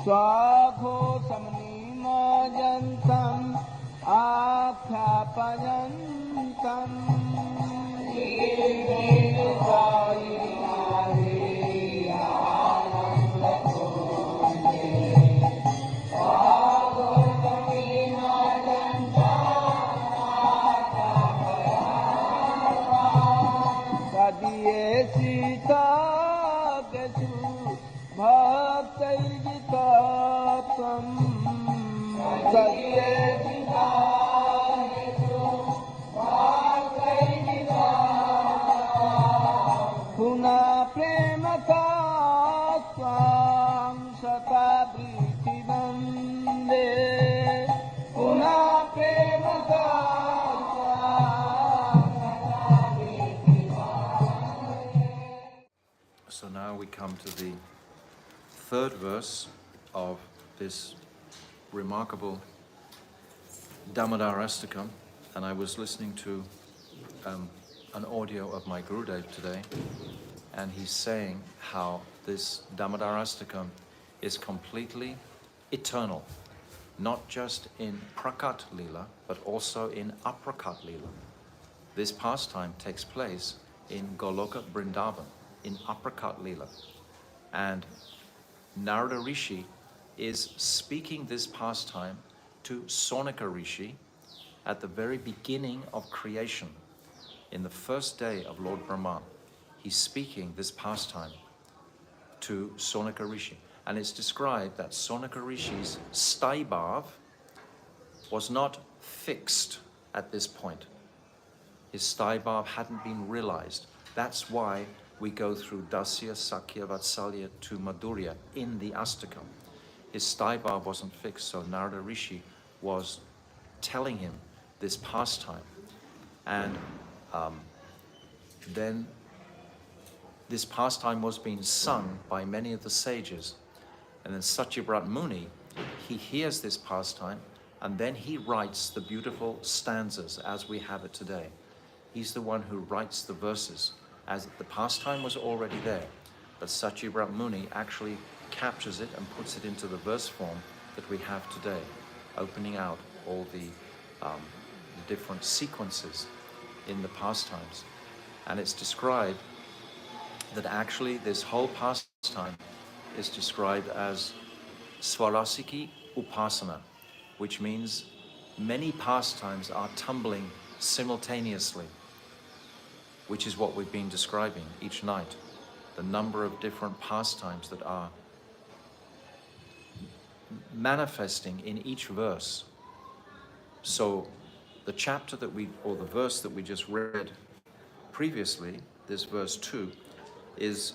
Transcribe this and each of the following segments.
Swaghosamnimajantam Akhyapayantam Sadiye Sita Kesu Bhaktairgitatam Sadiye Sita Kesu Bhaktairgitatam Puna Premata Swam Satabriti Vande Puna Premata So now we come to the third verse of this remarkable Damodarastakam, and I was listening to an audio of my Gurudev today, and he's saying how this Damodarastakam is completely eternal, not just in Prakat Lila, but also in Aprakat Lila. This pastime takes place in Goloka Vrindavan, in Aprakat Lila. And Narada Rishi is speaking this pastime to Sonaka Rishi at the very beginning of creation. In the first day of Lord Brahma, he's speaking this pastime to Sonaka Rishi. And it's described that Sonaka Rishi's Staibhav was not fixed at this point. His Staibhav hadn't been realized. That's why we go through Dasya, Sakya, Vatsalya to Madhurya in the Astakam. His Staibhav wasn't fixed, so Narada Rishi was telling him this pastime. And then this pastime was being sung by many of the sages. And then Satyabrat Muni, he hears this pastime, and then he writes the beautiful stanzas as we have it today. He's the one who writes the verses, as the pastime was already there, but Satyabrat Muni actually captures it and puts it into the verse form that we have today, opening out all the different sequences in the pastimes. And it's described that actually this whole pastime is described as Swarasiki Upasana, which means many pastimes are tumbling simultaneously, which is what we've been describing each night, the number of different pastimes that are manifesting in each verse. So the chapter that or the verse that we just read previously, this verse 2, is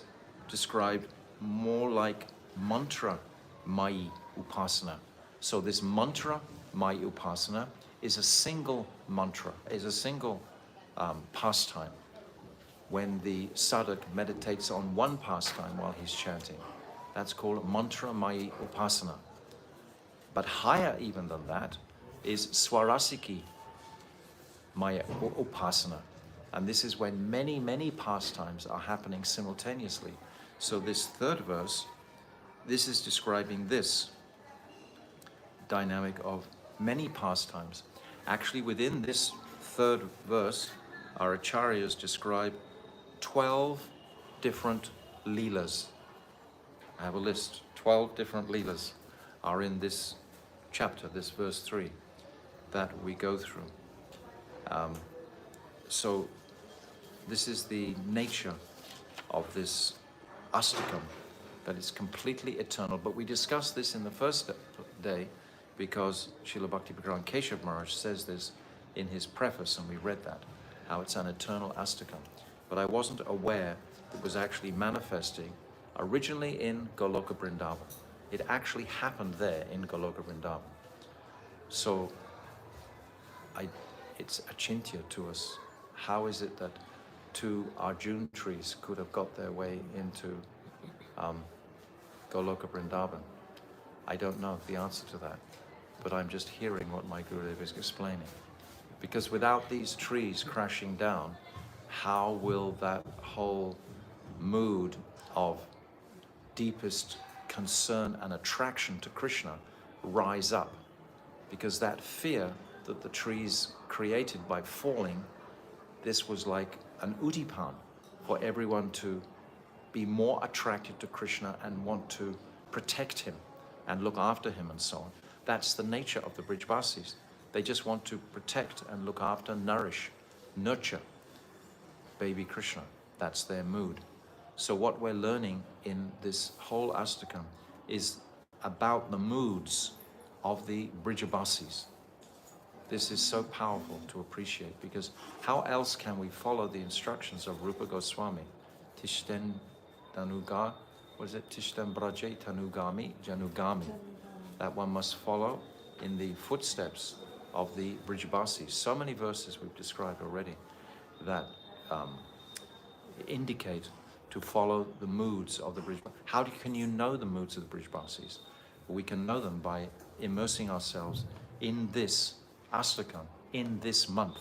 described more like mantra Mayi Upasana. So this mantra Mayi Upasana is a single mantra, is a single pastime. When the sadhak meditates on one pastime while he's chanting, that's called mantra Mayi Upasana. But higher even than that is Swarasiki Maya Upasana. And this is when many, many pastimes are happening simultaneously. So this third verse, this is describing this dynamic of many pastimes. Actually, within this third verse, our acharyas describe 12 different leelas. I have a list. 12 different leelas are in this chapter, this verse 3, that we go through. So this is the nature of this astakam, that it's completely eternal. But we discussed this in the first day because Srila Bhakti-Bhagavan Keshav Maharaj says this in his preface, and we read that, how it's an eternal astakam. But I wasn't aware it was actually manifesting originally in Goloka Vrindavan. It actually happened there in Goloka Vrindavan. So it's achintya to us. How is it that two Arjun trees could have got their way into Goloka Vrindavan? I don't know the answer to that, but I'm just hearing what my Gurudev is explaining. Because without these trees crashing down, how will that whole mood of deepest concern and attraction to Krishna rise up, because that fear that the trees created by falling, this was like an udipan for everyone to be more attracted to Krishna and want to protect him and look after him and so on. That's the nature of the Brijbasis. They just want to protect and look after, nourish, nurture baby Krishna. That's their mood. So what we're learning in this whole Astakam is about the moods of the Brijbasis. This is so powerful to appreciate, because how else can we follow the instructions of Rupa Goswami? Tishten Tanuga, what is it? Tishten Braje Tanugami Janugami. That one must follow in the footsteps of the Brijbasis. So many verses we've described already that indicate to follow the moods of the Brijbasis. How can you know the moods of the Brijbasis? We can know them by immersing ourselves in this Astakam, in this month.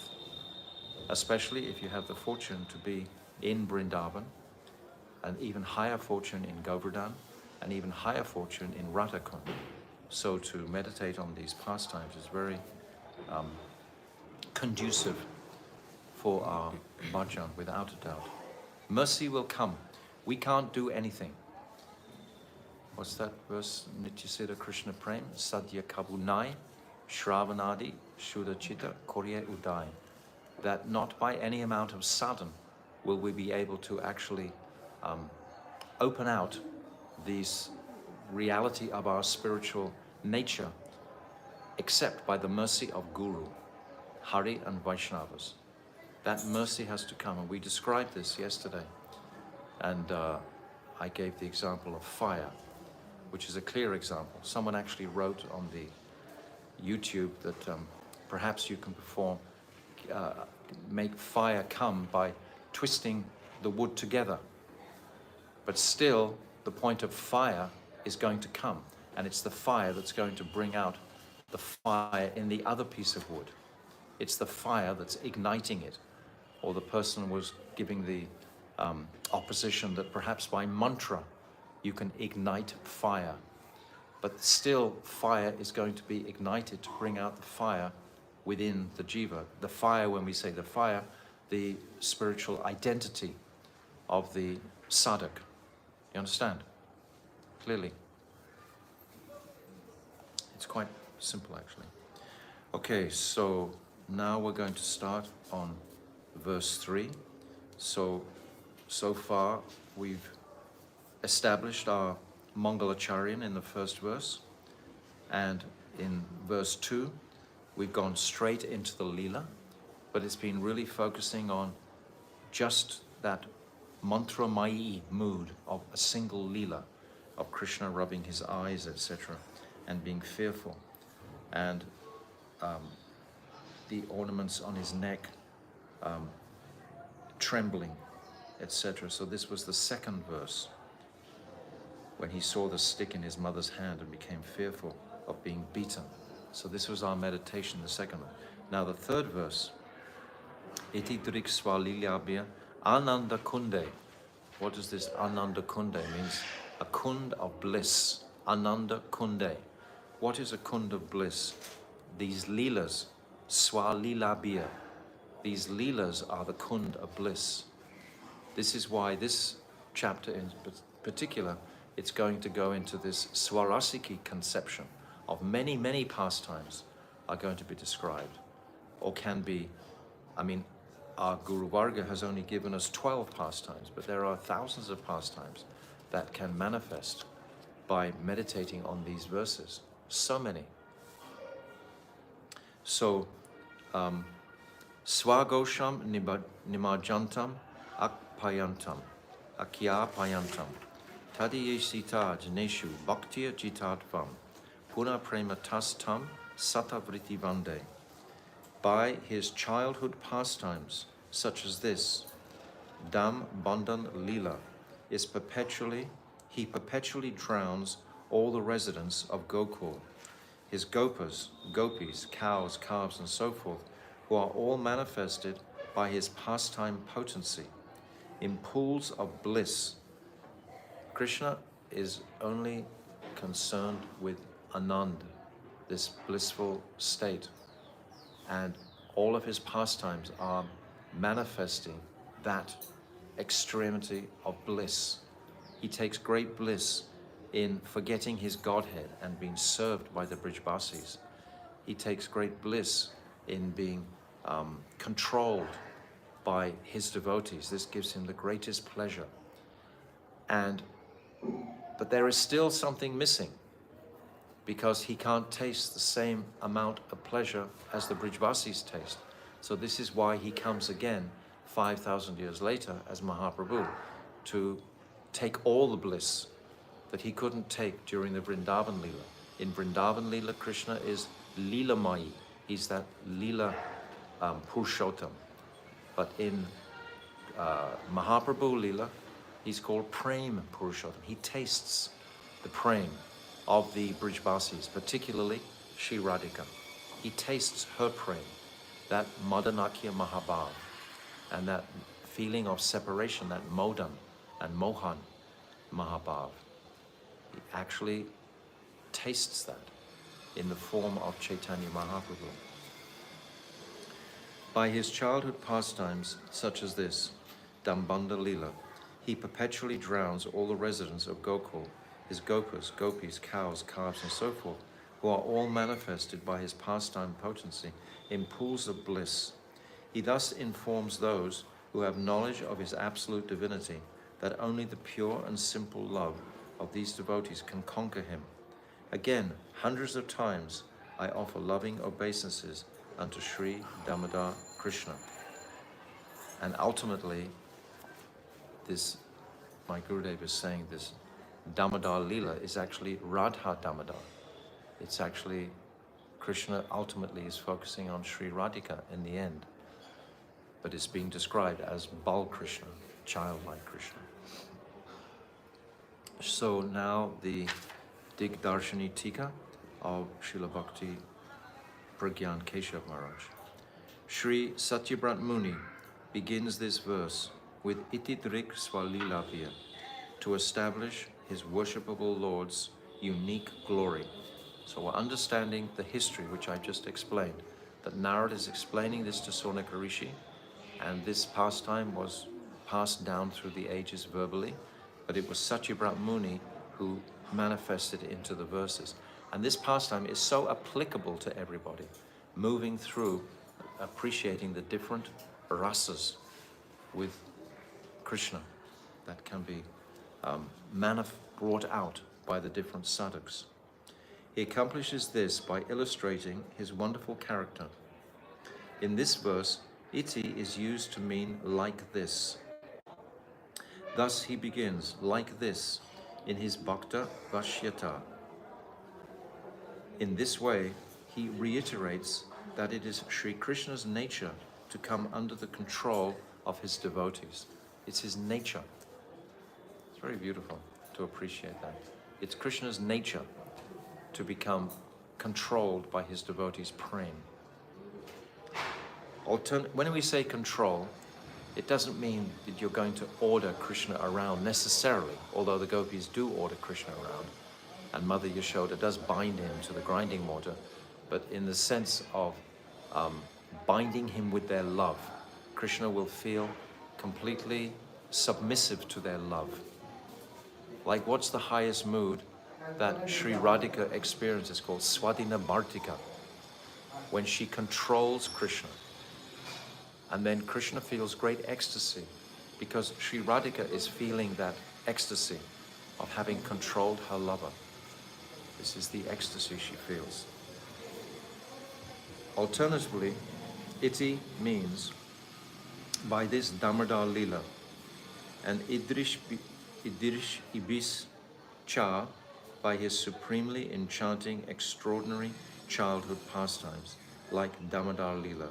Especially if you have the fortune to be in Vrindavan, and even higher fortune in Govardhan, and even higher fortune in Radha-kunda. So to meditate on these pastimes is very conducive for our bhajan, without a doubt. Mercy will come. We can't do anything. What's that verse? Nityasida Krishna Prem, Sadhya Kabunai, Shravanadi, Shudachita, Korye Udai. That not by any amount of sadhan will we be able to actually open out this reality of our spiritual nature, except by the mercy of Guru, Hari and Vaishnavas. That mercy has to come, and we described this yesterday. And I gave the example of fire, which is a clear example. Someone actually wrote on the YouTube that perhaps you can make fire come by twisting the wood together. But still, the point of fire is going to come, and it's the fire that's going to bring out the fire in the other piece of wood. It's the fire that's igniting it. Or the person was giving the opposition that perhaps by mantra you can ignite fire. But still, fire is going to be ignited to bring out the fire within the jiva. The fire, when we say the fire, the spiritual identity of the sadhak. You understand? Clearly. It's quite simple, actually. Okay, so now we're going to start on verse 3. So far we've established our Mangalacharyan in the first verse, and in verse 2 we've gone straight into the Leela, but it's been really focusing on just that mantra-mayi mood of a single Leela, of Krishna rubbing his eyes, etc., and being fearful, and the ornaments on his neck trembling, etc. So this was the second verse, when he saw the stick in his mother's hand and became fearful of being beaten. So this was our meditation, the second one. Now the third verse, Iti Drik Swalilyabhya Ananda Kunde. What does this Ananda Kunde means? A kund of bliss. Ananda Kunde. What is a kund of bliss? These leelas, Swalilabhya. These leelas are the kund of bliss. This is why this chapter in particular, it's going to go into this Swarasiki conception of many, many pastimes are going to be described, or can be. I mean, our Guru Varga has only given us 12 pastimes, but there are thousands of pastimes that can manifest by meditating on these verses. So many. So, Swagosham nimajantam akpayantam akyapayantam tadiyesita janeshu bhaktiya jitatvam puna prematastam satavriti vande. By his childhood pastimes, such as this, Dam Bandhan Leela he perpetually drowns all the residents of Gokul, his gopas, gopis, cows, calves, and so forth, who are all manifested by his pastime potency, in pools of bliss. Krishna is only concerned with Anand, this blissful state. And all of his pastimes are manifesting that extremity of bliss. He takes great bliss in forgetting his Godhead and being served by the Brijbasis. He takes great bliss in being controlled by his devotees. This gives him the greatest pleasure. But there is still something missing, because he can't taste the same amount of pleasure as the Brijbasis taste. So this is why he comes again 5,000 years later as Mahaprabhu, to take all the bliss that he couldn't take during the Vrindavan Leela. In Vrindavan Leela, Krishna is Leela-mayi. He's that Leela Purushottam. But in Mahaprabhu Leela, he's called Prem Purushottam. He tastes the Prem of the Brijbasis, particularly Shri Radhika. He tastes her Prem, that Madanakya Mahabhav, and that feeling of separation, that Modan and Mohan Mahabhav. He actually tastes that in the form of Chaitanya Mahaprabhu. By his childhood pastimes such as this, Dambanda Leela, he perpetually drowns all the residents of Gokul, his gopas, gopis, cows, calves, and so forth, who are all manifested by his pastime potency in pools of bliss. He thus informs those who have knowledge of his absolute divinity that only the pure and simple love of these devotees can conquer him. Again, hundreds of times I offer loving obeisances unto Sri Damodar Krishna. And ultimately, this, my Gurudev is saying, this Damodar Leela is actually Radha Damodar. It's actually, Krishna ultimately is focusing on Sri Radhika in the end, but it's being described as Bal Krishna, childlike Krishna. So now the Digdarshani Tika of Srila Bhakti Pragyan Keshav Maharaj. Sri Satyabrat Muni begins this verse with Itidrik Swalilavya to establish his worshipable Lord's unique glory. So we're understanding the history which I just explained, that Narad is explaining this to Sonaka Rishi, and this pastime was passed down through the ages verbally, but it was Satyabrat Muni who manifested it into the verses. And this pastime is so applicable to everybody, moving through, appreciating the different rasas with Krishna that can be brought out by the different sadhaks. He accomplishes this by illustrating his wonderful character. In this verse, iti is used to mean like this. Thus he begins, like this, in his Bhakta Vashyata. In this way, he reiterates that it is Sri Krishna's nature to come under the control of his devotees. It's his nature. It's very beautiful to appreciate that. It's Krishna's nature to become controlled by his devotees' prem. When we say control, it doesn't mean that you're going to order Krishna around necessarily, although the gopis do order Krishna around, and Mother Yashoda does bind him to the grinding mortar, but in the sense of binding him with their love. Krishna will feel completely submissive to their love. Like, what's the highest mood that Sri Radhika experiences, called Swadhina Bhartika, when she controls Krishna. And then Krishna feels great ecstasy because Sri Radhika is feeling that ecstasy of having controlled her lover. This is the ecstasy she feels. Alternatively, iti means by this Damodar Leela, and Idrish Ibis Cha by his supremely enchanting, extraordinary childhood pastimes, like Damodar Leela.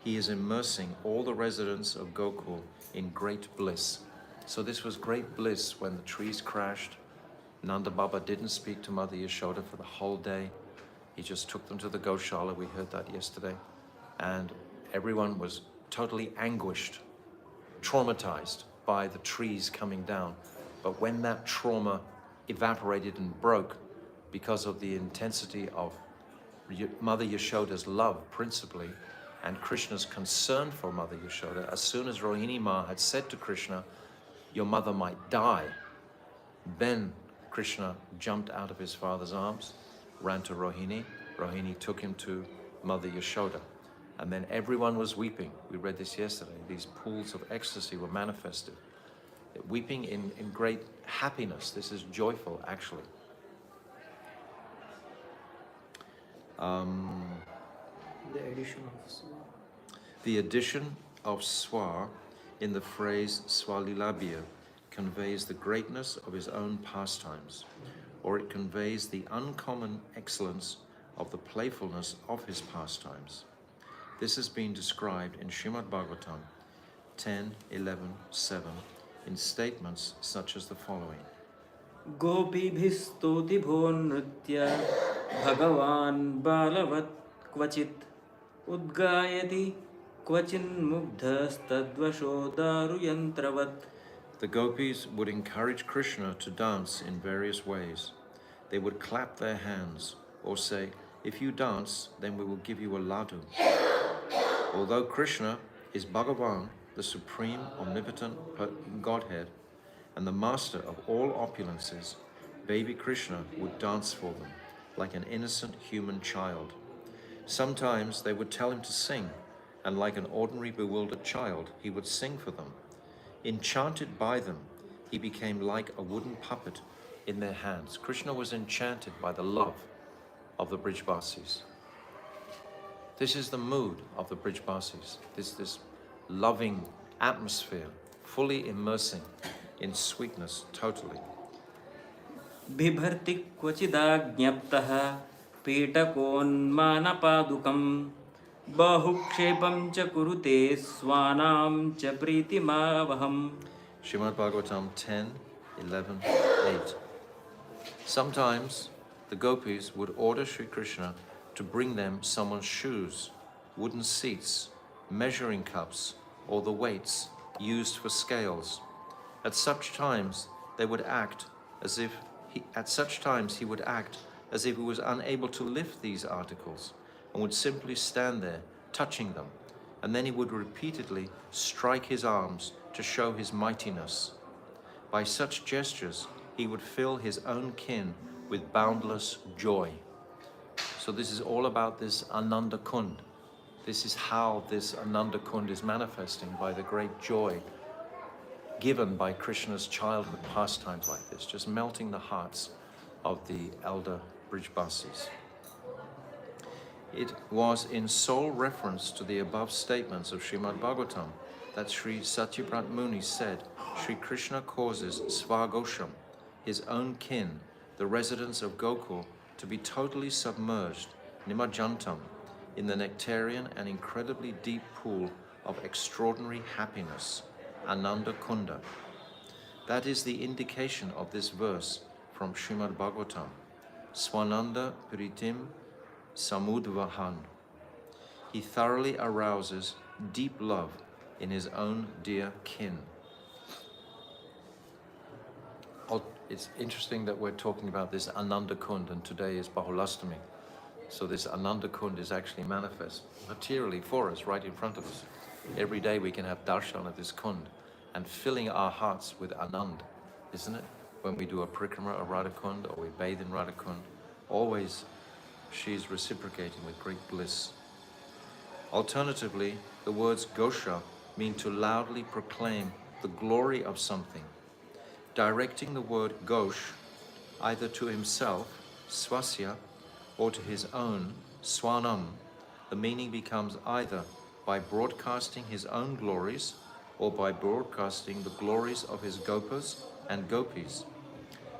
He is immersing all the residents of Gokul in great bliss. So this was great bliss when the trees crashed. Nanda Baba didn't speak to Mother Yashoda for the whole day. He just took them to the Goshala, we heard that yesterday. And everyone was totally anguished, traumatized by the trees coming down. But when that trauma evaporated and broke, because of the intensity of Mother Yashoda's love principally, and Krishna's concern for Mother Yashoda. As soon as Rohini Ma had said to Krishna, your mother might die, then Krishna jumped out of his father's arms, ran to Rohini. Rohini took him to Mother Yashoda. And then everyone was weeping. We read this yesterday. These pools of ecstasy were manifested. Weeping in great happiness. This is joyful, actually. The addition of swa in the phrase swalilabhya conveys the greatness of his own pastimes, or it conveys the uncommon excellence of the playfulness of his pastimes. This has been described in Srimad Bhagavatam 10:11:7 in statements such as the following. गोपीभिस्तुतिभो नृत्य भगवान् बालवत् क्वचित् उद्गायति क्वचिन्मुग्धस्तद्वशो दारुयन्त्रवत्. The gopis would encourage Krishna to dance in various ways. They would clap their hands or say, if you dance, then we will give you a laddu. Although Krishna is Bhagavan, the supreme omnipotent Godhead, and the master of all opulences, baby Krishna would dance for them like an innocent human child. Sometimes they would tell him to sing, and like an ordinary bewildered child, he would sing for them. Enchanted by them, he became like a wooden puppet in their hands. Krishna was enchanted by the love of the Brijbasis. This is the mood of the Brijbasis, this loving atmosphere, fully immersing in sweetness totally. बिभर्ति क्वचिदाज्ञप्तः पीटकोन्मानपादुकम् बाहुक्षेपं च कुरुते स्वानां च प्रीतिमावहम्. Srimad Bhagavatam 10:11:8. Sometimes the gopis would order Sri Krishna to bring them someone's shoes, wooden seats, measuring cups, or the weights used for scales. At such times he would act as if he was unable to lift these articles and would simply stand there touching them, and then he would repeatedly strike his arms to show his mightiness. By such gestures he would fill his own kin with boundless joy. So this is all about this Ananda Kund. This is how this Ananda Kund is manifesting, by the great joy given by Krishna's childhood pastimes like this, just melting the hearts of the elder Brijbasis. It was in sole reference to the above statements of Srimad Bhagavatam that Sri Satyabrat Muni said, Sri Krishna causes Svagosham, his own kin, the residents of Gokul, to be totally submerged, Nimajjantam, in the nectarian and incredibly deep pool of extraordinary happiness, Ananda Kunda. That is the indication of this verse from Srimad Bhagavatam, Swananda Piritim Samudvahan. He thoroughly arouses deep love in his own dear kin. It's interesting that we're talking about this Ananda Kund, and today is Bahulastami. So this Ananda Kund is actually manifest materially for us, right in front of us. Every day we can have darshan of this Kund and filling our hearts with Anand, isn't it? When we do a parikrama of Radha-kunda or we bathe in Radha-kunda, always she's reciprocating with great bliss. Alternatively, the words Gosha mean to loudly proclaim the glory of something. Directing the word Ghosh either to himself, Swasya, or to his own, Swanam, the meaning becomes either by broadcasting his own glories or by broadcasting the glories of his Gopas and Gopis.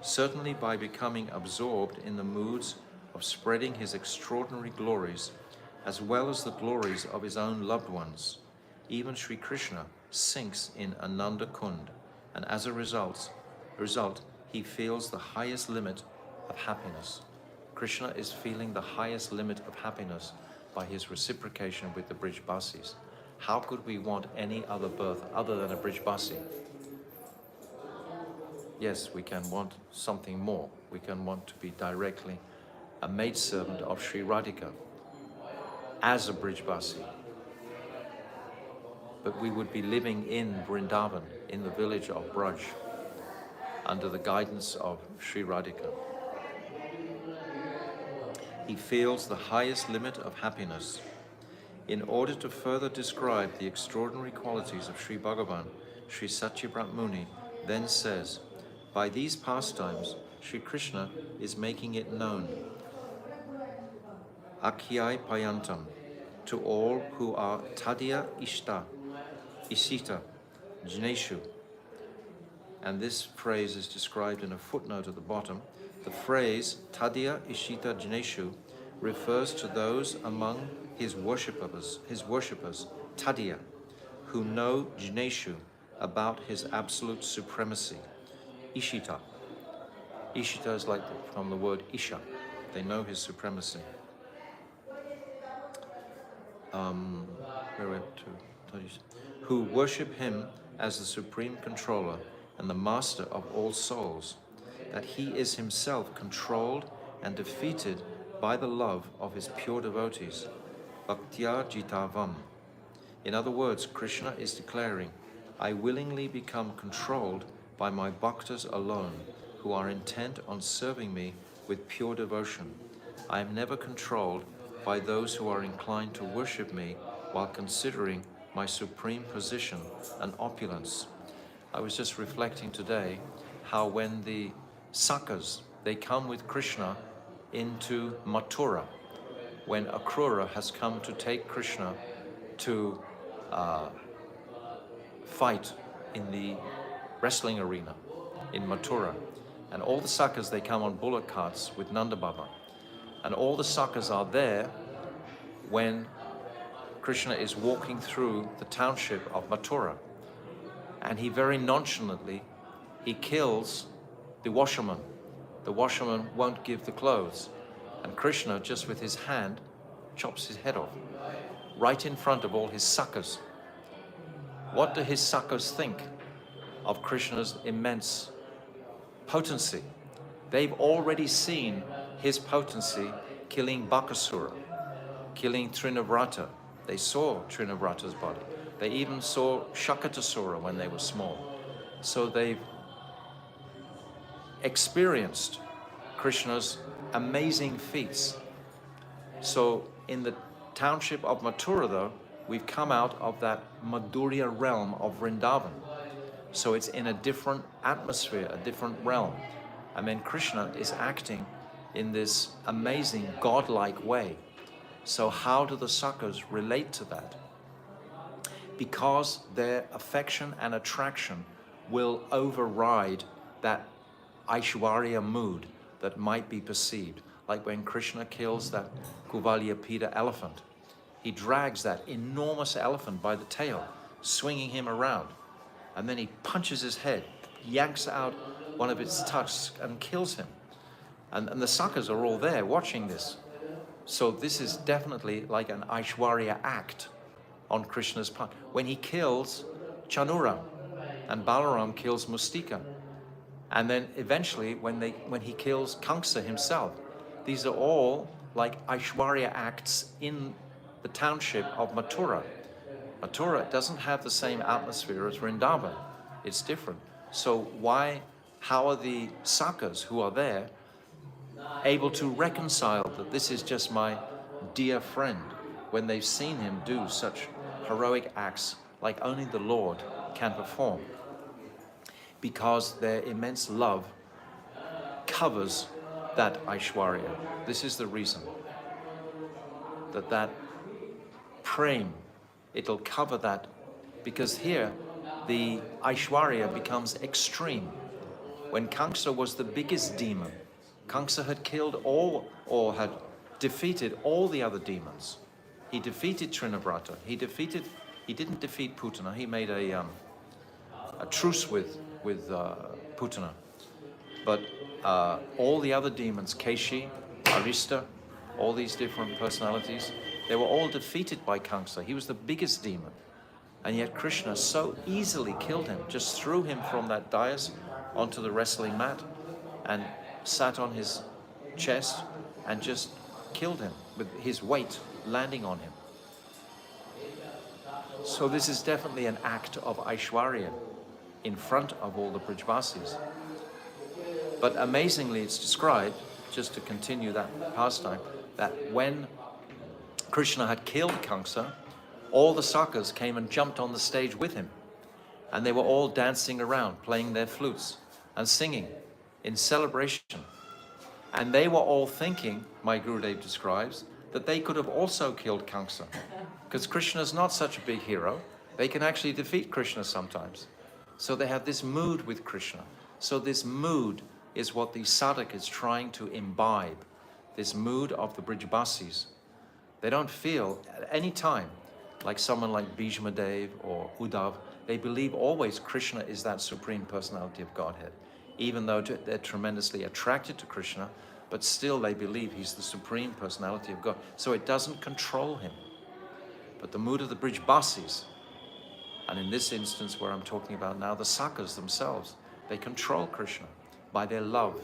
Certainly by becoming absorbed in the moods of spreading his extraordinary glories, as well as the glories of his own loved ones. Even Sri Krishna sinks in Ananda Kund, and as a result, he feels the highest limit of happiness. Krishna is feeling the highest limit of happiness by his reciprocation with the Brijbasis. How could we want any other birth other than a Brijbasi? yes, we can want something more. We can want to be directly a maidservant of Sri Radhika as a Brijbasi. But we would be living in Vrindavan, in the village of Braj, under the guidance of Sri Radhika. He feels the highest limit of happiness. In order to further describe the extraordinary qualities of Sri Bhagavan, Sri Satyabrat Muni then says, by these pastimes, Sri Krishna is making it known, Akhyai Payantam, to all who are Tadya Ishta, Ishita, Jneshu. And this phrase is described in a footnote at the bottom. The phrase Tadya Ishita Jneshu refers to those among his worshippers, Tadya, who know Jneshu about his absolute supremacy. Ishita. Ishita is like from the word Isha. They know his supremacy. Who worship him as the supreme controller and the master of all souls, that he is himself controlled and defeated by the love of his pure devotees, Bhaktya Jitavam. In other words, Krishna is declaring, I willingly become controlled by my bhaktas alone, who are intent on serving me with pure devotion. I am never controlled by those who are inclined to worship me while considering my supreme position and opulence. I was just reflecting today how when the Sakas, they come with Krishna into Mathura, when Akrura has come to take Krishna to fight in the wrestling arena in Mathura. And all the Sakas, they come on bullock carts with Nanda Baba. And all the Sakas are there when Krishna is walking through the township of Mathura. And he very nonchalantly, he kills the washerman. The washerman won't give the clothes. And Krishna, just with his hand, chops his head off, right in front of all his Sakas. What do his Sakas think of Krishna's immense potency? They've already seen his potency killing Bakasura, killing Trinavrata. They saw Trinavrata's body. They even saw Shakatasura when they were small. So they've experienced Krishna's amazing feats. So in the township of Mathura, though, we've come out of that Madhurya realm of Vrindavan. So it's in a different atmosphere, a different realm. And then Krishna is acting in this amazing godlike way. So how do the Sakas relate to that? Because their affection and attraction will override that Aishwarya mood that might be perceived. Like when Krishna kills that Kuvalyapida elephant. He drags that enormous elephant by the tail, swinging him around. And then he punches his head, yanks out one of its tusks and kills him. And the Sakas are all there watching this. So this is definitely like an Aishwarya act on Krishna's part. When he kills Chanuram and Balaram kills Mustika. And then eventually when he kills Kamsa himself. These are all like Aishwarya acts in the township of Mathura. Mathura doesn't have the same atmosphere as Vrindavan. It's different. So how are the Sakas who are there able to reconcile that this is just my dear friend when they've seen him do such heroic acts like only the Lord can perform? Because their immense love covers that Aishwarya. This is the reason that prem, it'll cover that, because here the Aishwarya becomes extreme. When Kamsa was the biggest demon, Kamsa had killed all, or had defeated all the other demons. He defeated Trinavrata. He didn't defeat Putana. He made a truce with Putana. But all the other demons, Keshi, Arista, all these different personalities, they were all defeated by Kamsa. He was the biggest demon. And yet Krishna so easily killed him, just threw him from that dais, onto the wrestling mat and sat on his chest and just killed him with his weight landing on him. So this is definitely an act of Aishwarya in front of all the Brajvasis. But amazingly, it's described, just to continue that pastime, that when Krishna had killed Kamsa, all the Sakas came and jumped on the stage with him. And they were all dancing around, playing their flutes and singing in celebration. And they were all thinking, my Gurudev describes, that they could have also killed Kamsa. Because Krishna is not such a big hero. They can actually defeat Krishna sometimes. So they have this mood with Krishna. So this mood is what the sadhak is trying to imbibe. This mood of the Brajbasis. They don't feel at any time like someone like Bhishma Dev or Uddhav. They believe always Krishna is that supreme personality of Godhead. Even though they're tremendously attracted to Krishna, but still they believe he's the supreme personality of God. So it doesn't control him. But the mood of the Brajbasis, and in this instance where I'm talking about now, the Sakas themselves, they control Krishna by their love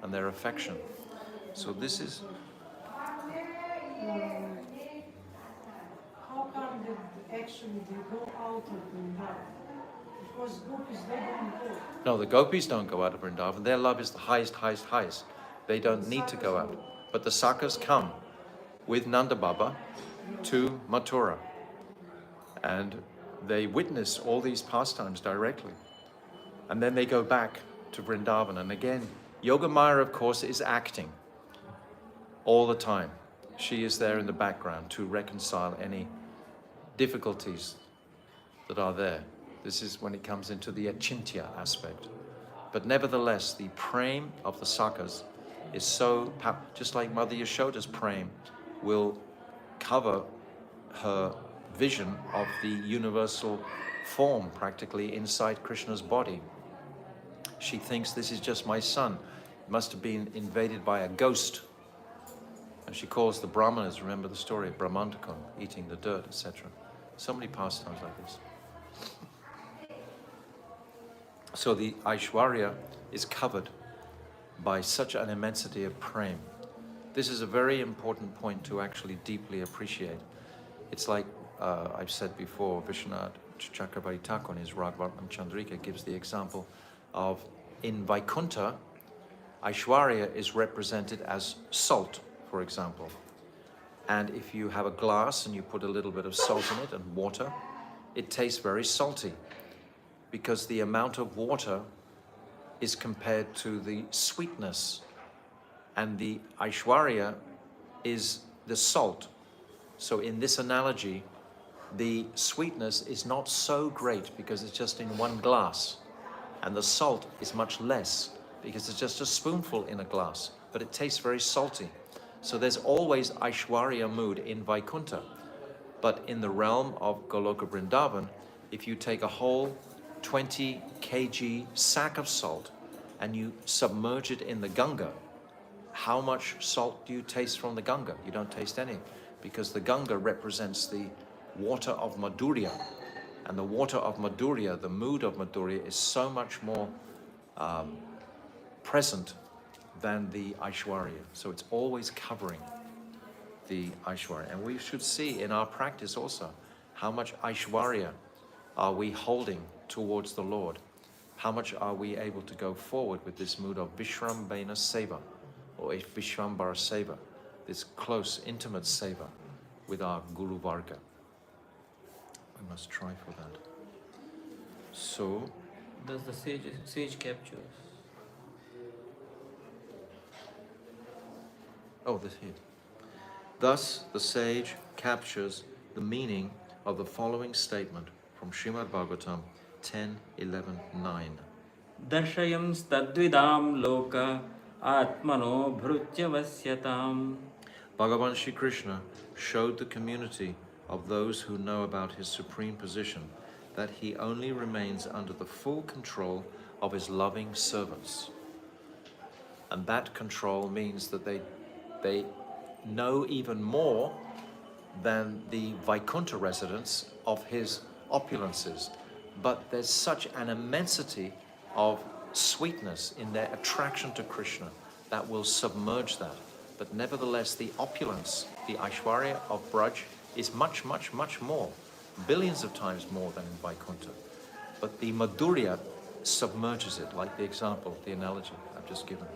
and their affection. So this is... How come they actually go out of Vrindavan? Because gopis, they don't go. No, the gopis don't go out of Vrindavan. Their love is the highest, highest, highest. They don't need to go out. But the Sakas come with Nanda Baba to Mathura. And they witness all these pastimes directly. And then they go back to Vrindavan. And again, Yogamaya, of course, is acting all the time. She is there in the background to reconcile any difficulties that are there. This is when it comes into the achintya aspect. But nevertheless, the prem of the Sakas is so powerful. Just like Mother Yashoda's prem will cover her vision of the universal form practically inside Krishna's body. She thinks this is just my son. It must have been invaded by a ghost. And she calls the Brahmanas, remember the story of Brahmantakam, eating the dirt, etc. So many pastimes like this. So the Aishwarya is covered by such an immensity of prem. This is a very important point to actually deeply appreciate. It's like I've said before, Vishwanath Chakravarti Thakur in his Ragvartnam Chandrika gives the example of in Vaikuntha, Aishwarya is represented as salt, for example. And if you have a glass and you put a little bit of salt in it and water, it tastes very salty because the amount of water is compared to the sweetness, and the Aishwarya is the salt. So in this analogy, the sweetness is not so great because it's just in one glass, and the salt is much less because it's just a spoonful in a glass, but it tastes very salty. So there's always Aishwarya mood in Vaikuntha. But in the realm of Goloka Vrindavan, if you take a whole 20 kg sack of salt and you submerge it in the Ganga, how much salt do you taste from the Ganga? You don't taste any, because the Ganga represents the water of Madhurya. And the water of Madhurya, the mood of Madhurya, is so much more present than the Aishwarya. So it's always covering the Aishwarya. And we should see in our practice also, how much Aishwarya are we holding towards the Lord? How much are we able to go forward with this mood of Vishrambena Seva, or Vishwambara Seva, this close, intimate Seva with our Guru Varga? We must try for that. So, Thus the sage captures. oh, this here. Thus, the sage captures the meaning of the following statement from Srimad Bhagavatam 10:11-9. Darshayam stadvidam loka atmano bhrutyavasyatam. Bhagavan Shri Krishna showed the community of those who know about his supreme position that he only remains under the full control of his loving servants. And that control means that they know even more than the Vaikuntha residents of his opulences. But there's such an immensity of sweetness, in their attraction to Krishna, that will submerge that. But nevertheless, the opulence, the Aishwarya of Braj is much, much, much more, billions of times more than in Vaikuntha. But the Madhurya submerges it, like the example, the analogy I've just given.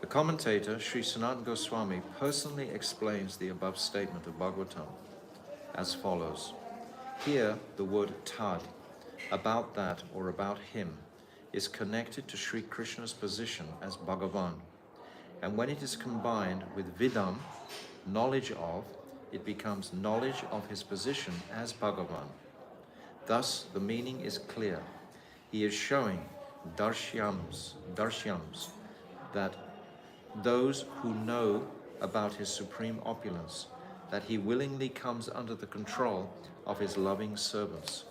The commentator, Sri Sanatana Goswami, personally explains the above statement of Bhagavatam as follows. Here, the word tad, about that or about him, is connected to Sri Krishna's position as Bhagavan. And when it is combined with vidam, knowledge of, it becomes knowledge of his position as Bhagavan. Thus, the meaning is clear. He is showing darshyams, that those who know about his supreme opulence, that he willingly comes under the control of his loving servants.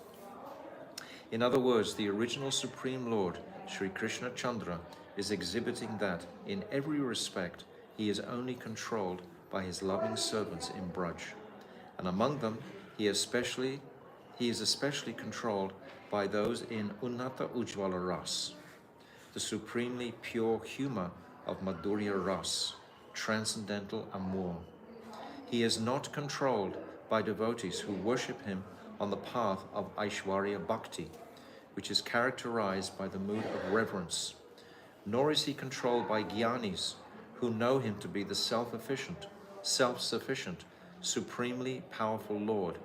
In other words, the original Supreme Lord, Sri Krishna Chandra, is exhibiting that in every respect he is only controlled by his loving servants in Braj. And among them, he is especially controlled by those in Unnata Ujjvala Ras, the supremely pure humor of Madhurya Ras, transcendental amour. He is not controlled by devotees who worship him on the path of Aishwarya Bhakti, which is characterized by the mood of reverence. Nor is he controlled by jnanis who know him to be the self-sufficient, supremely powerful Lord,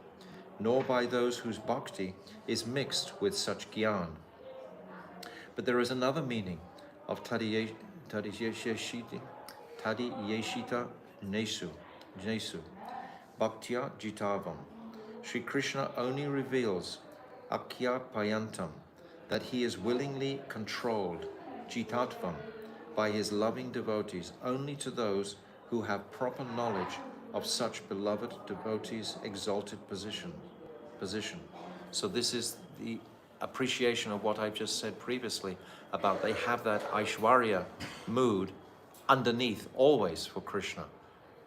nor by those whose bhakti is mixed with such jnana. But there is another meaning of tadiyeshita nesu, bhaktya jitavam. Sri Krishna only reveals akya payantam, that he is willingly controlled, jitatvam, by his loving devotees only to those who have proper knowledge of such beloved devotees' exalted position. So this is the appreciation of what I've just said previously about they have that Aishwarya mood underneath always for Krishna,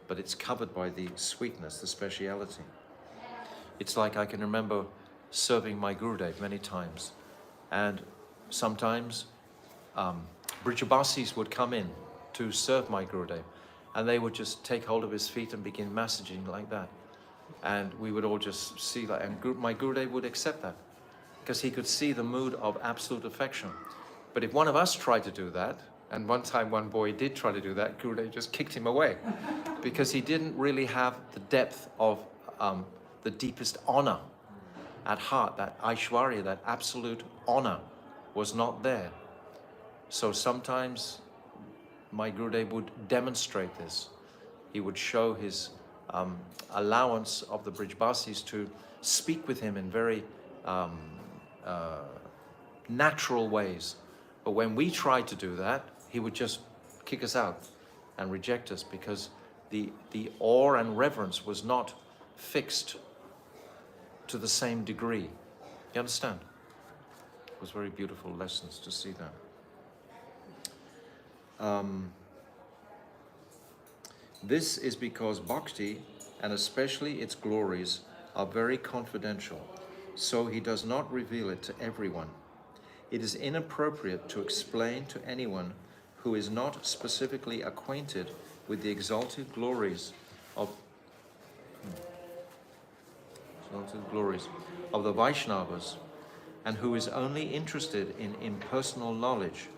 but it's covered by the sweetness, the speciality. It's like I can remember serving my Gurudev many times, and sometimes Brijabasis would come in to serve my Gurudev, and they would just take hold of his feet and begin massaging like that. And we would all just see that, and my Gurudev would accept that, because he could see the mood of absolute affection. But if one of us tried to do that, and one time one boy did try to do that, Gurudev just kicked him away, because he didn't really have the depth of the deepest honor at heart. That Aishwarya, that absolute honor, was not there. So sometimes my Gurudev would demonstrate this. He would show his allowance of the Brijbasis to speak with him in very natural ways. But when we tried to do that, he would just kick us out and reject us, because the awe and reverence was not fixed to the same degree. You understand? It was very beautiful lessons to see that. This is because bhakti, and especially its glories, are very confidential, so he does not reveal it to everyone. It is inappropriate to explain to anyone who is not specifically acquainted with the exalted glories of the Vaishnavas, and who is only interested in impersonal knowledge.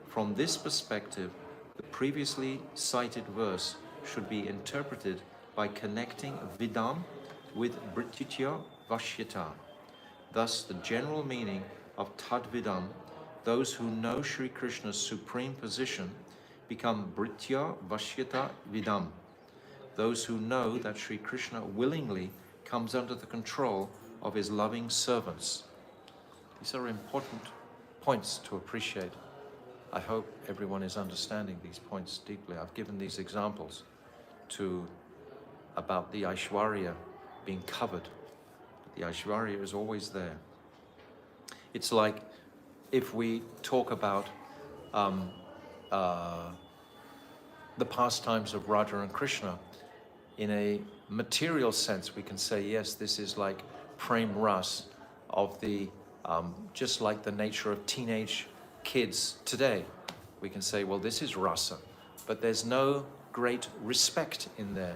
From this perspective, the previously cited verse should be interpreted by connecting vidam with brititya vashyata. Thus, the general meaning of tadvidam, those who know Sri Krishna's supreme position, become britya vashyata vidam, those who know that Sri Krishna willingly comes under the control of his loving servants. These are important points to appreciate. I hope everyone is understanding these points deeply. I've given these examples about the Aishwarya being covered. The Aishwarya is always there. It's like if we talk about the pastimes of Radha and Krishna, in a material sense, we can say, yes, this is like prem ras of the, just like the nature of teenage kids today. We can say, well, this is rasa, but there's no great respect in there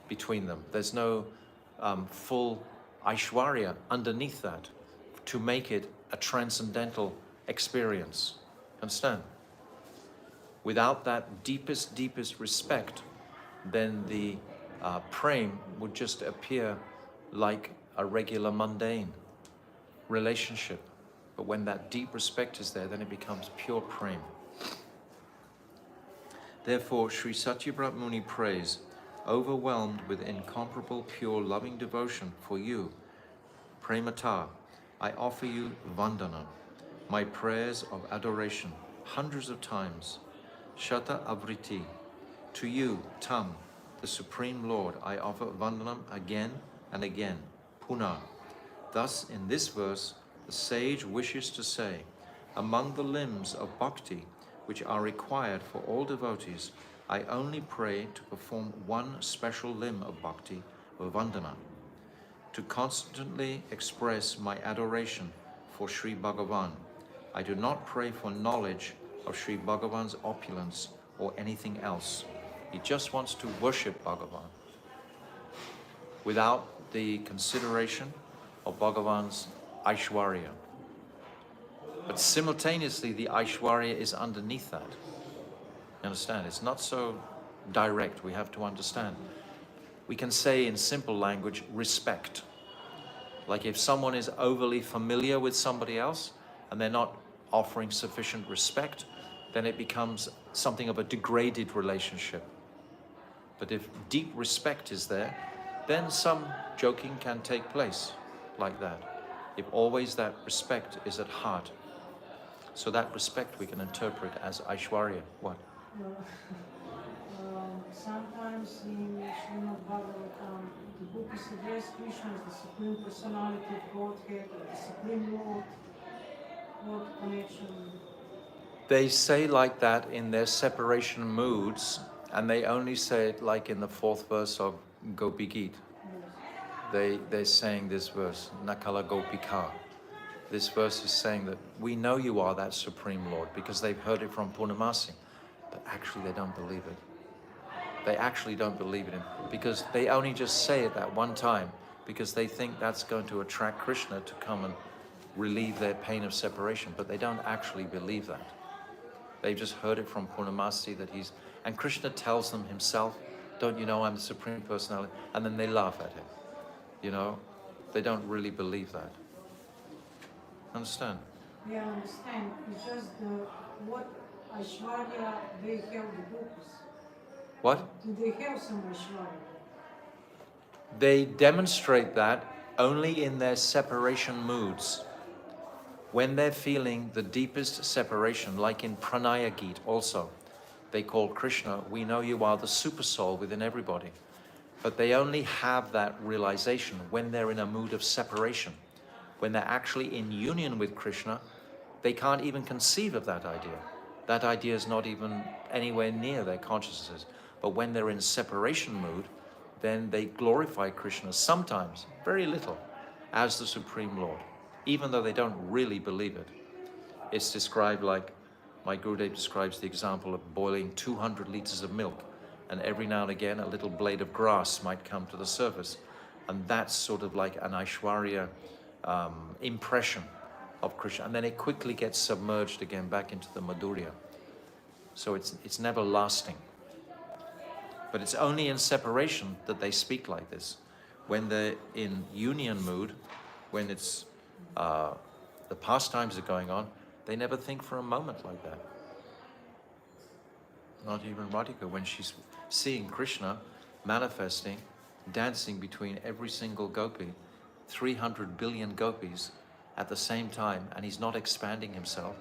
between them. There's no full Aishwarya underneath that to make it a transcendental experience. Understand? Without that deepest respect, then the prem would just appear like a regular mundane relationship. But when that deep respect is there, then it becomes pure prem. Therefore, Sri Satyabrat Muni prays, overwhelmed with incomparable pure loving devotion for you, Premata, I offer you Vandana, my prayers of adoration, hundreds of times, Shata Avriti. To you, Tam, the Supreme Lord, I offer Vandanam again and again, Puna. Thus, in this verse, the sage wishes to say, among the limbs of bhakti, which are required for all devotees, I only pray to perform one special limb of bhakti, Vandana, to constantly express my adoration for Sri Bhagavan. I do not pray for knowledge of Sri Bhagavan's opulence or anything else. He just wants to worship Bhagavan without the consideration of Bhagavan's Aishwarya. But simultaneously, the Aishwarya is underneath that. You understand? It's not so direct. We have to understand. We can say in simple language, respect. Like if someone is overly familiar with somebody else and they're not offering sufficient respect, then it becomes something of a degraded relationship. But if deep respect is there, then some joking can take place like that. If always that respect is at heart. So that respect we can interpret as Aishwarya. What? Sometimes in Srimad Bhagavatam, the book is addressed Krishna as the Supreme Personality of Godhead, or the Supreme Lord. What connection? They say like that in their separation moods, and they only say it like in the 4th verse of Gopi Gita. They're saying this verse, Nakala Gopika. This verse is saying that we know you are that Supreme Lord because they've heard it from Purnamasi, but actually they don't believe it. They actually don't believe it because they only just say it that one time because they think that's going to attract Krishna to come and relieve their pain of separation, but they don't actually believe that. They've just heard it from Purnamasi that he's, and Krishna tells them himself, don't you know I'm the Supreme Personality? And then they laugh at him. You know, they don't really believe that. Understand? Yeah, I understand. It's just what Aishwarya they have the books. What? Do they have some Aishwarya? They demonstrate that only in their separation moods. When they're feeling the deepest separation, like in Pranaya Gita also, they call Krishna, we know you are the super soul within everybody. But they only have that realization when they're in a mood of separation. When they're actually in union with Krishna, they can't even conceive of that idea. That idea is not even anywhere near their consciousnesses. But when they're in separation mood, then they glorify Krishna sometimes, very little, as the Supreme Lord, even though they don't really believe it. It's described like, my Gurudev describes the example of boiling 200 liters of milk, and every now and again a little blade of grass might come to the surface. And that's sort of like an Aishwarya impression of Krishna, and then it quickly gets submerged again back into the Madhurya. So it's never lasting. But it's only in separation that they speak like this. When they're in union mood, when it's the pastimes are going on, they never think for a moment like that. Not even Radhika, when she's seeing Krishna manifesting, dancing between every single gopi, 300 billion gopis at the same time, and he's not expanding himself,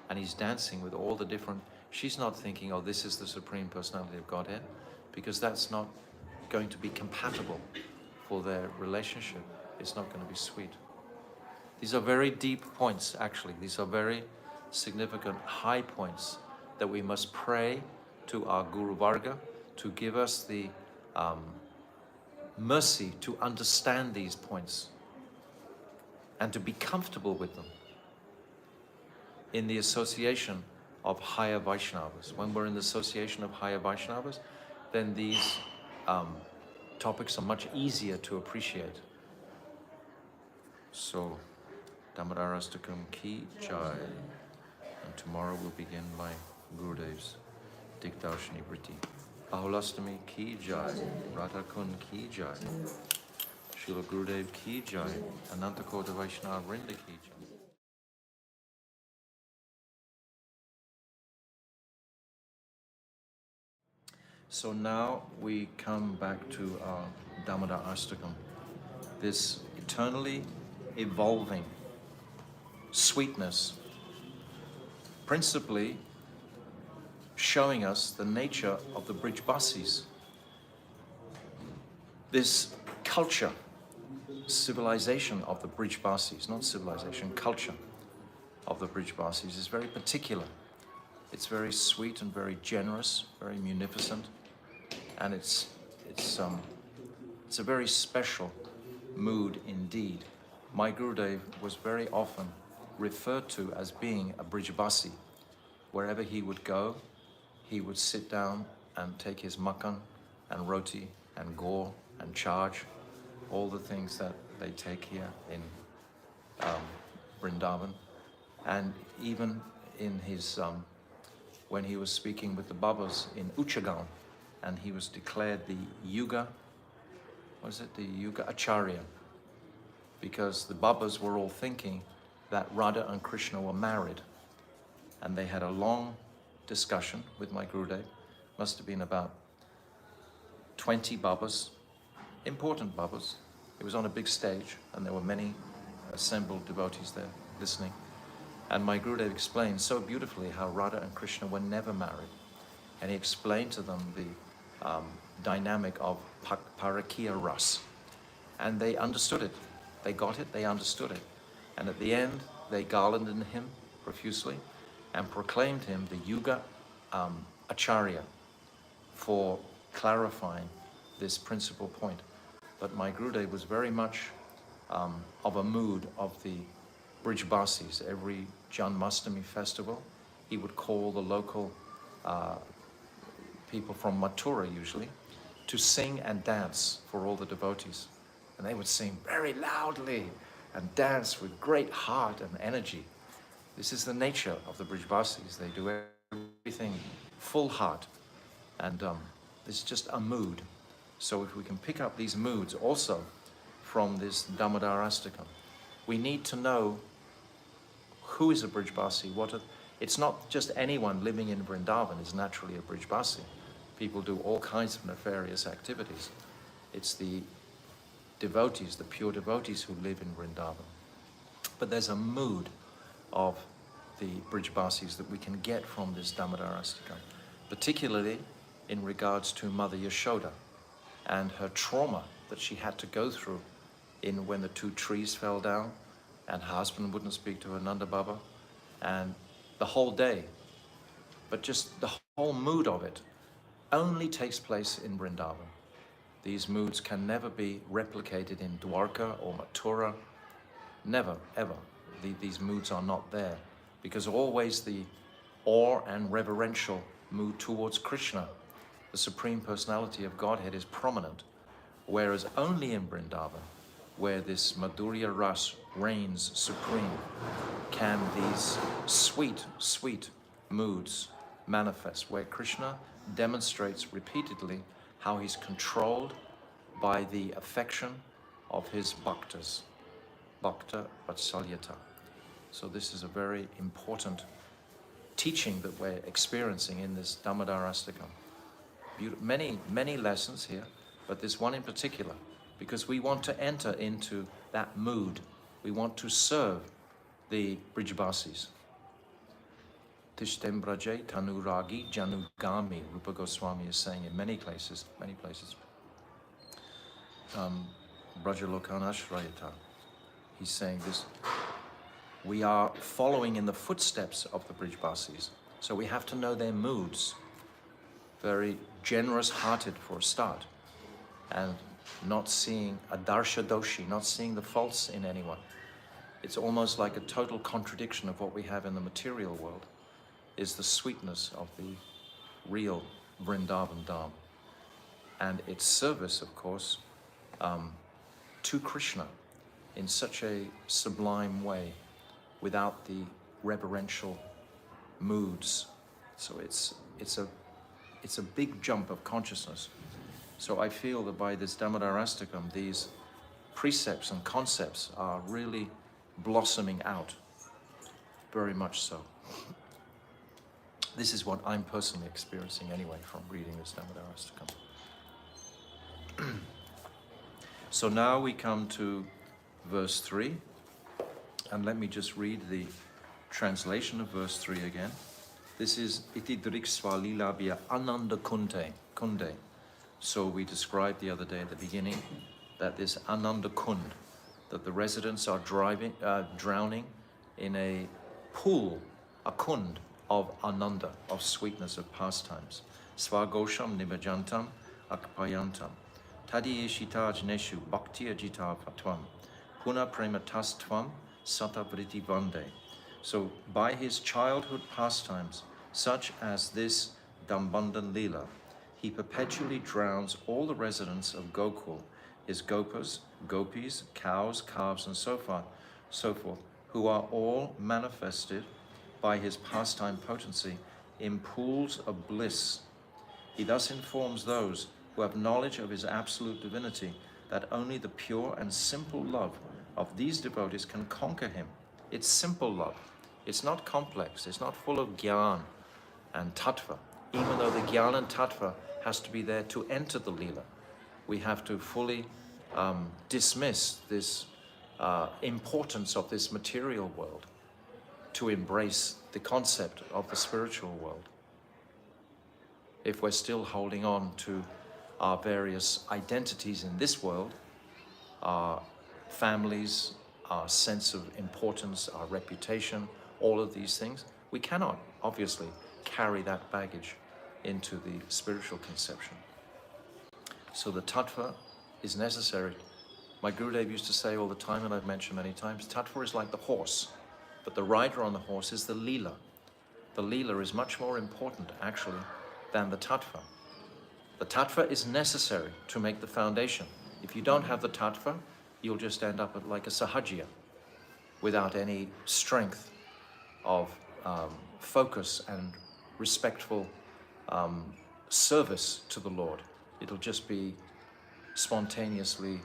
and he's dancing with all the different, she's not thinking, oh, this is the Supreme Personality of Godhead, because that's not going to be compatible for their relationship. It's not going to be sweet. These are very deep points, actually. These are very significant high points that we must pray to our Guru Varga to give us the mercy to understand these points and to be comfortable with them. in the association of higher Vaishnavas. When we're in the association of higher Vaishnavas, then these topics are much easier to appreciate. So, Damodarastakam ki jai. And tomorrow we'll begin my Gurudev's Digdarshini Vritti. Bahulastami ki jai. Radha-kunda ki jai. Srila Gurudev ki jai. Anantakota Vaishnava Vrinda ki jai. So now we come back to our Damodarastakam, this eternally evolving sweetness, principally showing us the nature of the Brijbasis. This culture, civilization of the Brijbasis, not civilization, culture of the Brijbasis is very particular. It's very sweet and very generous, very munificent, and it's a very special mood indeed. My Gurudev was very often referred to as being a Brijbasi. Wherever he would go, he would sit down and take his makkan and roti and gore and charge, all the things that they take here in Vrindavan. And even in his, when he was speaking with the Babas in Uchagaon, and he was declared the Yuga, the Yuga Acharya, because the Babas were all thinking that Radha and Krishna were married. And they had a long discussion with my Gurudev. Must have been about 20 Babas, important Babas. It was on a big stage, and there were many assembled devotees there listening. And my Gurudev explained so beautifully how Radha and Krishna were never married. And he explained to them the dynamic of Parakiya Ras. And they understood it. They got it, they understood it. And at the end, they garlanded him profusely and proclaimed him the Yuga Acharya for clarifying this principal point. But my Gurudev was very much of a mood of the Brijbasis. Every Janmashtami festival, he would call the local people from Mathura usually to sing and dance for all the devotees. And they would sing very loudly and dance with great heart and energy. This is the nature of the Brijbasis. They do everything full heart. And this is just a mood. So if we can pick up these moods also from this Damodarastakam, we need to know who is a Brijbasi. It's not just anyone living in Vrindavan is naturally a Brijbasi. People do all kinds of nefarious activities. It's the devotees, the pure devotees who live in Vrindavan. But there's a mood of the Brijbasis that we can get from this Damodarastakam, particularly in regards to Mother Yashoda and her trauma that she had to go through when the 2 trees fell down and her husband wouldn't speak to her Nanda Baba, and the whole day. But just the whole mood of it only takes place in Vrindavan. These moods can never be replicated in Dwarka or Mathura. Never, ever. These moods are not there, because always the awe and reverential mood towards Krishna, the Supreme Personality of Godhead, is prominent, whereas only in Vrindavan, where this Madhurya Ras reigns supreme, can these sweet, sweet moods manifest, where Krishna demonstrates repeatedly how he's controlled by the affection of his bhaktas, bhakta vatsalyata. So this is a very important teaching that we're experiencing in this Damodarastakam. Many, many lessons here, but this one in particular, because we want to enter into that mood. We want to serve the Brijbasis. Tishtem Braje Tanuragi Janugami, Rupa Goswami is saying in many places, Brajalokanashrayata. He's saying this, we are following in the footsteps of the Brijbasis, so we have to know their moods. Very generous-hearted for a start, and not seeing a darsha doshi, not seeing the faults in anyone. it's almost like a total contradiction of what we have in the material world, is the sweetness of the real Vrindavan Dham and its service, of course, to Krishna in such a sublime way without the reverential moods. So it's a big jump of consciousness. So I feel that by this Damodarastakam, these precepts and concepts are really blossoming out, very much so. This is what I'm personally experiencing anyway from reading this Damodarastakam. So now we come to verse 3, and let me just read the translation of verse 3 again. This is Iti Driksva Lilabhya Ananda Kunde. So we described the other day at the beginning that this Ananda Kund, that the residents are drowning in a pool, a kund of Ananda, of sweetness, of pastimes. Svagosham Nibajantam Akpayantam. Tadi Eshitaj Neshu Bhakti Ajita Patvam. Puna Prematastvam Satavriti Vande. So by his childhood pastimes, such as this Dambandan Leela, he perpetually drowns all the residents of Gokul, his gopas, gopis, cows, calves, and so forth, who are all manifested by his pastime potency in pools of bliss. He thus informs those who have knowledge of his absolute divinity that only the pure and simple love of these devotees can conquer him. It's simple love. It's not complex. It's not full of gyan and tattva. Even though the gyan and tattva has to be there to enter the Leela, we have to fully dismiss this importance of this material world to embrace the concept of the spiritual world. If we're still holding on to our various identities in this world, our families, our sense of importance, our reputation, all of these things, we cannot obviously carry that baggage into the spiritual conception. So the tattva is necessary. My Gurudev used to say all the time, and I've mentioned many times, tattva is like the horse, but the rider on the horse is the Leela. The Leela is much more important, actually, than the tattva. The tattva is necessary to make the foundation. If you don't have the tattva, you'll just end up like a sahajya, without any strength of focus and respectful service to the Lord. It'll just be spontaneously,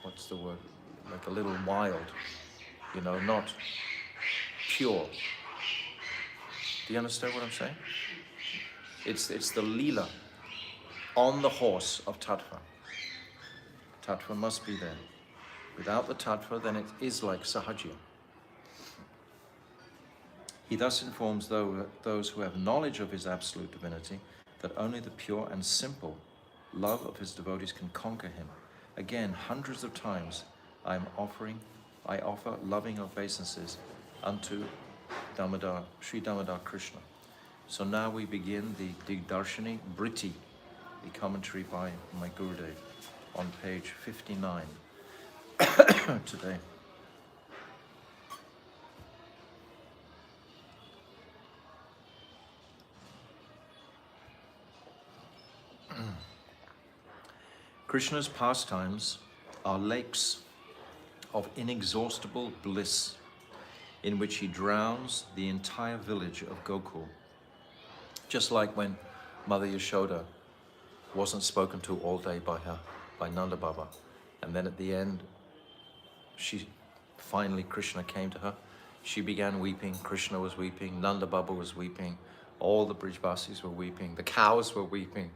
what's the word, like a little wild, you know, not pure. Do you understand what I'm saying? It's the Leela on the horse of tattva. Tattva must be there. Without the tattva, then it is like sahajya. He thus informs those who have knowledge of his absolute divinity that only the pure and simple love of his devotees can conquer him. Again, hundreds of times I offer loving obeisances unto Damodar, Sri Damodar Krishna. So now we begin the Digdarshini Briti, the commentary by my Gurudev, on page 59 today. Krishna's pastimes are lakes of inexhaustible bliss in which he drowns the entire village of Gokul. Just like when Mother Yashoda wasn't spoken to all day by Nanda Baba, and then at the end, Krishna came to her. She began weeping, Krishna was weeping, Nanda Baba was weeping, all the Brijvasis were weeping, the cows were weeping,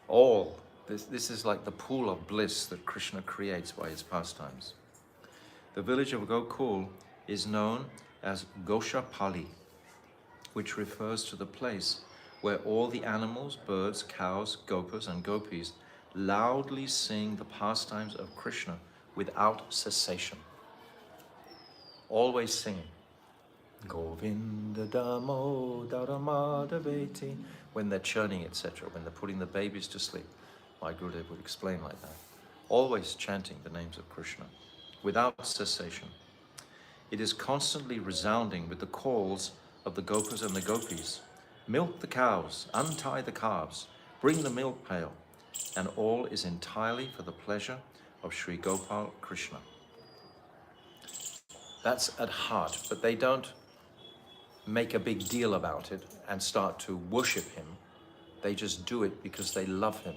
all. This is like the pool of bliss that Krishna creates by his pastimes. The village of Gokul is known as Goshapali, which refers to the place where all the animals, birds, cows, gopas, and gopis loudly sing the pastimes of Krishna without cessation. Always singing. Govinda Damodara Madhaveti, when they're churning, etc., when they're putting the babies to sleep. My Gurudev would explain like that. Always chanting the names of Krishna without cessation. It is constantly resounding with the calls of the gopas and the gopis. Milk the cows, untie the calves, bring the milk pail, and all is entirely for the pleasure of Sri Gopal Krishna. That's at heart, but they don't make a big deal about it and start to worship him. They just do it because they love him.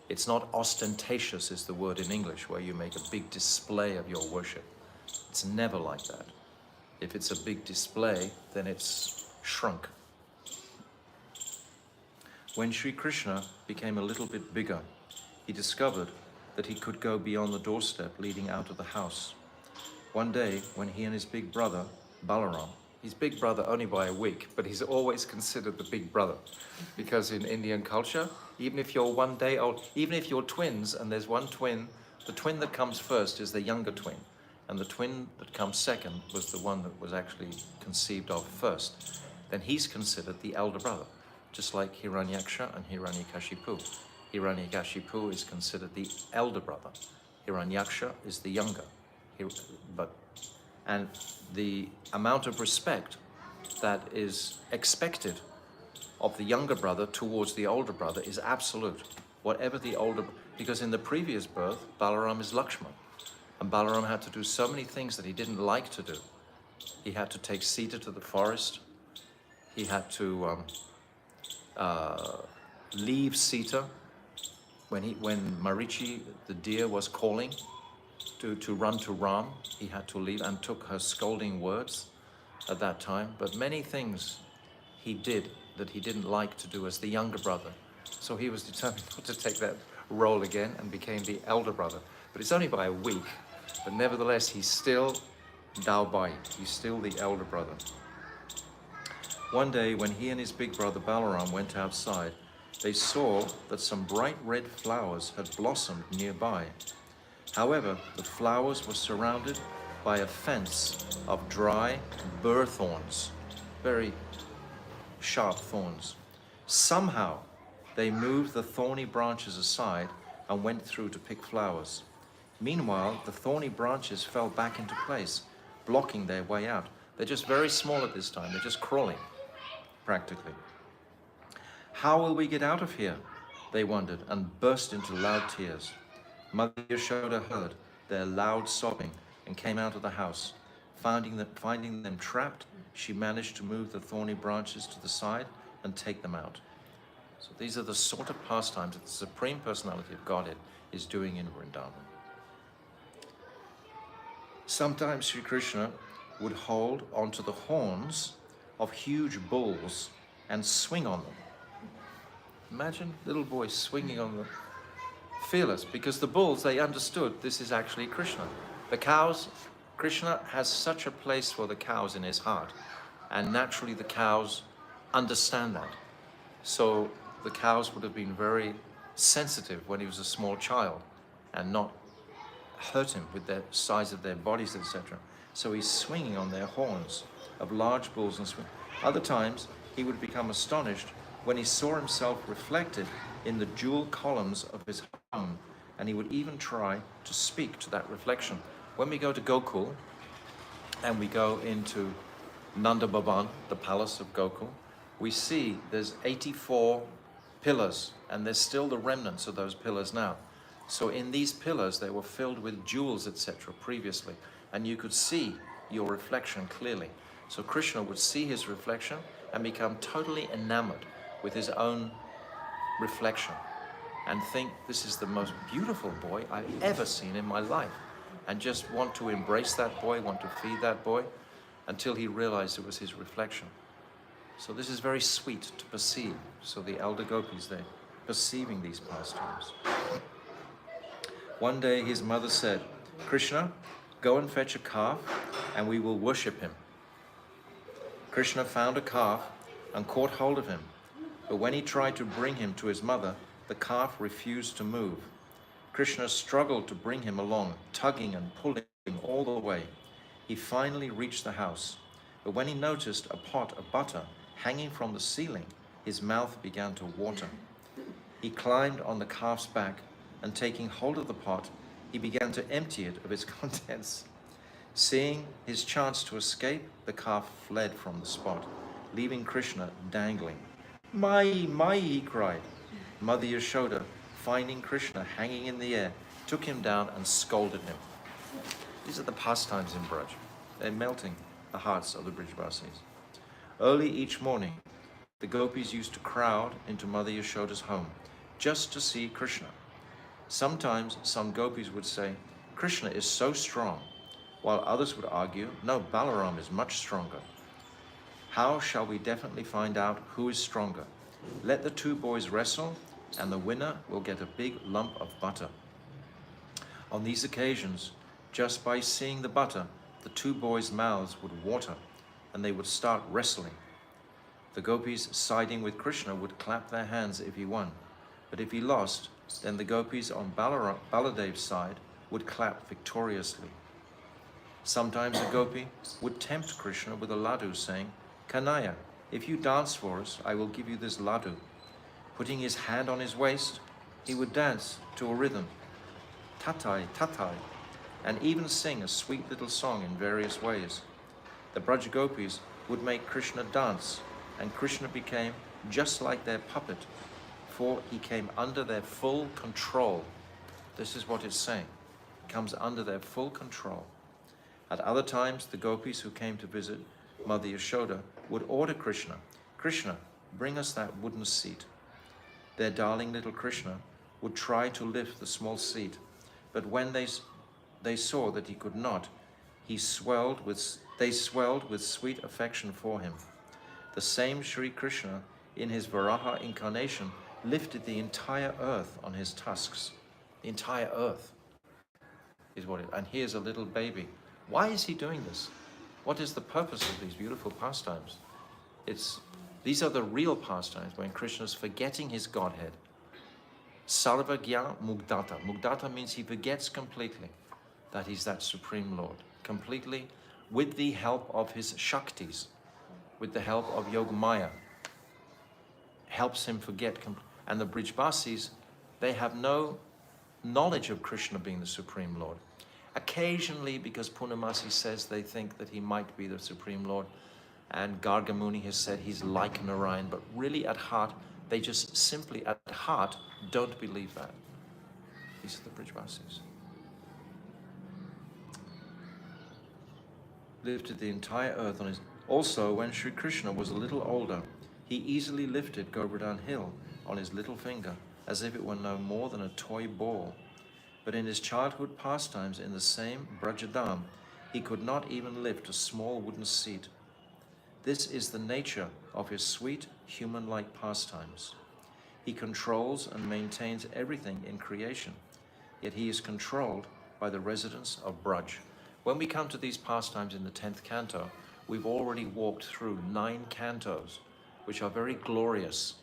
It's not ostentatious is the word in English, where you make a big display of your worship. It's never like that. If it's a big display, then it's shrunk. When Sri Krishna became a little bit bigger, he discovered that he could go beyond the doorstep leading out of the house. One day, when he and his big brother, Balaram, he's big brother only by a week, but he's always considered the big brother, because in Indian culture, even if you're 1 day old, even if you're twins and there's one twin, the twin that comes first is the younger twin, and the twin that comes second was the one that was actually conceived of first. Then he's considered the elder brother, just like Hiranyaksha and Hiranyakashipu. Hiranyakashipu is considered the elder brother. Hiranyaksha is the younger. And the amount of respect that is expected of the younger brother towards the older brother is absolute. Whatever the older, because in the previous birth, Balaram is Lakshman. And Balaram had to do so many things that he didn't like to do. He had to take Sita to the forest. He had to leave Sita when Marichi, the deer, was calling to run to Ram. He had to leave and took her scolding words at that time. But many things he did that he didn't like to do as the younger brother. So he was determined not to take that role again and became the elder brother. But it's only by a week. But nevertheless, he's still Daubai. He's still the elder brother. One day, when he and his big brother Balaram went outside, they saw that some bright red flowers had blossomed nearby. However, the flowers were surrounded by a fence of dry burr thorns, very sharp thorns. Somehow, they moved the thorny branches aside and went through to pick flowers. Meanwhile, the thorny branches fell back into place, blocking their way out. They're just very small at this time. They're just crawling, practically. How will we get out of here? They wondered and burst into loud tears. Mother Yashoda heard their loud sobbing and came out of the house. Finding them trapped, she managed to move the thorny branches to the side and take them out. So these are the sort of pastimes that the Supreme Personality of Godhead is doing in Vrindavan. Sometimes Sri Krishna would hold onto the horns of huge bulls and swing on them. Imagine little boys swinging on them. Fearless, because the bulls, they understood this is actually Krishna. The cows, Krishna has such a place for the cows in his heart, and naturally the cows understand that. So the cows would have been very sensitive when he was a small child and not hurt him with the size of their bodies, etc. So he's swinging on their horns of large bulls and swing. Other times he would become astonished when he saw himself reflected in the jewel columns of his home, and he would even try to speak to that reflection. When we go to Gokul and we go into Nanda Bhavan, the palace of Gokul, we see there's 84 pillars, and there's still the remnants of those pillars now. So in these pillars, they were filled with jewels, etc. previously, and you could see your reflection clearly. So Krishna would see his reflection and become totally enamored with his own reflection and think, this is the most beautiful boy I've ever seen in my life, and just want to embrace that boy, want to feed that boy, until he realized it was his reflection. So this is very sweet to perceive. So the elder gopis, they're perceiving these pastimes. One day his mother said, Krishna, go and fetch a calf and we will worship him. Krishna found a calf and caught hold of him. But when he tried to bring him to his mother, the calf refused to move. Krishna struggled to bring him along, tugging and pulling all the way. He finally reached the house. But when he noticed a pot of butter hanging from the ceiling, his mouth began to water. He climbed on the calf's back, and taking hold of the pot, he began to empty it of its contents. Seeing his chance to escape, the calf fled from the spot, leaving Krishna dangling. Mai, Mai, he cried. Mother Yashoda, finding Krishna hanging in the air, took him down and scolded him. These are the pastimes in Braj. They're melting the hearts of the Brijbasis. Early each morning, the gopis used to crowd into Mother Yashoda's home just to see Krishna. Sometimes some gopis would say, Krishna is so strong, while others would argue, no, Balaram is much stronger. How shall we definitely find out who is stronger? Let the two boys wrestle, and the winner will get a big lump of butter. On these occasions, just by seeing the butter, the two boys' mouths would water, and they would start wrestling. The gopis siding with Krishna would clap their hands if he won, but if he lost, then the gopis on Baladev's side would clap victoriously. Sometimes a gopi would tempt Krishna with a laddu, saying, Kanaya, if you dance for us, I will give you this laddu. Putting his hand on his waist, he would dance to a rhythm, tatai, tatai, and even sing a sweet little song in various ways. The Braj gopis would make Krishna dance, and Krishna became just like their puppet, for he came under their full control. This is what it's saying. Comes under their full control. At other times, the gopis who came to visit Mother Yashoda would order Krishna, Krishna, bring us that wooden seat. Their darling little Krishna would try to lift the small seat, but when they saw that he could not, they swelled with sweet affection for him. The same Sri Krishna, in his Varaha incarnation, lifted the entire earth on his tusks. The entire earth is what it, and here's a little baby. Why is he doing this? What is the purpose of these beautiful pastimes? These are the real pastimes when Krishna's forgetting his Godhead. Sarvagya Mugdata. Mugdata means he forgets completely that he's that Supreme Lord. Completely with the help of his Shaktis, with the help of Yogamaya. Helps him forget. And the Brijbasis, they have no knowledge of Krishna being the Supreme Lord. Occasionally, because Purnamasi says they think that he might be the Supreme Lord, and Garga Muni has said he's like Narayan, but really at heart, they just simply at heart don't believe that. These are the Brijbasis. Lifted the entire earth on his... Also, when Sri Krishna was a little older, he easily lifted Govardhan Hill on his little finger, as if it were no more than a toy ball. But in his childhood pastimes in the same Brajadam, he could not even lift a small wooden seat. This is the nature of his sweet, human-like pastimes. He controls and maintains everything in creation, yet he is controlled by the residents of Braj. When we come to these pastimes in the 10th canto, we've already walked through 9 cantos, which are very glorious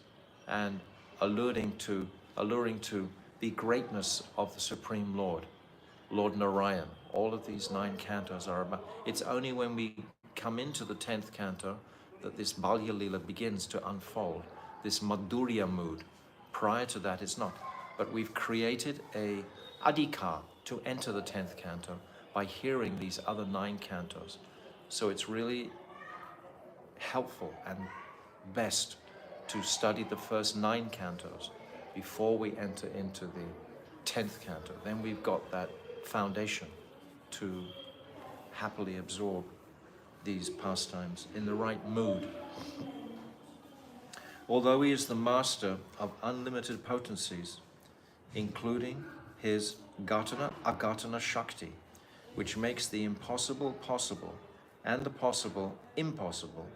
and alluring to the greatness of the Supreme Lord, Lord Narayan. All of these 9 cantos are about... It's only when we come into the 10th canto that this Balya Lila begins to unfold, this Madhurya mood. Prior to that, it's not. But we've created a adhikar to enter the 10th canto by hearing these other 9 cantos. So it's really helpful and best to study the first 9 cantos before we enter into the 10th canto. Then we've got that foundation to happily absorb these pastimes in the right mood. Although he is the master of unlimited potencies, including his Gatana Agatana Shakti, which makes the impossible possible and the possible impossible,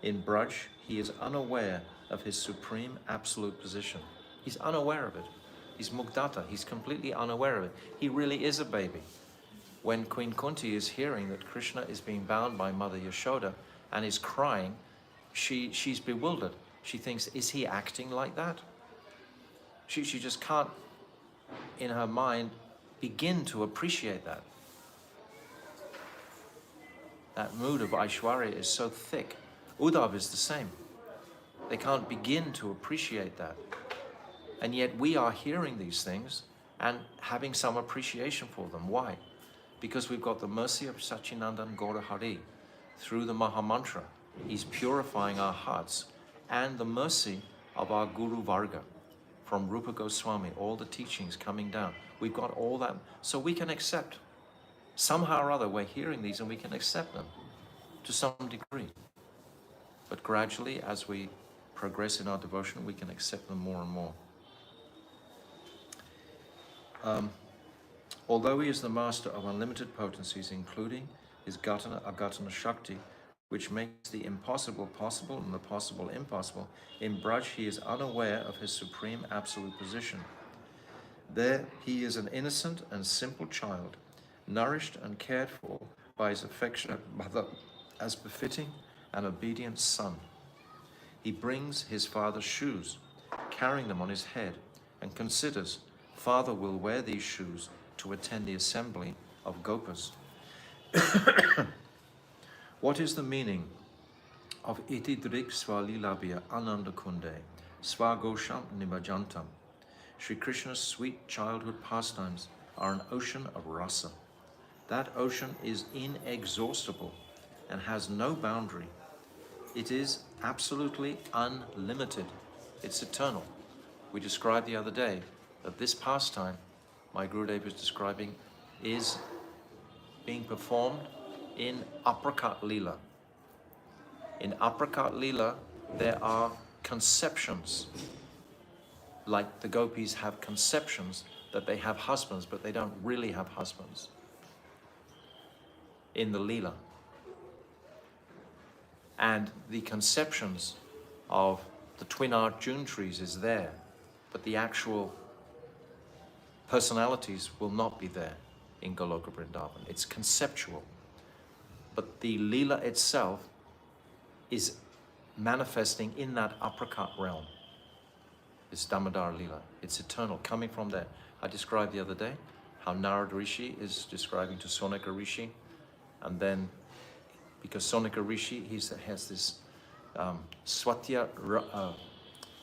in Braj he is unaware of his supreme absolute position. He's unaware of it. He's Mugdata. He's completely unaware of it. He really is a baby. When Queen Kunti is hearing that Krishna is being bound by Mother Yashoda and is crying, she's bewildered. She thinks, is he acting like that? She just can't, in her mind, begin to appreciate that. That mood of Aishwarya is so thick. Uddhav is the same. They can't begin to appreciate that. And yet we are hearing these things and having some appreciation for them. Why? Because we've got the mercy of Sachinandan Gaura Hari through the Mahamantra. He's purifying our hearts, and the mercy of our Guru Varga from Rupa Goswami, all the teachings coming down. We've got all that, so we can accept. Somehow or other, we're hearing these and we can accept them to some degree. But gradually, as we progress in our devotion, we can accept them more and more. Although he is the master of unlimited potencies, including his Gatana Agatana Shakti, which makes the impossible possible and the possible impossible, in Braj he is unaware of his supreme absolute position. There he is an innocent and simple child, nourished and cared for by his affectionate mother as befitting an obedient son. He brings his father's shoes, carrying them on his head, and considers, father will wear these shoes to attend the assembly of Gopas. What is the meaning of iti drik svalilabhya ananda kunde svagosham nibajantam? Sri Krishna's sweet childhood pastimes are an ocean of rasa. That ocean is inexhaustible and has no boundary. It is absolutely unlimited. It's eternal. We described the other day that this pastime, my Gurudev is describing, is being performed in Aprakat Leela. In Aprakat Leela, there are conceptions. Like the gopis have conceptions that they have husbands, but they don't really have husbands. In the Leela. And the conceptions of the twin Arjun trees is there, but the actual personalities will not be there in Goloka Vrindavan. It's conceptual. But the Leela itself is manifesting in that Aprakat realm. It's Damodar Leela. It's eternal, coming from there. I described the other day how Narad Rishi is describing to Sonaka Rishi, and then because Sonaka Rishi, he has this Swatya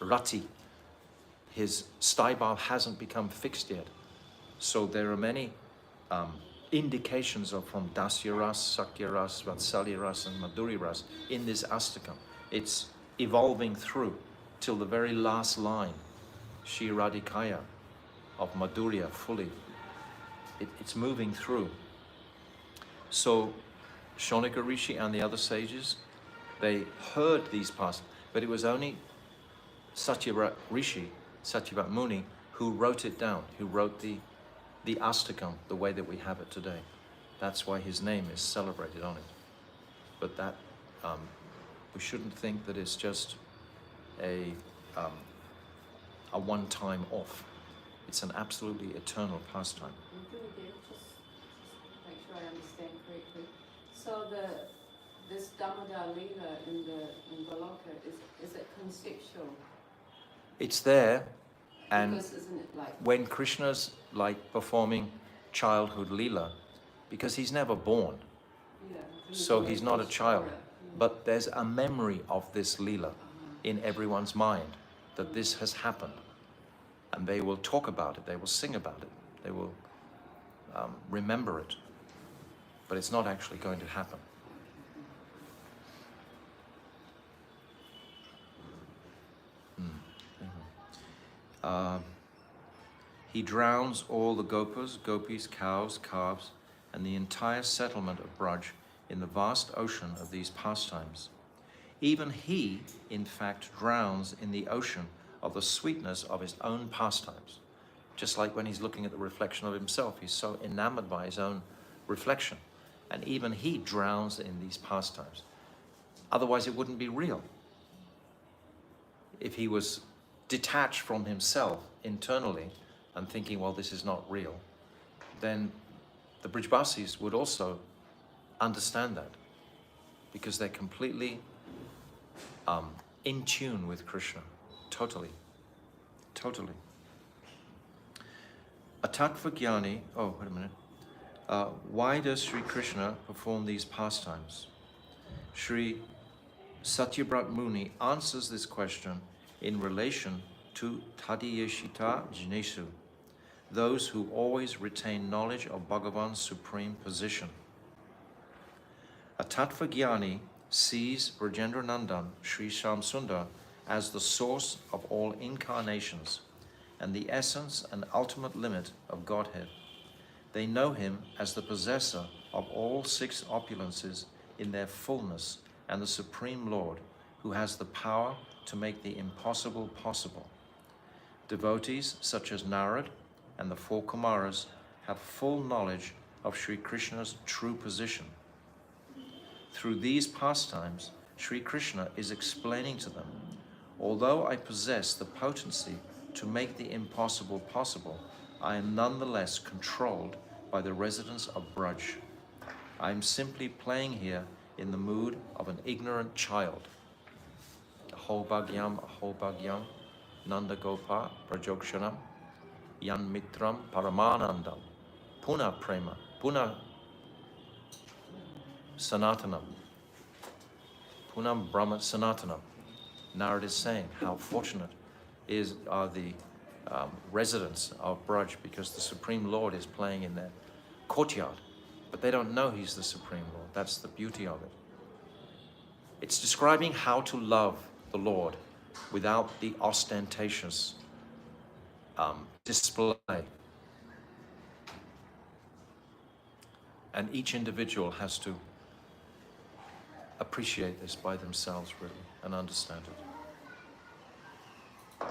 Rati. His stibal hasn't become fixed yet. So there are many indications of from Dasya Ras, Sakya Ras, Vatsalya Ras, and Madhuri Ras in this Astakam. It's evolving through till the very last line, Shri Radhikaya of Madhurya fully. It's moving through. So Shonika Rishi and the other sages, they heard these past, but it was only Satyavat Rishi, Satyavat Muni, who wrote it down, who wrote the Astakam the way that we have it today. That's why his name is celebrated on it. But that, we shouldn't think that it's just a one-time off. It's an absolutely eternal pastime. Just make sure I understand correctly. So this Damodar Leela in Goloka, is it conceptual? It's there, and because isn't it like when Krishna's like performing childhood Leela, because he's never born, so he's not a child, but there's a memory of this Leela in everyone's mind that this has happened, and they will talk about it, they will sing about it, they will remember it, but it's not actually going to happen. He drowns all the gopas, gopis, cows, calves, and the entire settlement of Braj in the vast ocean of these pastimes. Even he, in fact, drowns in the ocean of the sweetness of his own pastimes. Just like when he's looking at the reflection of himself, he's so enamored by his own reflection. And even he drowns in these pastimes. Otherwise, it wouldn't be real. If he was detached from himself internally and thinking, well, this is not real, then the Brijbasis would also understand that, because they're completely in tune with Krishna, totally. A Tattva Jnani, oh, wait a minute. Why does Sri Krishna perform these pastimes? Sri Satyabrat Muni answers this question in relation to Tadiyeshita Jinesu. those who always retain knowledge of Bhagavan's supreme position. A Tattva Jnani sees Rajendra Nandan, Sri Shamsundar, as the source of all incarnations and the essence and ultimate limit of Godhead. They know him as the possessor of all six opulences in their fullness and the Supreme Lord, who has the power to make the impossible possible. Devotees such as Narad and the four Kumaras have full knowledge of Sri Krishna's true position. Through these pastimes, Sri Krishna is explaining to them, although I possess the potency to make the impossible possible, I am nonetheless controlled by the residents of Braj. I am simply playing here in the mood of an ignorant child. Aho bhagyam, Nanda Gopa, Prajokshanam, Yan Mitram, Paramanandam, Puna Prema, Puna Sanatanam, Punam Brahma Sanatanam. Narad is saying how fortunate are the residents of Braj, because the Supreme Lord is playing in their courtyard, but they don't know he's the Supreme Lord. That's the beauty of it. It's describing how to love the Lord without the ostentatious display. And each individual has to appreciate this by themselves, really, and understand it.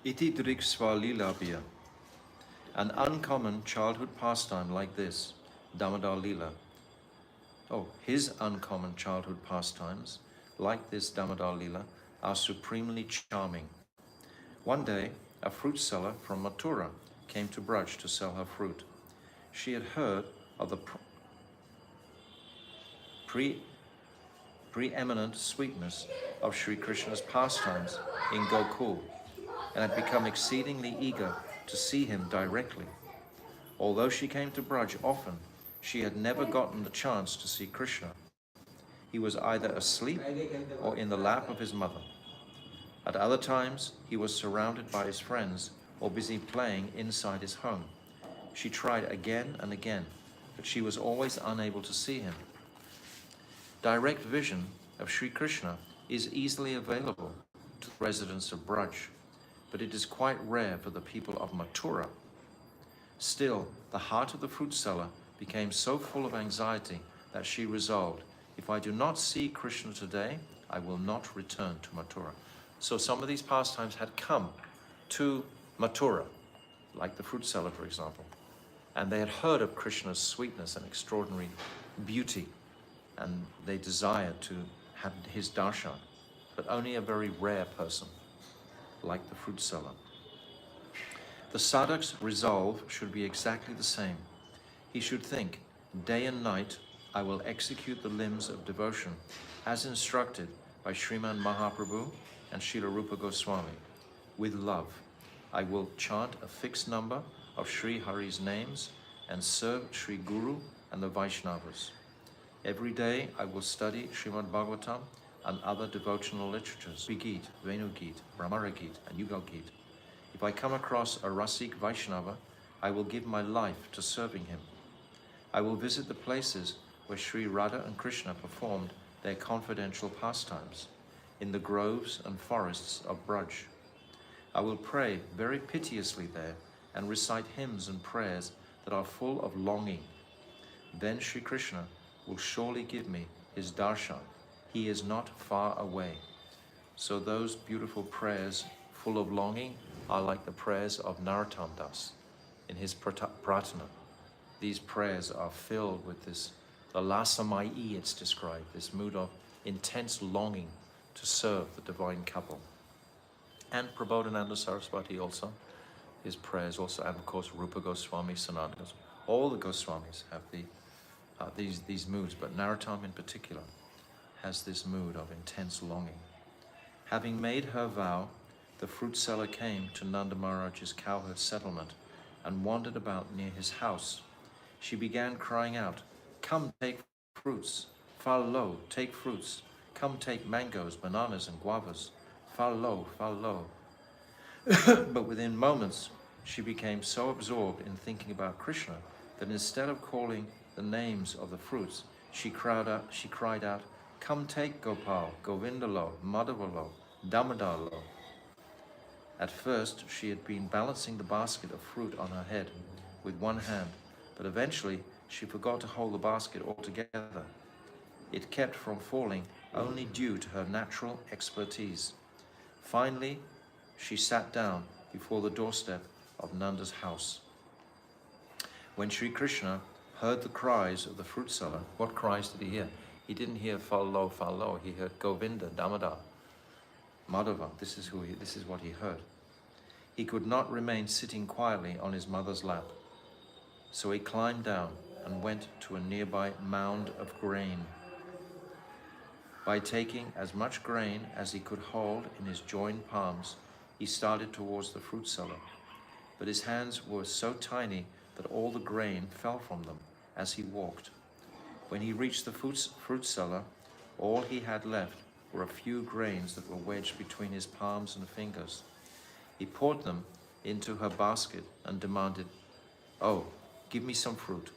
Iti driksva lilabhya. An uncommon childhood pastime like this, Damodar Lila. His uncommon childhood pastimes, like this Damodar Lila, are supremely charming. One day, a fruit seller from Mathura came to Braj to sell her fruit. She had heard of the preeminent sweetness of Sri Krishna's pastimes in Gokul, and had become exceedingly eager to see him directly. Although she came to Braj often, she had never gotten the chance to see Krishna. He was either asleep or in the lap of his mother. At other times, he was surrounded by his friends or busy playing inside his home. She tried again and again, but she was always unable to see him. Direct vision of Sri Krishna is easily available to the residents of Braj, but it is quite rare for the people of Mathura. Still, the heart of the fruit seller became so full of anxiety that she resolved, if I do not see Krishna today, I will not return to Mathura. So some of these pastimes had come to Mathura, like the fruit seller, for example, and they had heard of Krishna's sweetness and extraordinary beauty, and they desired to have his darshan, but only a very rare person, like the fruit seller. The sadhak's resolve should be exactly the same. He should think, day and night I will execute the limbs of devotion as instructed by Sriman Mahaprabhu and Srila Rupa Goswami. With love, I will chant a fixed number of Sri Hari's names and serve Sri Guru and the Vaishnavas. Every day I will study Srimad Bhagavatam and other devotional literatures, Sri Geet, Venu Geet, Brahmara Geet, and Yugal Geet. If I come across a Rasik Vaishnava, I will give my life to serving him. I will visit the places where Sri Radha and Krishna performed their confidential pastimes, in the groves and forests of Braj. I will pray very piteously there and recite hymns and prayers that are full of longing. Then Sri Krishna will surely give me his darshan. He is not far away. So those beautiful prayers full of longing are like the prayers of Narottam Das in his Pratana. These prayers are filled with this, the lasamai, it's described, this mood of intense longing to serve the divine couple. And Prabodhananda Saraswati also, his prayers also, and of course Rupa Goswami, Sanatana Goswami. All the Goswamis have these moods, but Narottam in particular has this mood of intense longing. Having made her vow, the fruit seller came to Nanda Maharaj's cowherd settlement and wandered about near his house. She began crying out, "Come take fruits, fal lo, take fruits. Come take mangoes, bananas and guavas, fal lo, fal lo." But within moments, she became so absorbed in thinking about Krishna that instead of calling the names of the fruits, she cried out, "Come take Gopal, Govindalo, Madhavalo, Damodarlo." At first, she had been balancing the basket of fruit on her head with one hand, but eventually she forgot to hold the basket altogether. It kept from falling only due to her natural expertise. Finally, she sat down before the doorstep of Nanda's house. When Sri Krishna heard the cries of the fruit seller, what cries did he hear? He didn't hear Fallo, Fallo. He heard Govinda, Damodar, Madhava. This is what he heard. He could not remain sitting quietly on his mother's lap. So he climbed down and went to a nearby mound of grain. By taking as much grain as he could hold in his joined palms, he started towards the fruit seller. But his hands were so tiny that all the grain fell from them as he walked. When he reached the fruit seller, all he had left were a few grains that were wedged between his palms and fingers. He poured them into her basket and demanded, "Oh, give me some fruit."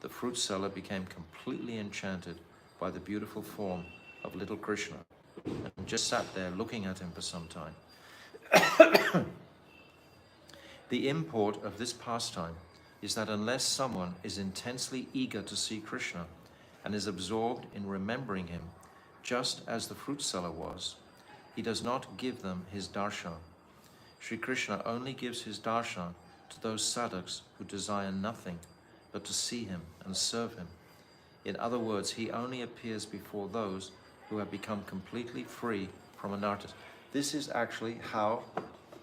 The fruit seller became completely enchanted by the beautiful form of little Krishna and just sat there looking at him for some time. The import of this pastime is that unless someone is intensely eager to see Krishna and is absorbed in remembering him, just as the fruit seller was, he does not give them his darshan. Sri Krishna only gives his darshan to those sadhaks who desire nothing but to see him and serve him. In other words, he only appears before those who have become completely free from anarthas. This is actually how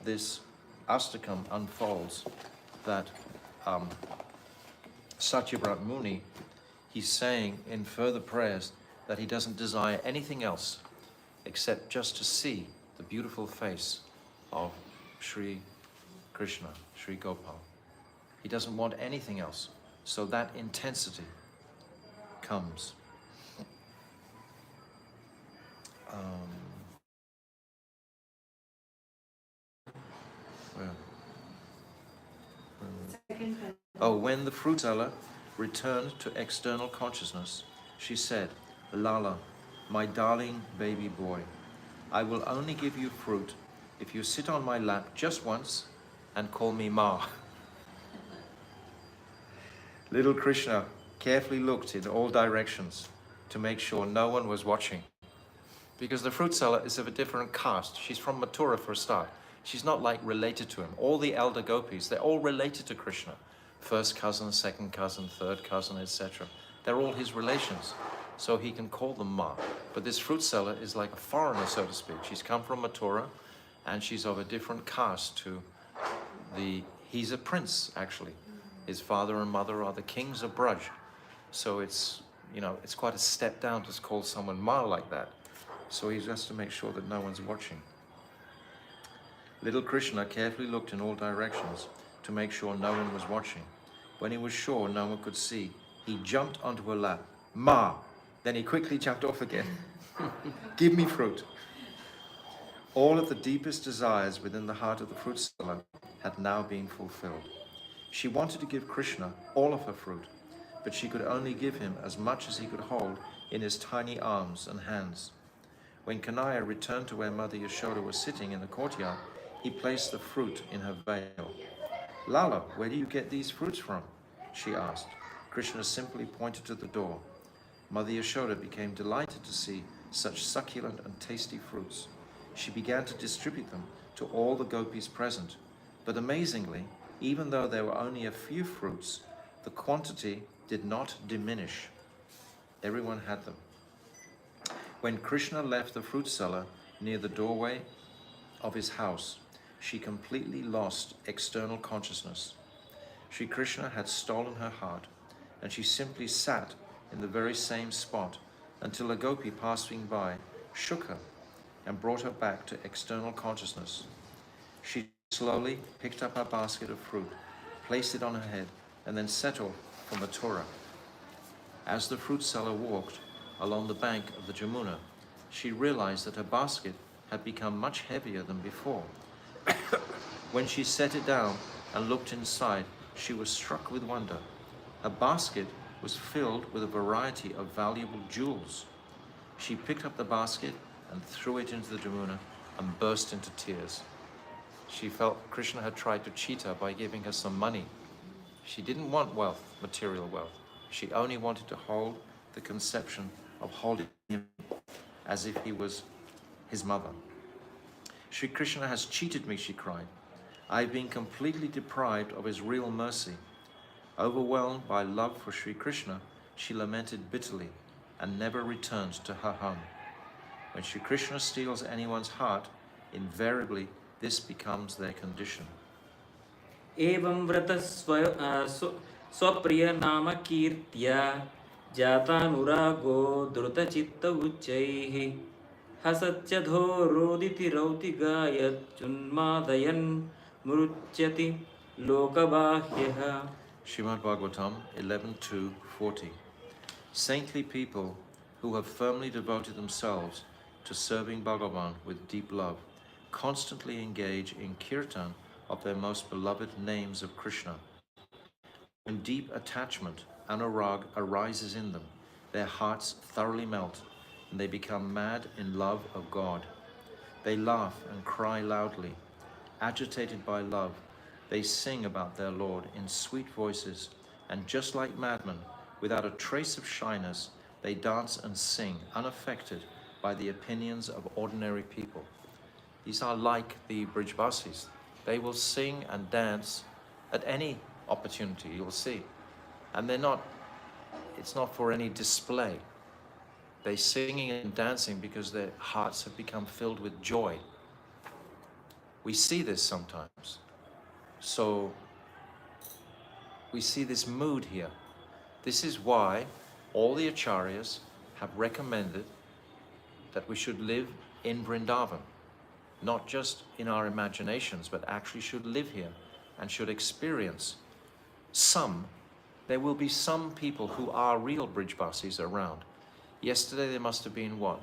this Astakam unfolds, that Satyavrat Muni, he's saying in further prayers that he doesn't desire anything else except just to see the beautiful face of Sri Krishna, Sri Gopal. He doesn't want anything else. So that intensity comes. When the fruit seller returned to external consciousness, she said, "Lala, my darling baby boy, I will only give you fruit if you sit on my lap just once and call me Ma." Little Krishna carefully looked in all directions to make sure no one was watching. Because the fruit seller is of a different caste. She's from Mathura for a start. She's not like related to him. All the elder gopis, they're all related to Krishna. First cousin, second cousin, third cousin, etc. They're all his relations. So he can call them Ma. But this fruit seller is like a foreigner, so to speak. She's come from Mathura and she's of a different caste to he's a prince, actually. His father and mother are the kings of Braj. So it's quite a step down to call someone Ma like that. So he has to make sure that no one's watching. Little Krishna carefully looked in all directions to make sure no one was watching. When he was sure no one could see, he jumped onto her lap. "Ma!" Then he quickly jumped off again. "Give me fruit." All of the deepest desires within the heart of the fruit seller had now been fulfilled. She wanted to give Krishna all of her fruit, but she could only give him as much as he could hold in his tiny arms and hands. When Kanaya returned to where Mother Yashoda was sitting in the courtyard, he placed the fruit in her veil. "Lala, where do you get these fruits from?" she asked. Krishna simply pointed to the door. Mother Yashoda became delighted to see such succulent and tasty fruits. She began to distribute them to all the gopis present. But amazingly, even though there were only a few fruits, the quantity did not diminish. Everyone had them. When Krishna left the fruit seller near the doorway of his house, she completely lost external consciousness. Sri Krishna had stolen her heart, and she simply sat in the very same spot until a gopi passing by shook her and brought her back to external consciousness. She slowly picked up her basket of fruit, placed it on her head, and then set off for Mathura. As the fruit seller walked along the bank of the Jamuna, she realized that her basket had become much heavier than before. When she set it down and looked inside, she was struck with wonder. Her basket was filled with a variety of valuable jewels. She picked up the basket and threw it into the Jamuna and burst into tears. She felt Krishna had tried to cheat her by giving her some money. She didn't want wealth, material wealth. She only wanted to hold the conception of holding him as if he was his mother. Sri Krishna has cheated me, she cried. I've been completely deprived of his real mercy. Overwhelmed by love for Sri Krishna, she lamented bitterly and never returned to her home. When Sri Krishna steals anyone's heart, invariably this becomes their condition. एवं व्रतः स्वप्रिय नाम कीर्त्या जातानुरागो द्रुतचित्त उच्चैः हसत्यधो रोदिति रौति गायत्युन्मादयन् मृच्यति लोकबाह्यः. Srimad Bhagavatam 11.2.40. Saintly people who have firmly devoted themselves to serving Bhagavan with deep love constantly engage in kirtan of their most beloved names of Krishna. When deep attachment, anurag, arises in them, their hearts thoroughly melt and they become mad in love of God. They laugh and cry loudly. Agitated by love, they sing about their Lord in sweet voices, and just like madmen, without a trace of shyness, they dance and sing, unaffected by the opinions of ordinary people. These are like the Brijbasis. They will sing and dance at any opportunity, you'll see. And it's not for any display. They're singing and dancing because their hearts have become filled with joy. We see this sometimes. So we see this mood here. This is why all the acharyas have recommended that we should live in Vrindavan. Not just in our imaginations, but actually should live here and should experience there will be some people who are real Brijbasis around. Yesterday there must have been what?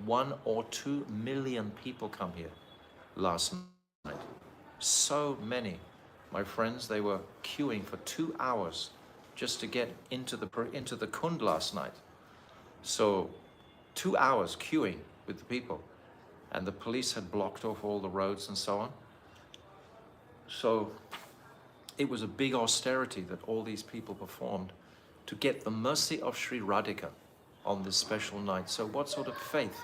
1 or 2 million people come here last night. So many. My friends, they were queuing for 2 hours just to get into the Kund last night. So 2 hours queuing with the people. And the police had blocked off all the roads and so on. So it was a big austerity that all these people performed to get the mercy of Sri Radhika on this special night. So what sort of faith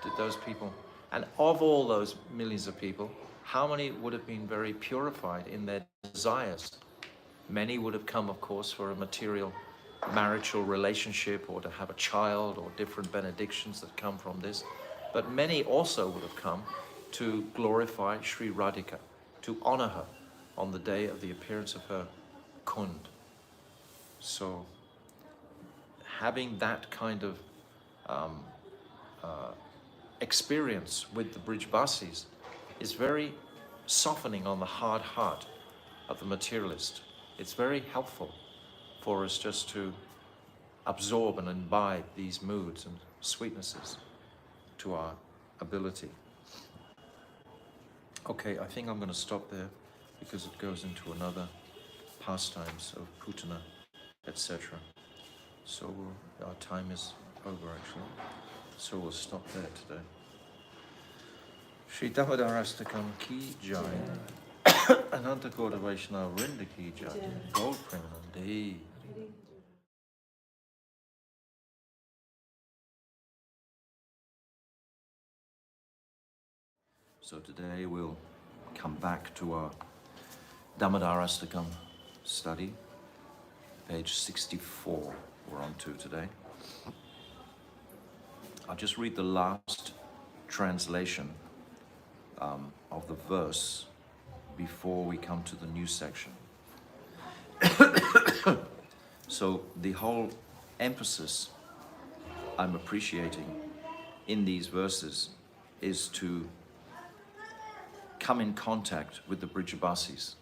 did those people, and of all those millions of people, how many would have been very purified in their desires? Many would have come, of course, for a material marital relationship or to have a child or different benedictions that come from this. But many also would have come to glorify Sri Radhika, to honor her on the day of the appearance of her Kund. So having that kind of experience with the Brijbasis is very softening on the hard heart of the materialist. It's very helpful for us just to absorb and imbibe these moods and sweetnesses to our ability. Okay, I think I'm going to stop there because it goes into another pastimes of Putana, etc. So our time is over actually. So we'll stop there today. Shri Damodarastakam ki jai. Ananta Gauda Vaishnava Vrinda ki jai. Gold Premanande. So today we'll come back to our Damodarastakam study, page 64 we're on to today. I'll just read the last translation of the verse before we come to the new section. So the whole emphasis I'm appreciating in these verses is to come in contact with the Brijbasis,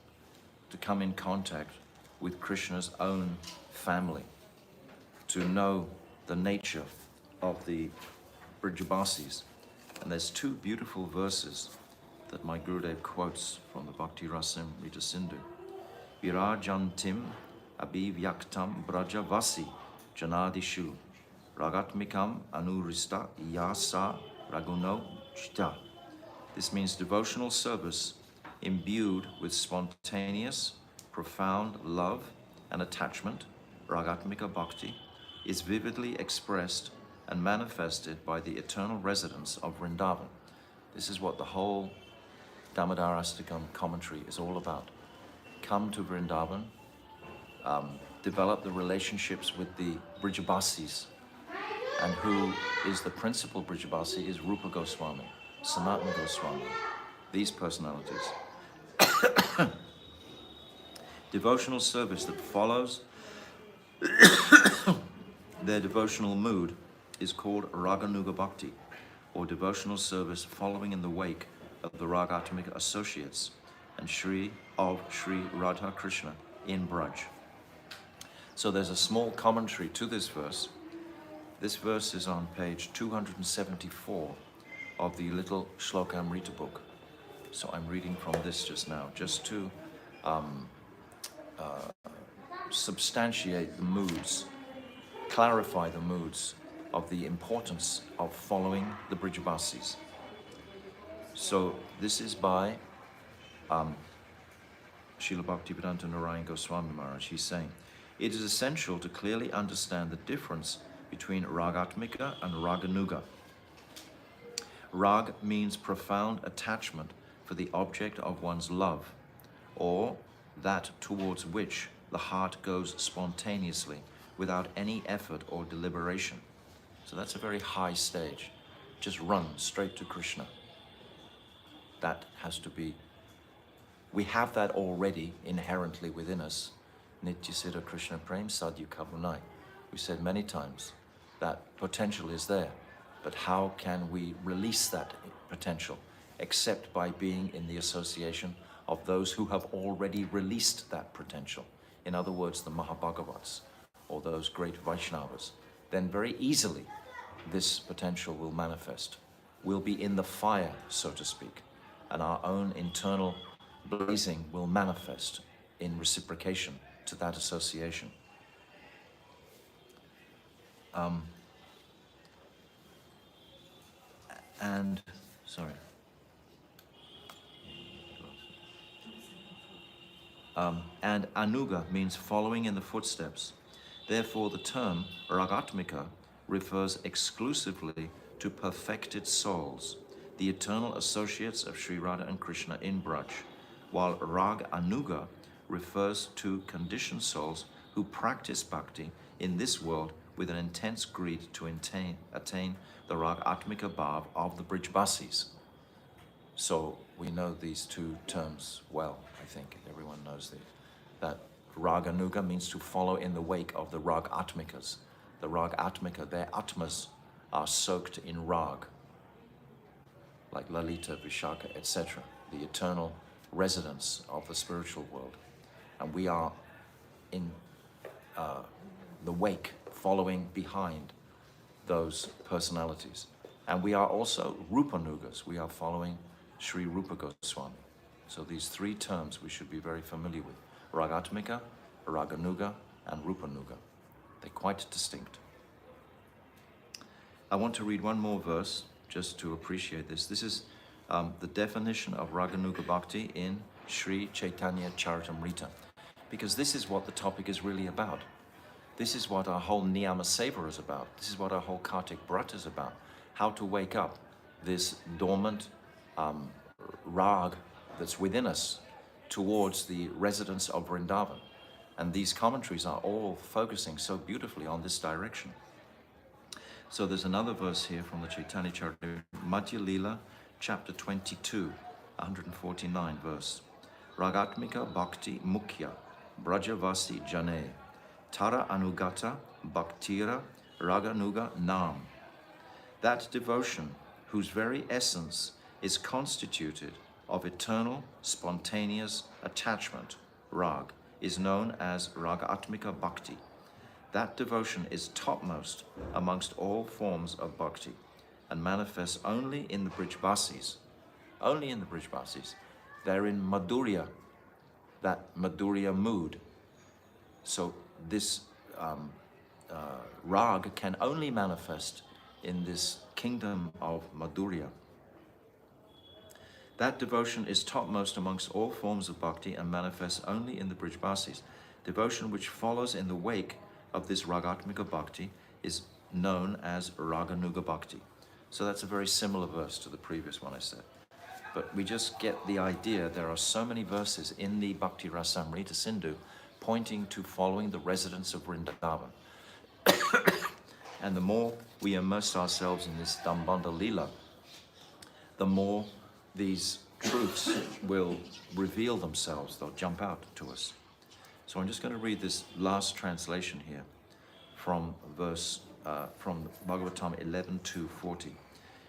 to come in contact with Krishna's own family, to know the nature of the Brijbasis. And there's two beautiful verses that my Gurudev quotes from the Bhakti Rasim Rita Sindhu. Virajantim abhivyaktam brajavasi janadishu ragatmikam anurista yasa raguno chita. This means devotional service imbued with spontaneous, profound love and attachment, ragatmika bhakti, is vividly expressed and manifested by the eternal residents of Vrindavan. This is what the whole Damodarastakam commentary is all about. Come to Vrindavan, develop the relationships with the Brijabasis, and who is the principal Brijabasi is Rupa Goswami, Sanatana Goswami, these personalities. Devotional service that follows their devotional mood is called Raganuga Bhakti, or devotional service following in the wake of the Ragatmika associates and Sri Radha Krishna in Braj. So there's a small commentary to this verse. This verse is on page 274 of the little Shlokamrita book. So I'm reading from this just now, just to substantiate the moods, clarify the moods of the importance of following the Brijabasis. So this is by Srila Bhaktivedanta Narayan Goswami Maharaj. He's saying, it is essential to clearly understand the difference between Ragatmika and Raganuga. Rag means profound attachment for the object of one's love, or that towards which the heart goes spontaneously without any effort or deliberation. So that's a very high stage. Just run straight to Krishna. That has to be, we have that already inherently within us. Nitya Siddha Krishna Prem Sadhu Kabunai. We said many times that potential is there, but how can we release that potential except by being in the association of those who have already released that potential? In other words, the Mahabhagavats or those great Vaishnavas. Then very easily this potential will manifest. We'll be in the fire, so to speak, and our own internal blazing will manifest in reciprocation to that association. And anuga means following in the footsteps. Therefore, the term ragatmika refers exclusively to perfected souls, the eternal associates of Sri Radha and Krishna in Braj, while rag anuga refers to conditioned souls who practice bhakti in this world with an intense greed to attain the rag atmika bhav of the Brijbasis. So we know these two terms well, I think everyone knows that Raganuga means to follow in the wake of the Rag Atmikas. The Rag Atmika, their Atmas are soaked in Rag, like Lalita, Vishaka, etc., the eternal residents of the spiritual world. And we are in the wake, following behind those personalities. And we are also Rupanugas. We are following Sri Rupa Goswami. So these three terms we should be very familiar with. Ragatmika, Raganuga, and Rupanuga. They're quite distinct. I want to read one more verse just to appreciate this. This is the definition of Raganuga Bhakti in Sri Chaitanya Charitamrita, because this is what the topic is really about. This is what our whole Niyama Seva is about. This is what our whole Kartik Brat is about. How to wake up this dormant rag that's within us towards the residents of Vrindavan. And these commentaries are all focusing so beautifully on this direction. So there's another verse here from the Chaitanya Charitamrita, Madhya Lila, chapter 22, 149 verse. Ragatmika Bhakti Mukhya Brajavasi Jane Tara Anugata Bhaktira Raganuga Nam. That devotion whose very essence is constituted of eternal, spontaneous attachment, rag, is known as Ragatmika Bhakti. That devotion is topmost amongst all forms of bhakti and manifests only in the Brijbasis, only in the Brijbasis. They're in Madhurya, that Madhurya mood. So this rag can only manifest in this kingdom of Madhurya. That devotion is topmost amongst all forms of bhakti and manifests only in the Brijbasis. Devotion which follows in the wake of this ragatmika bhakti is known as raganuga bhakti. So that's a very similar verse to the previous one I said. But we just get the idea. There are so many verses in the Bhakti Rasamrita Sindhu pointing to following the residents of Vrindavan. And the more we immerse ourselves in this Dambanda Leela, the more these truths will reveal themselves. They'll jump out to us. So I'm just going to read this last translation here from from Bhagavatam 11:240.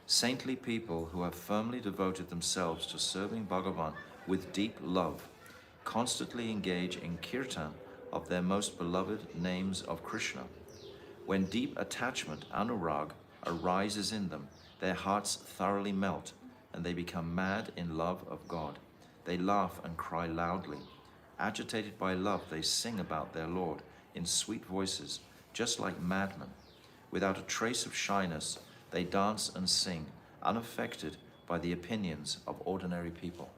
Saintly people who have firmly devoted themselves to serving Bhagavan with deep love constantly engage in kirtan of their most beloved names of Krishna. When deep attachment, anurag, arises in them, their hearts thoroughly melt and they become mad in love of God. They laugh and cry loudly. Agitated by love, they sing about their Lord in sweet voices, just like madmen. Without a trace of shyness, they dance and sing, unaffected by the opinions of ordinary people.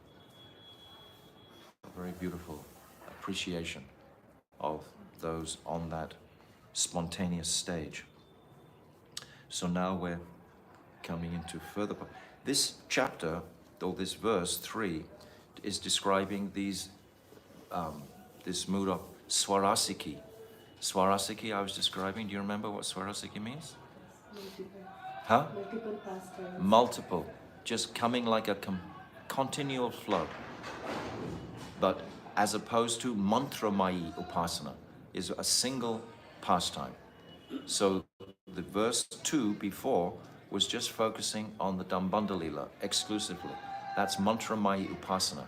A very beautiful appreciation of those on that spontaneous stage. So now we're coming into further. This chapter, or this verse 3, is describing these this mood of swarasiki. Swarasiki I was describing. Do you remember what swarasiki means? Huh? Multiple pastimes. Multiple, just coming like a continual flow. But as opposed to mantramayi upasana is a single pastime. So the verse 2 before was just focusing on the Dambanda Leela exclusively. That's mantramayi upasana.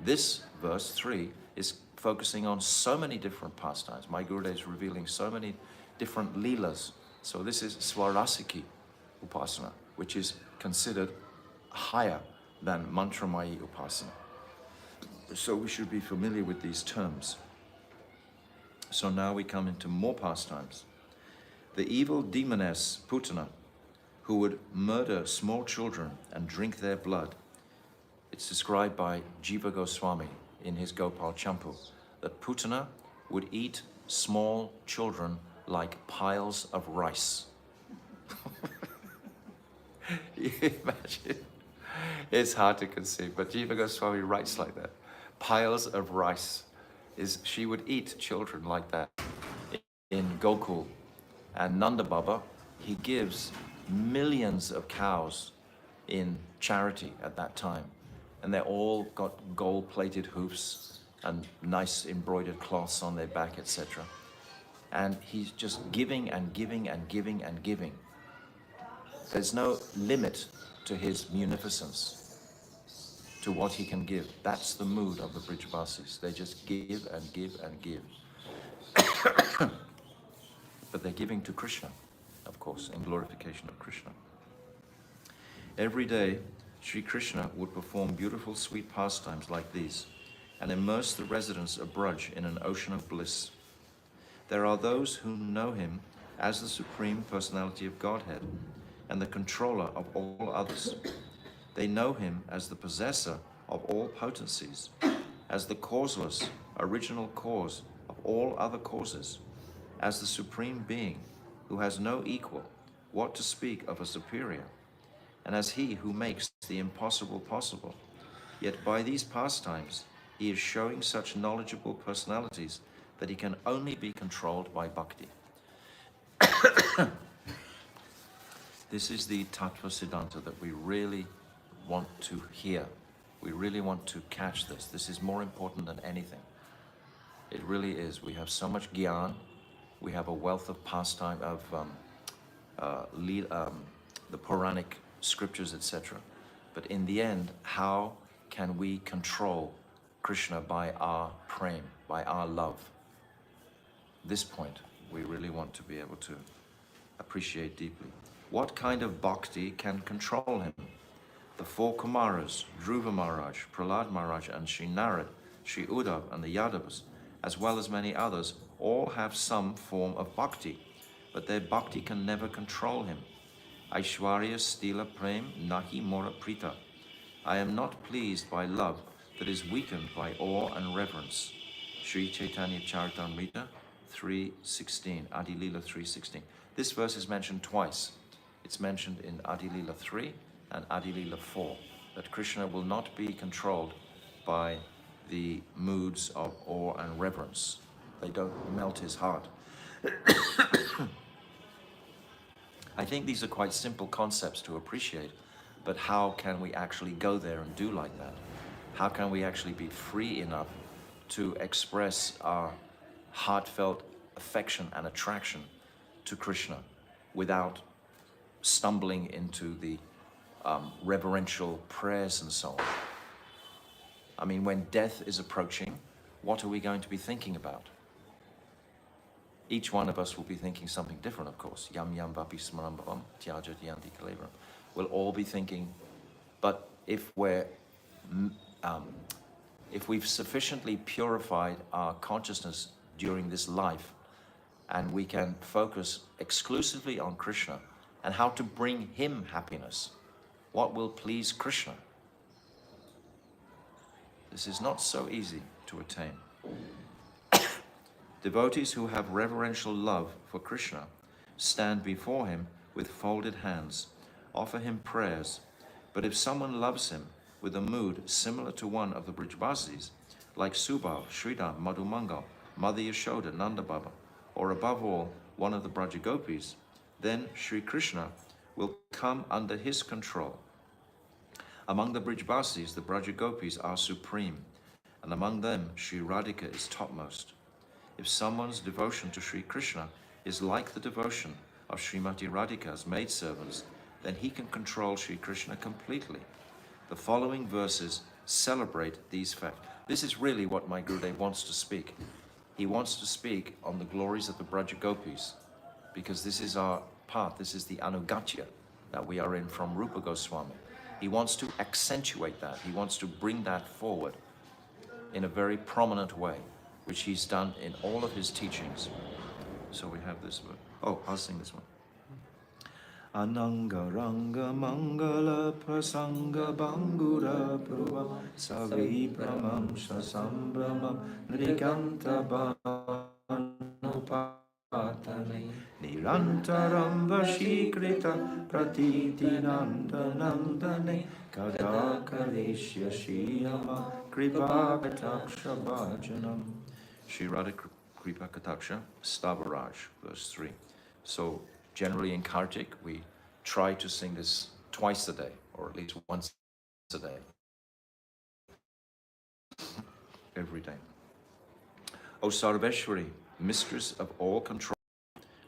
This verse 3 is focusing on so many different pastimes. My Gurudev is revealing so many different leelas. So this is swarasiki upasana, which is considered higher than mantramayi upasana. So we should be familiar with these terms. So now we come into more pastimes. The evil demoness Putana, who would murder small children and drink their blood. It's described by Jiva Goswami in his Gopal Champu, that Putana would eat small children like piles of rice. You imagine? It's hard to conceive, but Jiva Goswami writes like that. Piles of rice. She would eat children like that in Gokul. And Nanda Baba, he gives millions of cows in charity at that time. And they all got gold-plated hoofs and nice embroidered cloths on their back, etc. And he's just giving and giving and giving and giving. There's no limit to his munificence, to what he can give. That's the mood of the Brijbasis. They just give and give and give. But they're giving to Krishna, of course, in glorification of Krishna. Every day, Sri Krishna would perform beautiful sweet pastimes like these and immerse the residents of Braj in an ocean of bliss. There are those who know him as the Supreme Personality of Godhead and the controller of all others. They know him as the possessor of all potencies, as the causeless, original cause of all other causes, as the Supreme Being who has no equal, what to speak of a superior, and as he who makes the impossible possible. Yet by these pastimes, he is showing such knowledgeable personalities that he can only be controlled by bhakti. This is the Tattva Siddhanta that we really want to hear. We really want to catch this. This is more important than anything. It really is. We have so much gyan. We have a wealth of pastime, of the Puranic scriptures, etc. But in the end, how can we control Krishna by our prem, by our love? This point, we really want to be able to appreciate deeply. What kind of bhakti can control him? The four Kumaras, Dhruva Maharaj, Prahlad Maharaj, and Sri Narad, Sri Uddhav, and the Yadavas, as well as many others, all have some form of bhakti, but their bhakti can never control him. Aishwarya stila prem nahi mora prita. I am not pleased by love that is weakened by awe and reverence. Sri Chaitanya Charitamrita 3:16, Adi Lila 3:16. This verse is mentioned twice. It's mentioned in Adi Lila 3 and Adi Lila 4, that Krishna will not be controlled by the moods of awe and reverence. They don't melt his heart. I think these are quite simple concepts to appreciate, but how can we actually go there and do like that? How can we actually be free enough to express our heartfelt affection and attraction to Krishna without stumbling into the reverential prayers and so on? I mean, when death is approaching, what are we going to be thinking about? Each one of us will be thinking something different, of course. Yam yam vapi smaram bhavam tyajat yanti kalebram. We'll all be thinking, but if we've sufficiently purified our consciousness during this life, and we can focus exclusively on Krishna and how to bring him happiness, what will please Krishna? This is not so easy to attain. Devotees who have reverential love for Krishna stand before him with folded hands, offer him prayers. But if someone loves him with a mood similar to one of the Brijvasis, like Subal, Sridham, Madhumangal, Mother Yashoda, Nanda Baba, or above all, one of the Brajagopis, then Sri Krishna will come under his control. Among the Brijvasis, the Brajagopis are supreme, and among them, Sri Radhika is topmost. If someone's devotion to Sri Krishna is like the devotion of Srimati Radhika's maidservants, then he can control Sri Krishna completely. The following verses celebrate these facts. This is really what my Gurudev wants to speak. He wants to speak on the glories of the Brajagopis, because this is our path, this is the Anugatya that we are in from Rupa Goswami. He wants to accentuate that, he wants to bring that forward in a very prominent way, which he's done in all of his teachings. So we have this one. Oh, I'll sing this one. Ananga Ranga Mangala Prasanga Bangura Pruva Savi Brahmam Shasambramam Nriganta Bhanupatane Nirantaram Vashikrita Pratiti Nandane Kada Kalishya Shiyama Kripa Kataksha Bhajanam. Shri Radha Kripa Kataksha Stavaraj, verse 3. So generally in Kartik, we try to sing this twice a day, or at least once a day, every day. O Sarveshwari, mistress of all control,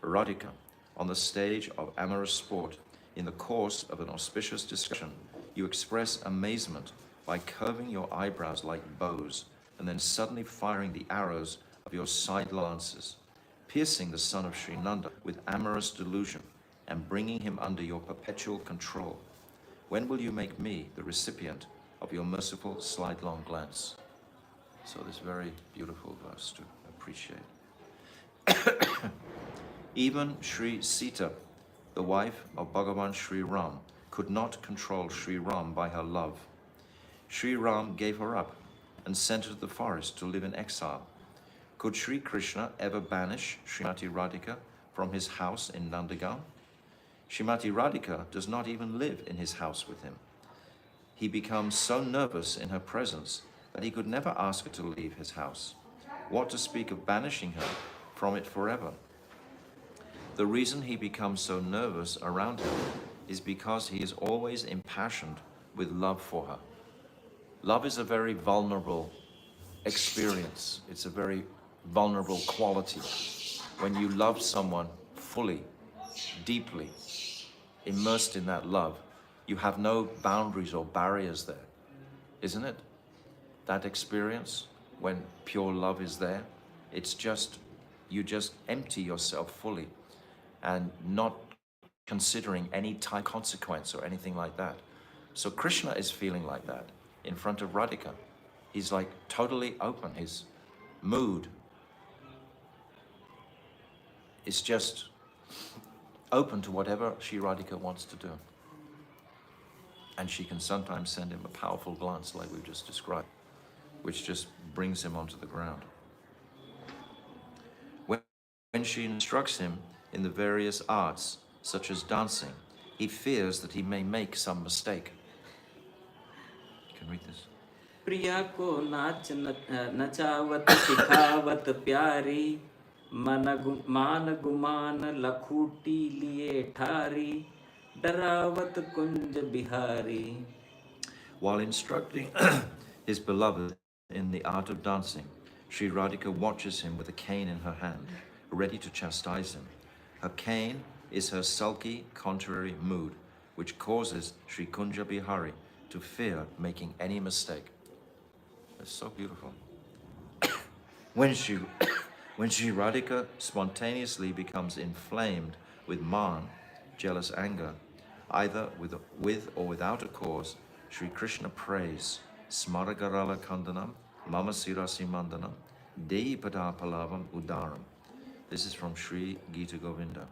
Radhika, on the stage of amorous sport, in the course of an auspicious discussion, you express amazement by curving your eyebrows like bows, and then suddenly firing the arrows of your side lances, piercing the son of Sri Nanda with amorous delusion and bringing him under your perpetual control. When will you make me the recipient of your merciful sidelong glance? So this very beautiful verse to appreciate. Even Sri Sita, the wife of Bhagavan Sri Ram, could not control Sri Ram by her love. Sri Ram gave her up and sent her to the forest to live in exile. Could Sri Krishna ever banish Srimati Radhika from his house in Nandagaon? Srimati Radhika does not even live in his house with him. He becomes so nervous in her presence that he could never ask her to leave his house. What to speak of banishing her from it forever? The reason he becomes so nervous around her is because he is always impassioned with love for her. Love is a very vulnerable experience. It's a very vulnerable quality. When you love someone fully, deeply, immersed in that love, you have no boundaries or barriers there, isn't it? That experience, when pure love is there, it's just, you just empty yourself fully and not considering any type of consequence or anything like that. So Krishna is feeling like that in front of Radhika. He's like totally open. His mood is just open to whatever Sri Radhika wants to do. And she can sometimes send him a powerful glance like we've just described, which just brings him onto the ground. When she instructs him in the various arts, such as dancing, he fears that he may make some mistake. You can read this. प्रिया को नाच नचावत सिखावत प्यारी मान गुमान लखूटी लिए ठारी डरावत Kunj Bihari. While instructing his beloved in the art of dancing, Sri Radhika watches him with a cane in her hand, ready to chastise him. Her cane is her sulky, contrary mood, which causes Sri Kunja Bihari to fear making any mistake. It's so beautiful. When Sri Radhika spontaneously becomes inflamed with man, jealous anger, either with or without a cause, Sri Krishna prays, Smaragarala Kandanam, Mama Sirasi Mandanam, Dei Padapalavam Udaram. This is from Sri Gita Govinda.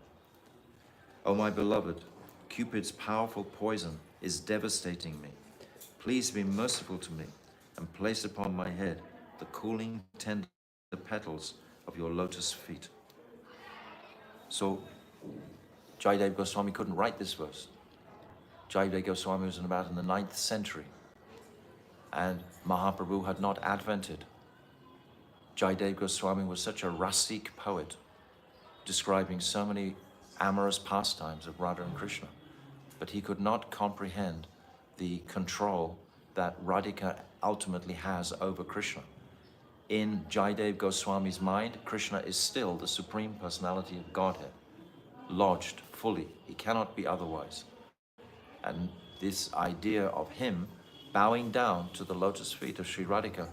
O my beloved, Cupid's powerful poison is devastating me. Please be merciful to me and place upon my head the cooling, tender petals of your lotus feet. So, Jayadev Goswami couldn't write this verse. Jayadev Goswami was in the 9th century, and Mahaprabhu had not advented. Jayadev Goswami was such a rasik poet, describing so many amorous pastimes of Radha and Krishna, but he could not comprehend the control that Radhika ultimately has over Krishna. In Jayadev Goswami's mind, Krishna is still the Supreme Personality of Godhead, lodged fully. He cannot be otherwise. And this idea of him bowing down to the lotus feet of Sri Radhika,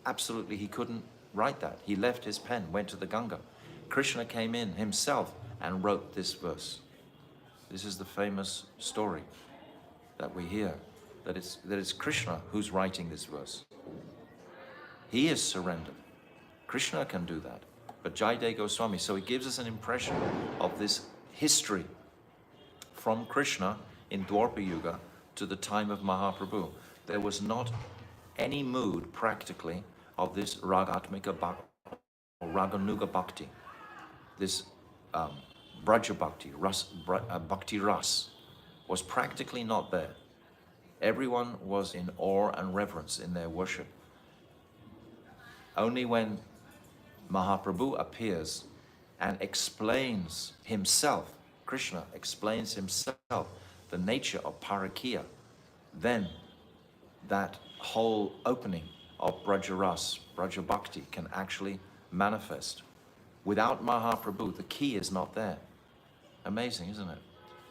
absolutely he couldn't write that. He left his pen, went to the Ganga. Krishna came in himself and wrote this verse. This is the famous story that we hear, that it's Krishna who's writing this verse. He is surrendered. Krishna can do that. But Jayadev Goswami, so it gives us an impression of this history from Krishna in Dwapara Yuga to the time of Mahaprabhu. There was not any mood practically of this Ragatmika Bhakti or Raganuga Bhakti, this Braja Bhakti, Bhakti Ras, was practically not there. Everyone was in awe and reverence in their worship. Only when Mahaprabhu appears and explains himself, Krishna explains himself, the nature of Parakiya, then that whole opening of Braja Ras, Braja Bhakti can actually manifest. Without Mahaprabhu, the key is not there. Amazing, isn't it?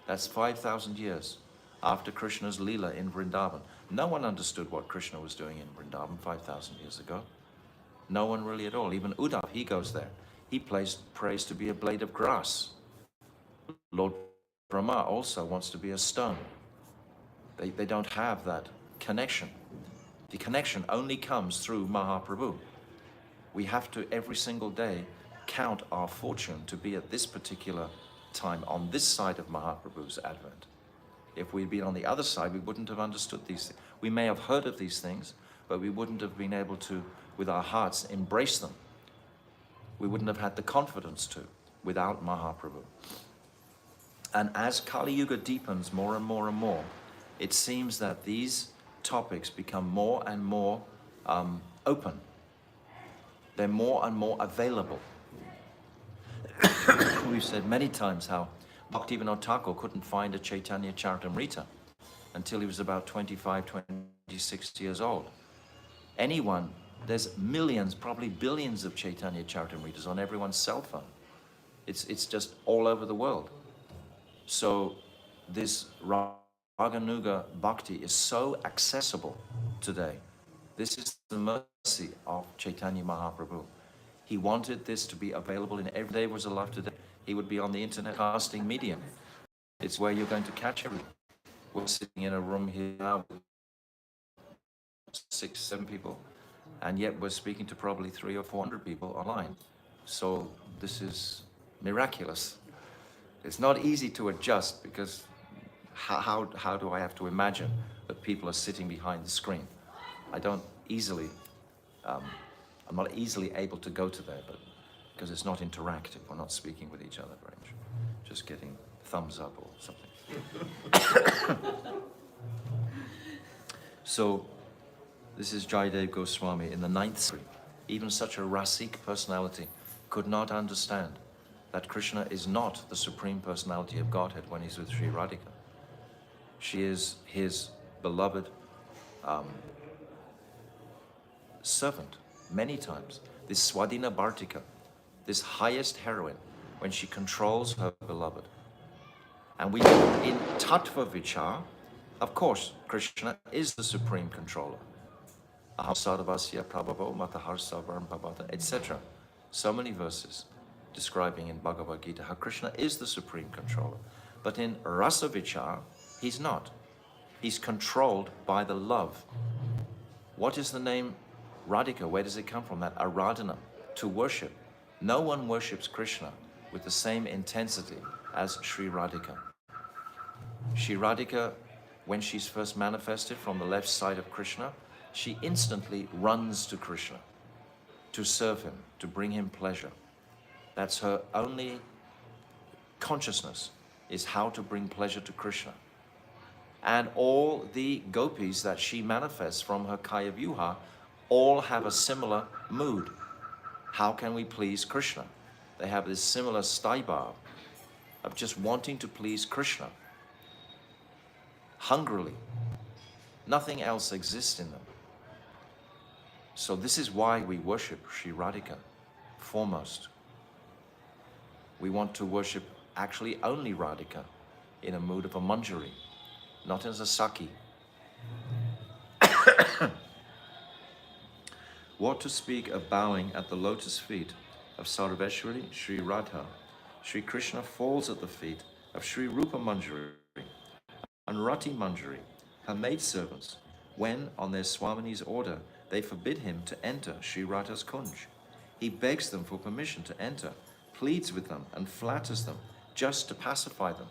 That's 5,000 years after Krishna's Leela in Vrindavan. No one understood what Krishna was doing in Vrindavan 5,000 years ago. No one really at all. Even Uddhav, he goes there. He prays to be a blade of grass. Lord Brahma also wants to be a stone. They don't have that connection. The connection only comes through Mahaprabhu. We have to every single day count our fortune to be at this particular time on this side of Mahaprabhu's advent. If we'd been on the other side, we wouldn't have understood these things. We may have heard of these things, but we wouldn't have been able to, with our hearts, embrace them. We wouldn't have had the confidence to without Mahaprabhu. And as Kali Yuga deepens more and more and more, it seems that these topics become more and more open. They're more and more available. We've said many times how Bhaktivinoda Thakur couldn't find a Chaitanya Charitamrita until he was about 25, 26 years old. Anyone, there's millions, probably billions of Chaitanya Charitamritas on everyone's cell phone. It's just all over the world. So this Raganuga Bhakti is so accessible today. This is the mercy of Chaitanya Mahaprabhu. He wanted this to be available in every day was alive today. He would be on the internet casting medium. It's where you're going to catch everything. We're sitting in a room here now with 6, 7 people, and yet we're speaking to probably 300 or 400 people online. So this is miraculous. It's not easy to adjust because how do I have to imagine that people are sitting behind the screen? I don't easily, I'm not easily able to go to there, but because it's not interactive, we're not speaking with each other very much, just getting thumbs up or something. So this is Jayadev Goswami in the 9th century. Even such a Rasik personality could not understand that Krishna is not the Supreme Personality of Godhead when he's with Sri Radhika. She is his beloved servant many times. This Swadhina Bhartika, this highest heroine, when she controls her beloved. And we know in Tattva Vichar, of course, Krishna is the supreme controller. Aham sarvasya prabhavo matahar sarvam bhavata, etc. So many verses describing in Bhagavad Gita how Krishna is the supreme controller. But in Rasa Vichar, he's not. He's controlled by the love. What is the name Radhika? Where does it come from? That Aradhana, to worship. No one worships Krishna with the same intensity as Sri Radhika. Sri Radhika, when she's first manifested from the left side of Krishna, she instantly runs to Krishna to serve him, to bring him pleasure. That's her only consciousness, is how to bring pleasure to Krishna. And all the gopis that she manifests from her Kaya Vyuha all have a similar mood. How can we please Krishna? They have this similar staiba of just wanting to please Krishna hungrily. Nothing else exists in them. So this is why we worship Sri Radhika foremost. We want to worship actually only Radhika in a mood of a manjari, not as a saki. What to speak of bowing at the lotus feet of Sarveshwari, Sri Radha? Sri Krishna falls at the feet of Sri Rupa Manjari and Rati Manjari, her maidservants, when, on their Swamini's order, they forbid him to enter Sri Radha's kunj. He begs them for permission to enter, pleads with them and flatters them just to pacify them.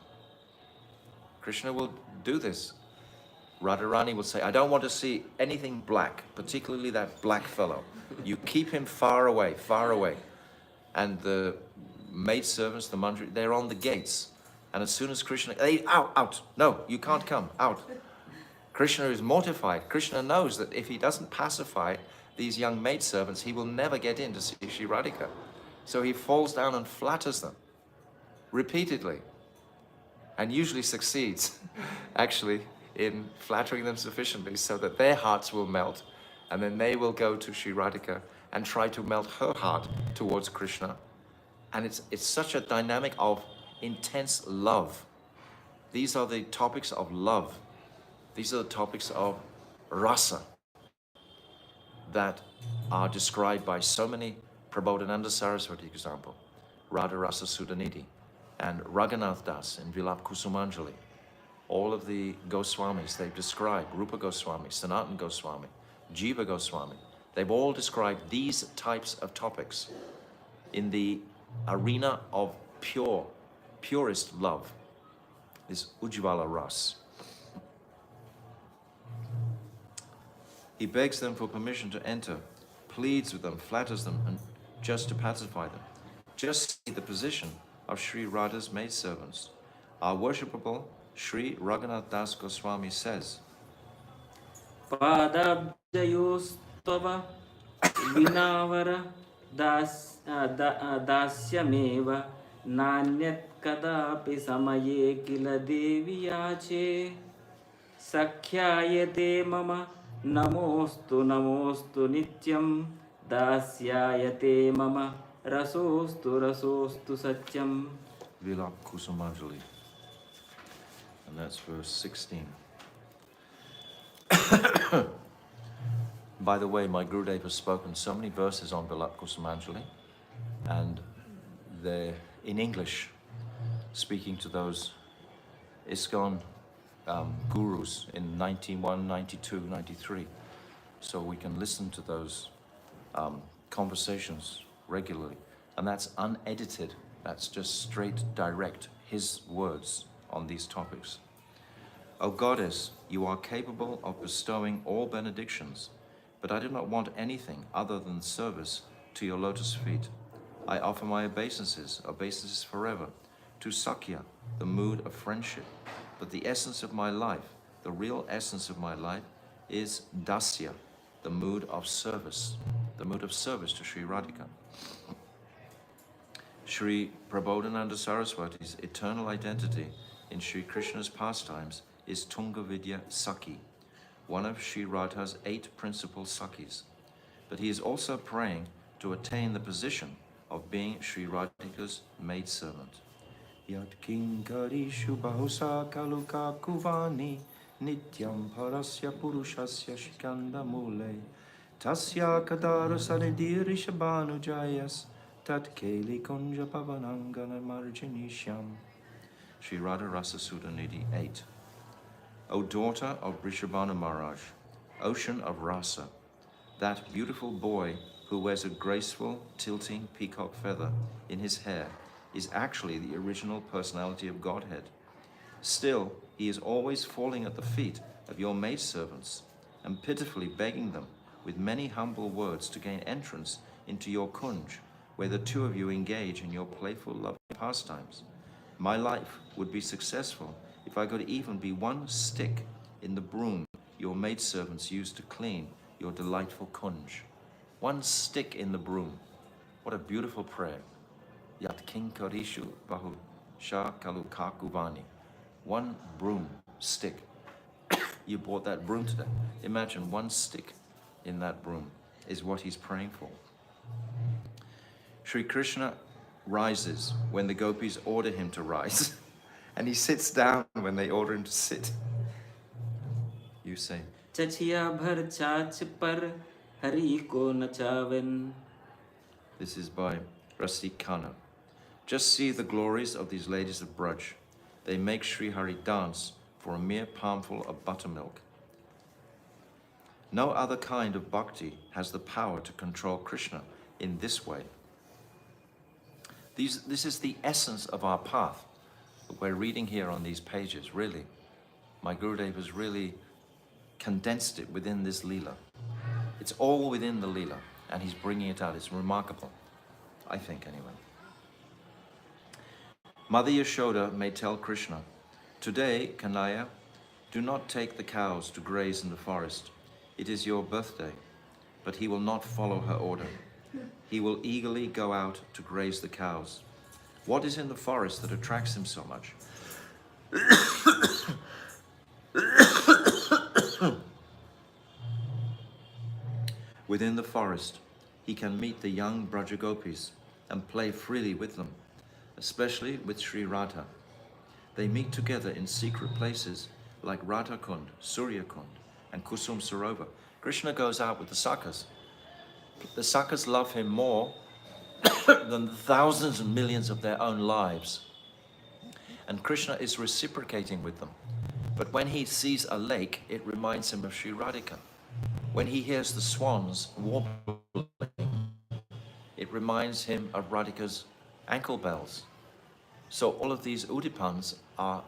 Krishna will do this. Radharani will say, I don't want to see anything black, particularly that black fellow. You keep him far away, far away. And the maidservants, the manjari, they're on the gates. And as soon as Krishna, out, no, you can't come, out. Krishna is mortified. Krishna knows that if he doesn't pacify these young maidservants, he will never get in to see Sri Radhika. So he falls down and flatters them repeatedly, and usually succeeds, actually, in flattering them sufficiently so that their hearts will melt, and then they will go to Sri Radhika and try to melt her heart towards Krishna. And it's such a dynamic of intense love. These are the topics of love. These are the topics of rasa that are described by so many, Prabodhananda Saraswati, example, Radha Rasa Sudhanidhi, and Raghunath Das in Vilap Kusumanjali. All of the Goswamis they've described, Rupa Goswami, Sanatana Goswami, Jiva Goswami, they've all described these types of topics in the arena of purest love, this Ujjvala Ras. He begs them for permission to enter, pleads with them, flatters them, and just to pacify them. Just see the position of Sri Radha's maidservants. Our worshipable Sri Raghunath Das Goswami says, Padabjayostava vinavara dasyameva nanyat kadapi samaye kila devi yache sakhyayate mama namostu nityam dasyayate mama rasostu satyam. Vilap Kusumanjali. And that's verse 16. By the way, my Gurudev has spoken so many verses on Vilap Kusumanjali, and they're in English, speaking to those ISKCON gurus in 91, 92, 93. So we can listen to those conversations regularly. And that's unedited. That's just straight, direct, his words on these topics. O Goddess, you are capable of bestowing all benedictions, but I do not want anything other than service to your lotus feet. I offer my obeisances forever, to Sakya, the mood of friendship. But the essence of my life, the real essence of my life, is Dasya, the mood of service to Sri Radhika. Sri Prabodhananda Saraswati's eternal identity in Sri Krishna's pastimes is Tunga Vidya Sakhi, one of Sri Radha's 8 principal Sakhis. But he is also praying to attain the position of being Sri Radhika's maidservant. Yat kinkarishu bahusa kaluka kuvani nityam parasya purushasya shikanda mule tasya kadara sanidirishabhanu jayas tat keli kunja pavanangana marjanisham. Sri Radha Rasa Sudha Nidhi 8. O daughter of Rishabhanu Maharaj, ocean of rasa, that beautiful boy who wears a graceful, tilting peacock feather in his hair is actually the original personality of Godhead. Still, he is always falling at the feet of your maidservants and pitifully begging them with many humble words to gain entrance into your kunj, where the two of you engage in your playful, loving pastimes. My life would be successful if I could even be one stick in the broom your maidservants use to clean your delightful kunj. One stick in the broom. What a beautiful prayer. Yat kinkarishu bahu sha kalu kakuvani. One broom stick. You bought that broom today. Imagine one stick in that broom is what he's praying for. Sri Krishna rises when the gopis order him to rise, and he sits down when they order him to sit. You say. Chachiya bhar chach par hari ko nachaven. This is by Rasik Khanna. Just see the glories of these ladies of Braj. They make Sri Hari dance for a mere palmful of buttermilk. No other kind of bhakti has the power to control Krishna in this way. This is the essence of our path that we're reading here on these pages, really. My Gurudev has really condensed it within this Leela. It's all within the Leela, and he's bringing it out. It's remarkable, I think, anyway. Mother Yashoda may tell Krishna, "Today, Kanaya, do not take the cows to graze in the forest. It is your birthday." But he will not follow her order. He will eagerly go out to graze the cows. What is in the forest that attracts him so much? Within the forest, he can meet the young Brajagopis and play freely with them, especially with Sri Radha. They meet together in secret places like Radha-kunda, Surya-kunda, and Kusum Sarovar. Krishna goes out with the Sakhas. The Sakhas love him more than the thousands and millions of their own lives. And Krishna is reciprocating with them. But when he sees a lake, it reminds him of Sri Radhika. When he hears the swans warbling, it reminds him of Radhika's ankle bells. So all of these udipans are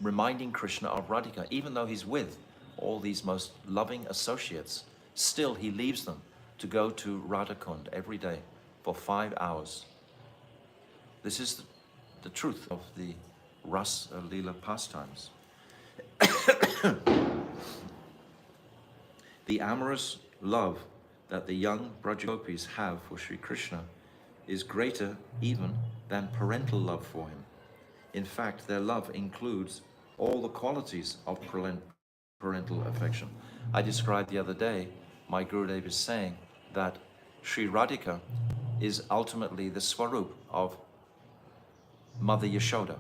reminding Krishna of Radhika. Even though he's with all these most loving associates, still he leaves them to go to Radha-kunda every day for 5 hours. This is the truth of the Ras Leela pastimes. The amorous love that the young Brajagopis have for Sri Krishna is greater even than parental love for him. In fact, their love includes all the qualities of parental affection. I described the other day, my Gurudev is saying that Sri Radhika is ultimately the Swarup of Mother Yashoda.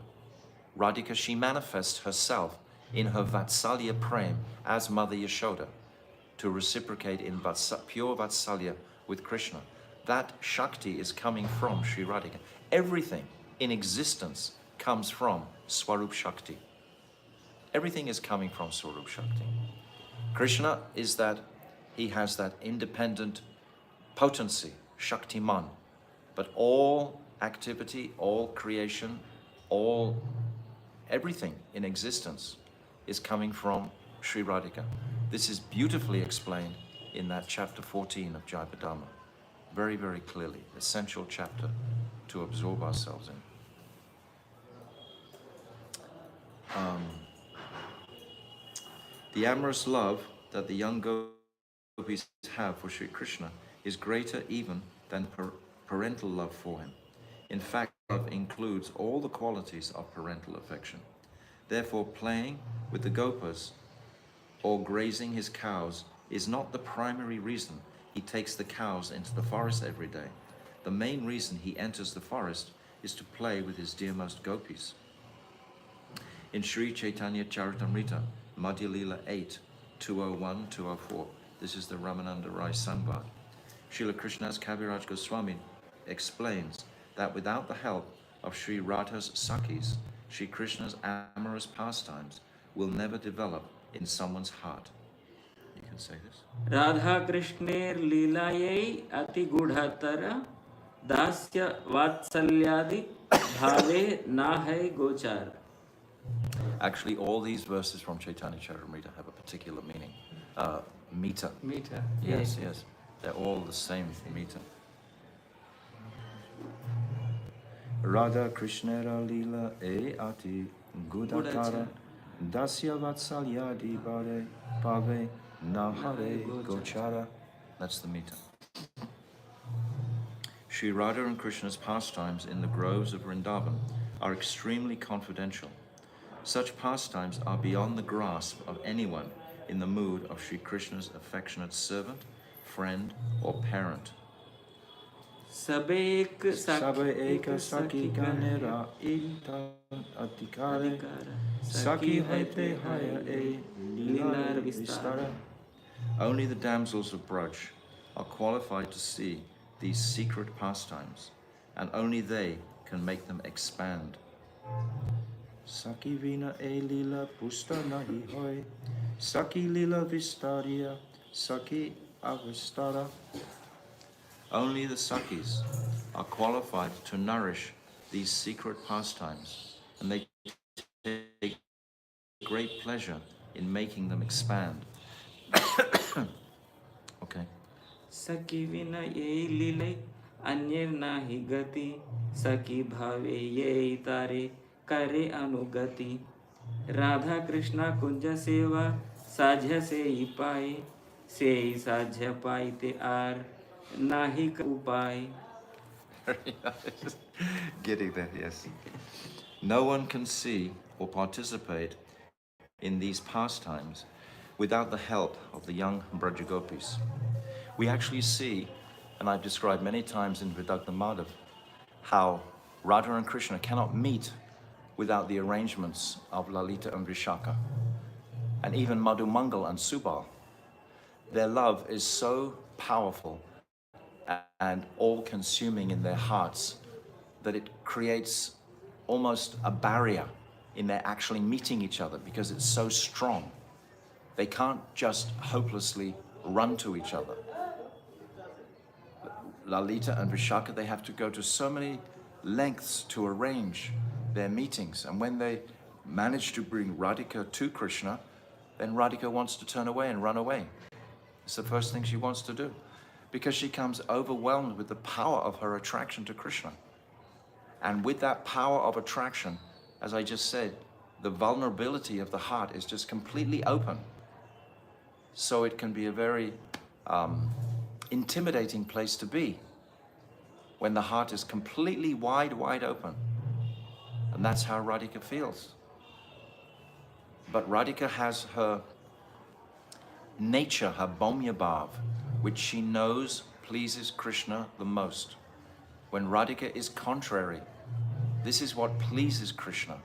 Radhika, she manifests herself in her Vatsalya Prem as Mother Yashoda to reciprocate in pure Vatsalya with Krishna. That Shakti is coming from Sri Radhika. Everything in existence comes from Swarup Shakti. Everything is coming from Swarup Shakti. Krishna is that, he has that independent potency, Shaktiman. But all activity, all creation, everything in existence is coming from Sri Radhika. This is beautifully explained in that chapter 14 of Jayabadama. Very, very clearly, essential chapter to absorb ourselves in. The amorous love that the young gopis have for Sri Krishna is greater even than parental love for him. In fact, love includes all the qualities of parental affection. Therefore, playing with the gopas or grazing his cows is not the primary reason he takes the cows into the forest every day. The main reason he enters the forest is to play with his dearmost gopis. In Sri Chaitanya Charitamrita, Madhya Lila 8, 201, 204, this is the Ramananda Rai Sanbad. Srila Krishnadas Kaviraj Goswami explains that without the help of Sri Radha's Sakhis, Sri Krishna's amorous pastimes will never develop in someone's heart. You can say this. Radha Krishner Leelayai Ati Gudhatara Dasya Vatsalyadi Bhave Na Hai Gochar. Actually, all these verses from Chaitanya Charitamrita have a particular meaning. Meter. Meter. Yes, yes. They're all the same meter. Radha Krishnera Lila Ati Gudatara Dasya Vatsalyadi Bhave Nahare Gochara. That's the meter. Sri Radha and Krishna's pastimes in the groves of Vrindavan are extremely confidential. Such pastimes are beyond the grasp of anyone in the mood of Sri Krishna's affectionate servant, friend, or parent. Sabe ek Saki Ganera Intan Atikare Saki Hoite Haya E Lilar Vistara. Only the damsels of Braj are qualified to see these secret pastimes, and only they can make them expand. Saki Vina E Lila Pusta Nahi Hoy Saki Lila Vistaria Saki Avistara. Only the Sakis are qualified to nourish these secret pastimes, and they take great pleasure in making them expand. Okay. Saki vina ye lilai anyer nahi gati Saki bhave ye tare kare anugati Radha Krishna kunja seva sajha se hi pae Se sajha paite ar nahi upay. Very nice. Getting there, yes. No one can see or participate in these pastimes without the help of the young Brajagopis. We actually see, and I've described many times in Vidagdha Madhav, how Radha and Krishna cannot meet without the arrangements of Lalita and Vishaka, and even Madhu Mangal and Subal. Their love is so powerful and all-consuming in their hearts that it creates almost a barrier in their actually meeting each other, because it's so strong. They can't just hopelessly run to each other. Lalita and Vishaka, they have to go to so many lengths to arrange their meetings. And when they manage to bring Radhika to Krishna, then Radhika wants to turn away and run away. It's the first thing she wants to do, because she comes overwhelmed with the power of her attraction to Krishna. And with that power of attraction, as I just said, the vulnerability of the heart is just completely open. So it can be a very intimidating place to be when the heart is completely wide open. And that's how Radhika feels. But Radhika has her nature, her Bhaumya Bhav, which she knows pleases Krishna the most. When Radhika is contrary, this is what pleases Krishna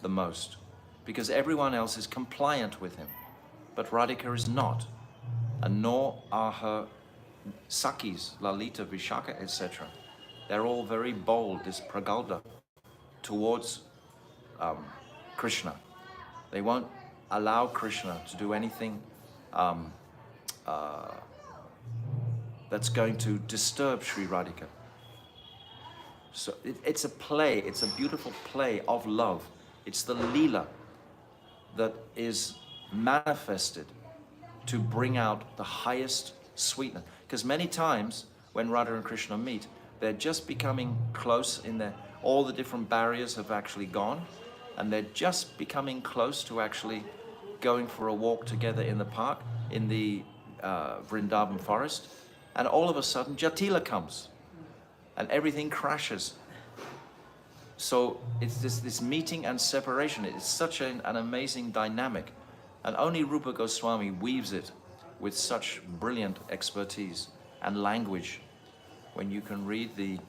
the most, because everyone else is compliant with him, but Radhika is not, and nor are her Sakis, Lalita, Vishaka, etc. They're all very bold, this pragalda, towards Krishna. They won't allow Krishna to do anything that's going to disturb Sri Radhika. So it's a play, it's a beautiful play of love. It's the Leela that is manifested to bring out the highest sweetness. Because many times when Radha and Krishna meet, they're just becoming close in their, all the different barriers have actually gone, and they're just becoming close to actually going for a walk together in the park, in the Vrindavan forest, and all of a sudden Jatila comes and everything crashes. So it's this meeting and separation. It's such an amazing dynamic, and only Rupa Goswami weaves it with such brilliant expertise and language. When you can read the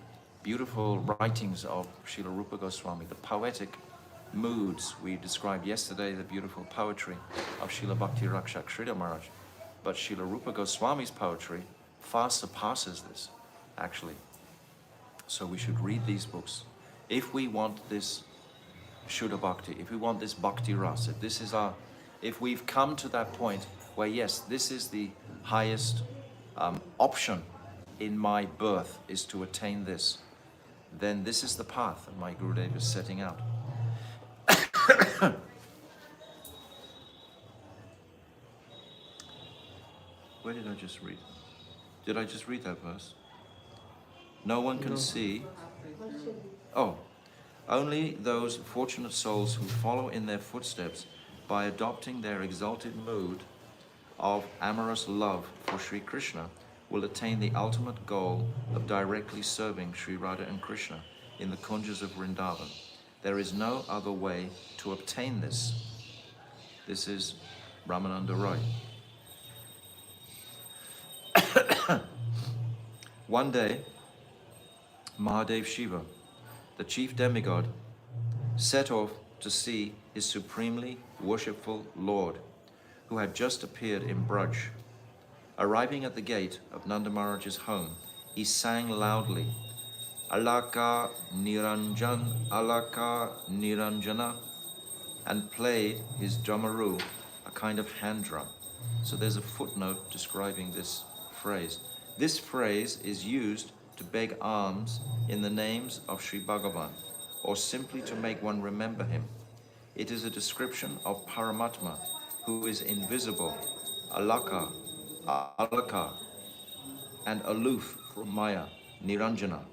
beautiful writings of Srila Rupa Goswami, the poetic moods we described yesterday, the beautiful poetry of Srila Bhakti Rakshak Sridhar Maharaj. But Srila Rupa Goswami's poetry far surpasses this, actually. So we should read these books. If we want this Shuddha Bhakti, if we want this Bhakti Rasa, if we've come to that point where yes, this is the highest option in my birth is to attain this, then this is the path that my Gurudev is setting out. Where did I just read? Did I just read that verse? No one can see. Oh, only those fortunate souls who follow in their footsteps by adopting their exalted mood of amorous love for Sri Krishna will attain the ultimate goal of directly serving Sri Radha and Krishna in the kunjas of Vrindavan. There is no other way to obtain this. This is Ramananda Roy. One day, Mahadev Shiva, the chief demigod, set off to see his supremely worshipful Lord, who had just appeared in Braj. Arriving at the gate of Nanda Maharaj's home, he sang loudly, Alaka Niranjan, Alaka Niranjana, and played his drummaroo, a kind of hand drum. So there's a footnote describing this phrase. This phrase is used to beg alms in the names of Sri Bhagavan, or simply to make one remember him. It is a description of Paramatma, who is invisible, Alaka, Alaka, and aloof from Maya, Niranjana.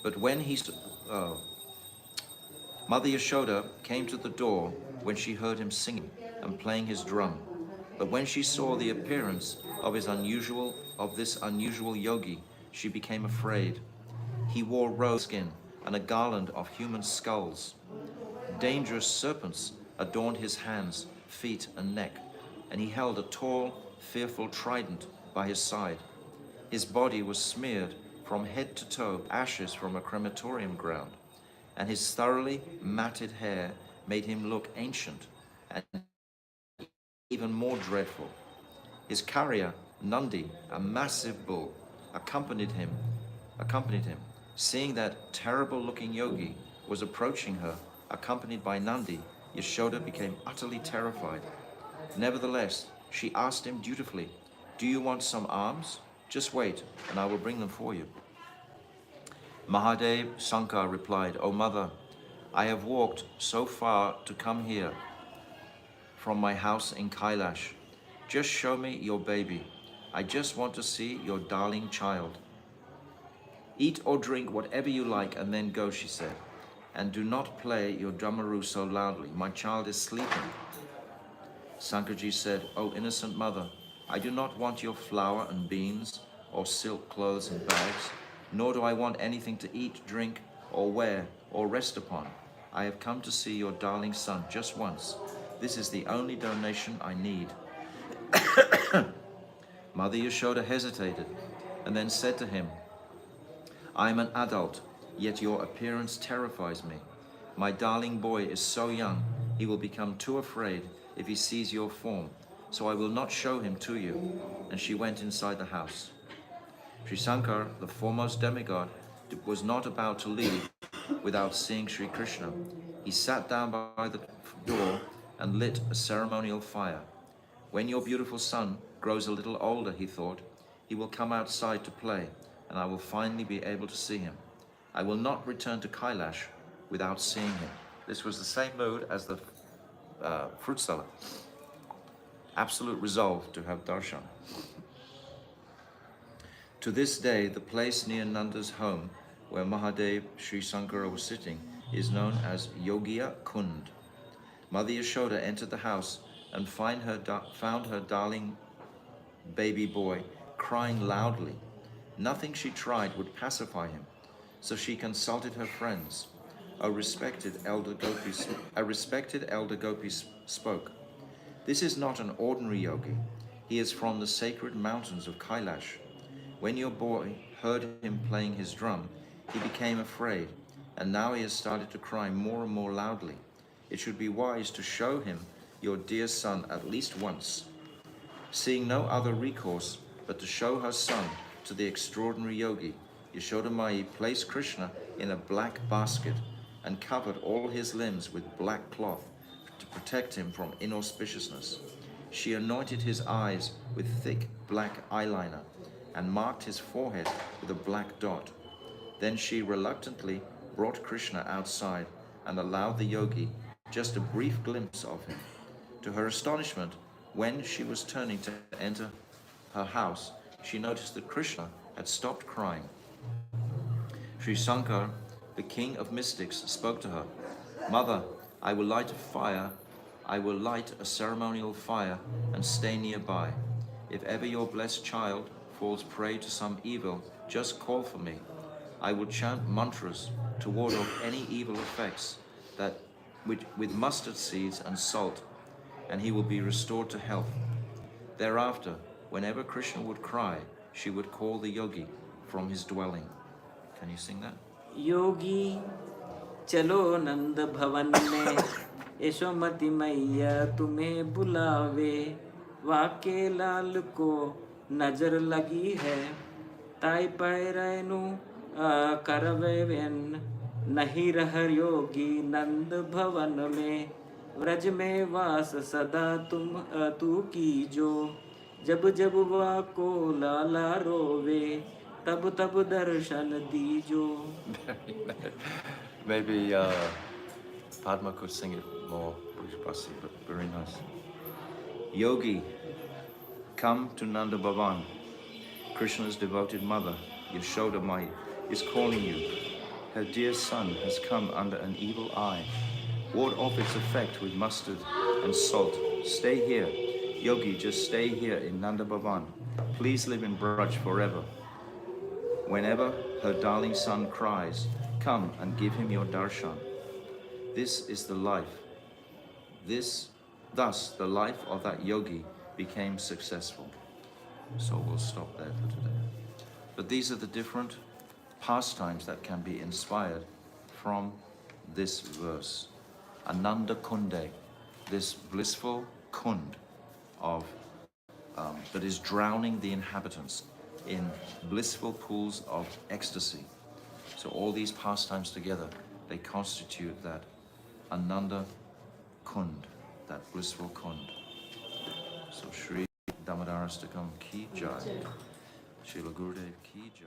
But when Mother Yashoda came to the door when she heard him singing and playing his drum. But when she saw the appearance of this unusual yogi, she became afraid. He wore rose skin and a garland of human skulls. Dangerous serpents adorned his hands, feet, and neck, and he held a tall, fearful trident by his side. His body was smeared from head to toe, ashes from a crematorium ground, and his thoroughly matted hair made him look ancient and even more dreadful. His carrier, Nandi, a massive bull, accompanied him. Seeing that terrible-looking yogi was approaching her, accompanied by Nandi, Yashoda became utterly terrified. Nevertheless, she asked him dutifully, "Do you want some alms? Just wait, and I will bring them for you." Mahadev Sankar replied, "O mother, I have walked so far to come here from my house in Kailash. Just show me your baby. I just want to see your darling child." "Eat or drink whatever you like and then go," she said. "And do not play your drummaroo so loudly. My child is sleeping." Sankarji said, "O innocent mother, I do not want your flour and beans or silk clothes and bags, nor do I want anything to eat, drink, or wear, or rest upon. I have come to see your darling son just once. This is the only donation I need." Mother Yashoda hesitated and then said to him, "I am an adult, yet your appearance terrifies me. My darling boy is so young, he will become too afraid if he sees your form, so I will not show him to you." And she went inside the house. Sri Sankar, the foremost demigod, was not about to leave without seeing Sri Krishna. He sat down by the door and lit a ceremonial fire. When your beautiful son grows a little older, he thought, he will come outside to play, and I will finally be able to see him. I will not return to Kailash without seeing him. This was the same mood as the fruit seller. Absolute resolve to have darshan. To this day, the place near Nanda's home, where Mahadev Sri Sankara was sitting, is known as Yogiya Kund. Mother Yashoda entered the house and found her darling baby boy crying loudly. Nothing she tried would pacify him, so she consulted her friends. A respected elder Gopi spoke. This is not an ordinary yogi. He is from the sacred mountains of Kailash. When your boy heard him playing his drum, he became afraid, and now he has started to cry more and more loudly. It should be wise to show him your dear son at least once. Seeing no other recourse but to show her son to the extraordinary yogi, Yashoda Mai placed Krishna in a black basket and covered all his limbs with black cloth to protect him from inauspiciousness. She anointed his eyes with thick black eyeliner and marked his forehead with a black dot. Then she reluctantly brought Krishna outside and allowed the yogi just a brief glimpse of him. To her astonishment, when she was turning to enter her house, she noticed that Krishna had stopped crying. Sri Sankar, the king of mystics, spoke to her. Mother, I will light a ceremonial fire and stay nearby. If ever your blessed child falls prey to some evil, just call for me. I will chant mantras to ward off any evil effects with mustard seeds and salt, and he will be restored to health. Thereafter, whenever Krishna would cry, she would call the yogi from his dwelling. Can you sing that? योगी चलो नंद भवन में, यशोमती मैया तुम्हें बुलावे। वाके लाल को नजर लगी है, ताई पैरनु करवेन। नहीं रह योगी नंद भवन में, व्रज में वास सदा तू कीजो। जब जब वाको लाला रोवे, तब तब दर्शन दीजो। Maybe Padma could sing it more, Bhushpasi, but very nice. Yogi, come to Nanda Bhavan. Krishna's devoted mother, Yashoda Mai, is calling you. Her dear son has come under an evil eye. Ward off its effect with mustard and salt. Stay here. Yogi, just stay here in Nanda Bhavan. Please live in Braj forever. Whenever her darling son cries, come and give him your darshan. This is the life. Thus, the life of that yogi became successful. So we'll stop there for today. But these are the different pastimes that can be inspired from this verse. Ananda Kunde, this blissful kund of that is drowning the inhabitants in blissful pools of ecstasy. So all these pastimes together, they constitute that Ananda Kund, that blissful kund. So Shri Damodarastakam ki jai, Srila Gurudev ki jai.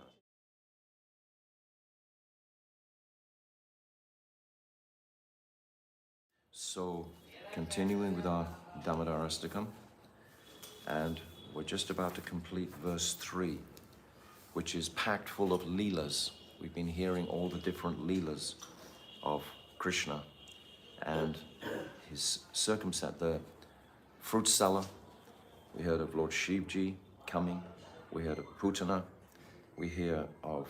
So continuing with our Damodarastakam, and we're just about to complete verse 3, which is packed full of leelas. We've been hearing all the different leelas of Krishna and his circumstance. The fruit seller, we heard of Lord Shivji coming, we heard of Putana, we hear of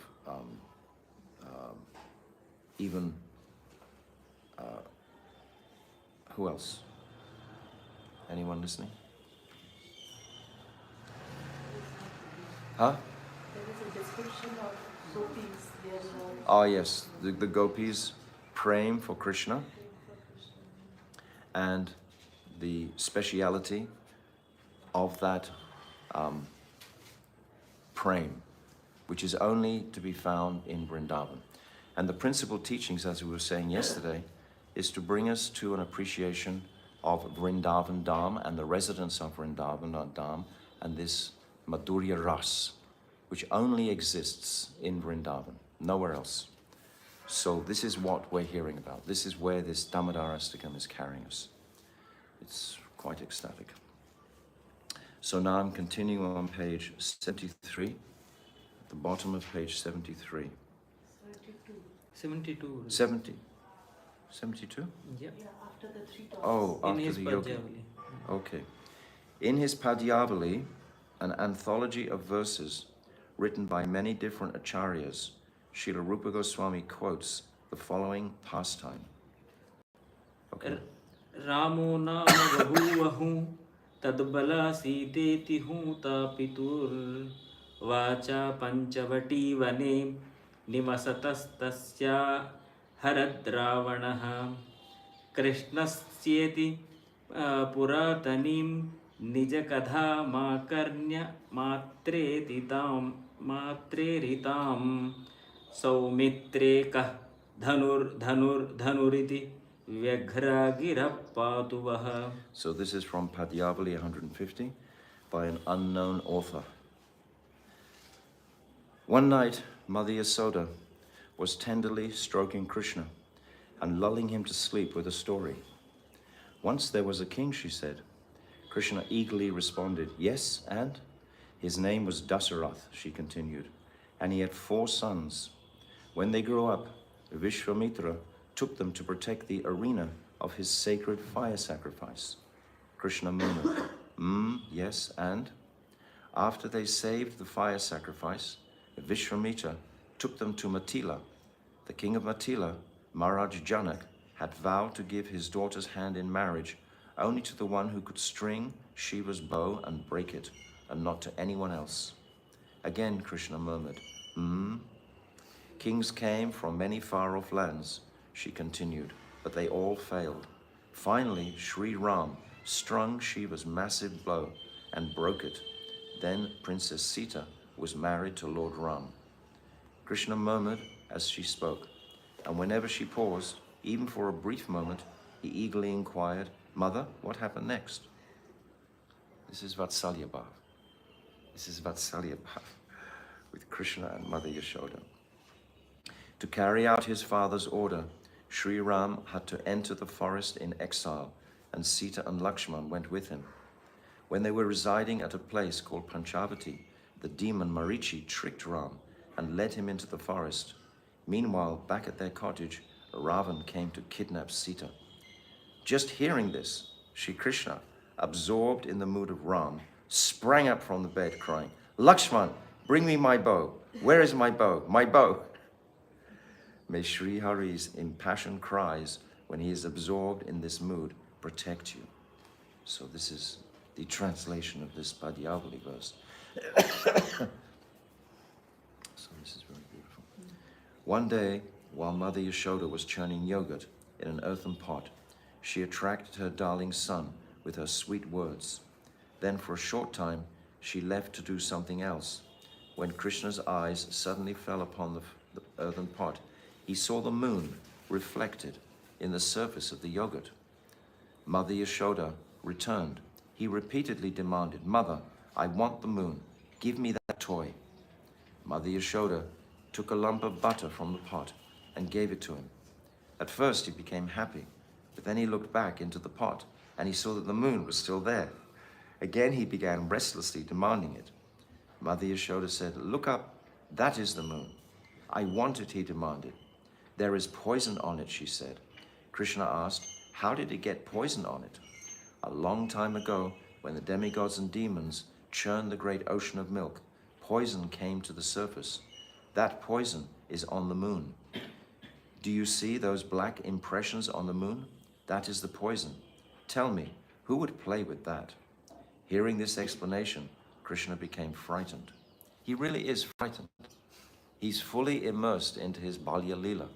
even, who else? Anyone listening? Huh? There is a description of gopis there. Oh yes, the gopis praying for Krishna, and the speciality of that praying which is only to be found in Vrindavan. And the principal teachings, as we were saying yesterday, is to bring us to an appreciation of Vrindavan Dham and the residents of Vrindavan Dham and this Madhurya Ras, which only exists in Vrindavan, nowhere else. So this is what we're hearing about. This is where this Damodarastakam is carrying us. It's quite ecstatic. So now I'm continuing on page 73, at the bottom of page 73. 72. 70. 72? Yeah. Yeah, after the three talks. Oh, In after his the yoga. Padyavali. Okay. In his Padyavali, an anthology of verses written by many different acharyas, Srila Rupa Goswami quotes the following pastime. Okay. Ramo nama bahuvahu tadbala siteti huta pitur vacha panchavati vane nivasatastasya haradravanaha krishnasyeti puratanim nijakadha makarnya matreritam saumitrekah dhanuriti Vyaghragira. So this is from Padyavali 150 by an unknown author. One night, Mother Yasoda was tenderly stroking Krishna and lulling him to sleep with a story. Once there was a king, she said. Krishna eagerly responded, yes, and? His name was Dasarath, she continued, and he had 4 sons. When they grew up, Vishwamitra took them to protect the arena of his sacred fire sacrifice. Krishna murmured, yes, and? After they saved the fire sacrifice, Vishwamitra took them to Matila. The king of Matila, Maharaj Janak, had vowed to give his daughter's hand in marriage only to the one who could string Shiva's bow and break it, and not to anyone else. Again, Krishna murmured, Kings came from many far-off lands, she continued, but they all failed. Finally, Sri Ram strung Shiva's massive bow and broke it. Then Princess Sita was married to Lord Ram. Krishna murmured as she spoke, and whenever she paused, even for a brief moment, he eagerly inquired, Mother, what happened next? This is Vatsalya Bhav. This is Vatsalya Bhav with Krishna and Mother Yashoda. To carry out his father's order, Sri Ram had to enter the forest in exile, and Sita and Lakshman went with him. When they were residing at a place called Panchavati, the demon Marichi tricked Ram and led him into the forest. Meanwhile, back at their cottage, Ravan came to kidnap Sita. Just hearing this, Shri Krishna, absorbed in the mood of Ram, sprang up from the bed crying, Lakshman, bring me my bow. Where is my bow? My bow. May Sri Hari's impassioned cries when he is absorbed in this mood protect you. So this is the translation of this Padyavali verse. So this is very beautiful. One day, while Mother Yashoda was churning yogurt in an earthen pot, she attracted her darling son with her sweet words. Then for a short time, she left to do something else. When Krishna's eyes suddenly fell upon the earthen pot, he saw the moon reflected in the surface of the yogurt. Mother Yashoda returned. He repeatedly demanded, Mother, I want the moon. Give me that toy. Mother Yashoda took a lump of butter from the pot and gave it to him. At first he became happy, but then he looked back into the pot and he saw that the moon was still there. Again he began restlessly demanding it. Mother Yashoda said, Look up, that is the moon. I want it, he demanded. There is poison on it, she said. Krishna asked, How did it get poison on it? A long time ago, when the demigods and demons churned the great ocean of milk, poison came to the surface. That poison is on the moon. Do you see those black impressions on the moon? That is the poison. Tell me, who would play with that? Hearing this explanation, Krishna became frightened. He really is frightened. He's fully immersed into his Balya Leela.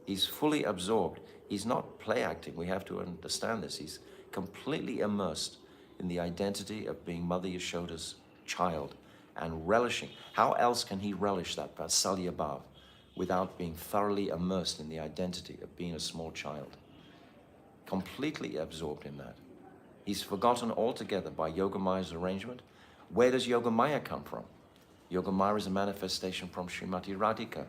He's fully absorbed. He's not play acting. We have to understand this. He's completely immersed in the identity of being Mother Yashoda's child and relishing. How else can he relish that Vatsalya Bhav without being thoroughly immersed in the identity of being a small child? Completely absorbed in that. He's forgotten altogether by Yogamaya's arrangement. Where does Yogamaya come from? Yogamaya is a manifestation from Srimati Radhika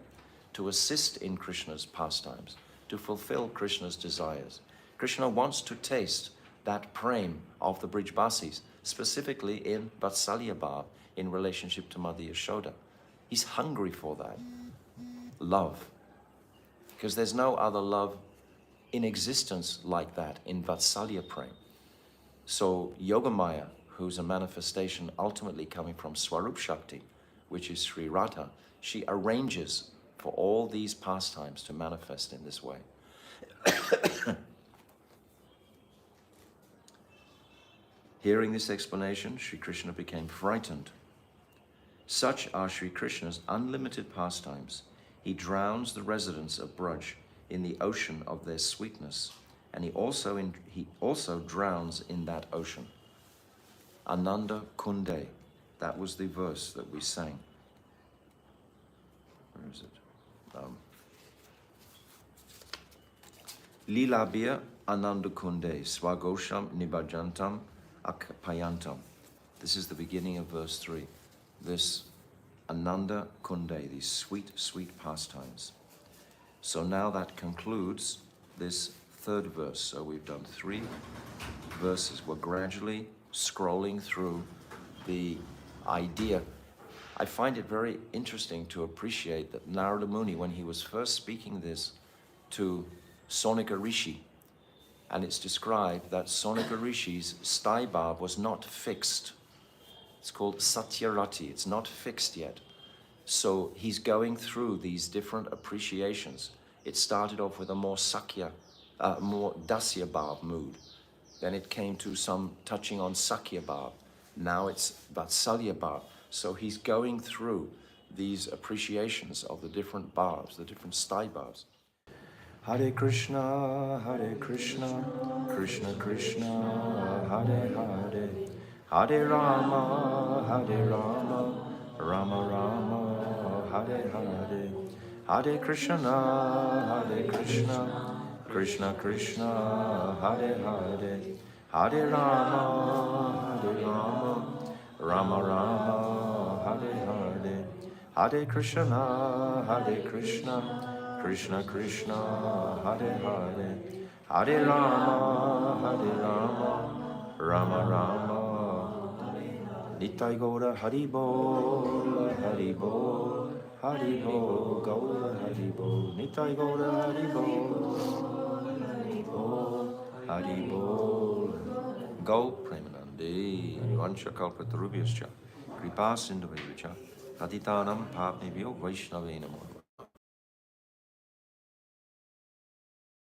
to assist in Krishna's pastimes, to fulfill Krishna's desires. Krishna wants to taste that prem of the Brijbasis, specifically in Vatsalya Bhav in relationship to Mother Yashoda. He's hungry for that love, because there's no other love in existence like that in Vatsalya Prem. So Yogamaya, who's a manifestation ultimately coming from Swarup Shakti, which is Sri Radha, she arranges for all these pastimes to manifest in this way. Hearing this explanation, Sri Krishna became frightened. Such are Sri Krishna's unlimited pastimes. He drowns the residents of Braj in the ocean of their sweetness, and he also drowns in that ocean. Ananda Kunde, that was the verse that we sang. Where is it? Lilabhya Ananda Kunde, Swagosham Nibajantam Akpayantam. This is the beginning of verse 3. This Ananda Kunde, these sweet, sweet pastimes. So now that concludes this third verse. So we've done 3 verses. We're gradually scrolling through the idea. I find it very interesting to appreciate that Narada Muni, when he was first speaking this to Sonika Rishi, and it's described that Sonika Rishi's Staibhav was not fixed. It's called Satyarati, it's not fixed yet. So he's going through these different appreciations. It started off with a more more Dasya Bhav mood. Then it came to some touching on Sakya Bhav. Now it's Vatsalya Bhav. So he's going through these appreciations of the different bhavs, the different Staibhavs. Hare Krishna, Krishna Krishna, Hare Hare, Hare Rama, Rama Rama, Hare Hare, Hare Krishna, Krishna Krishna, Hare Hare, Hare Rama, Rama Rama, Hare Hare, Hare Krishna, Krishna Krishna, Hare Hare, Hare Rama, Rama Rama. Nitai Gaura Hari Bol, Hari Bol, Hari Bol, Gaura Hari Bol, Nitai Gaura Hari Bol, Hari Bol, Hari Bol. Go Premanande, Vansha Kalpatarubhyascha, Kripa Sindhu Patitanam Papnibhyo Vaishnave Namo.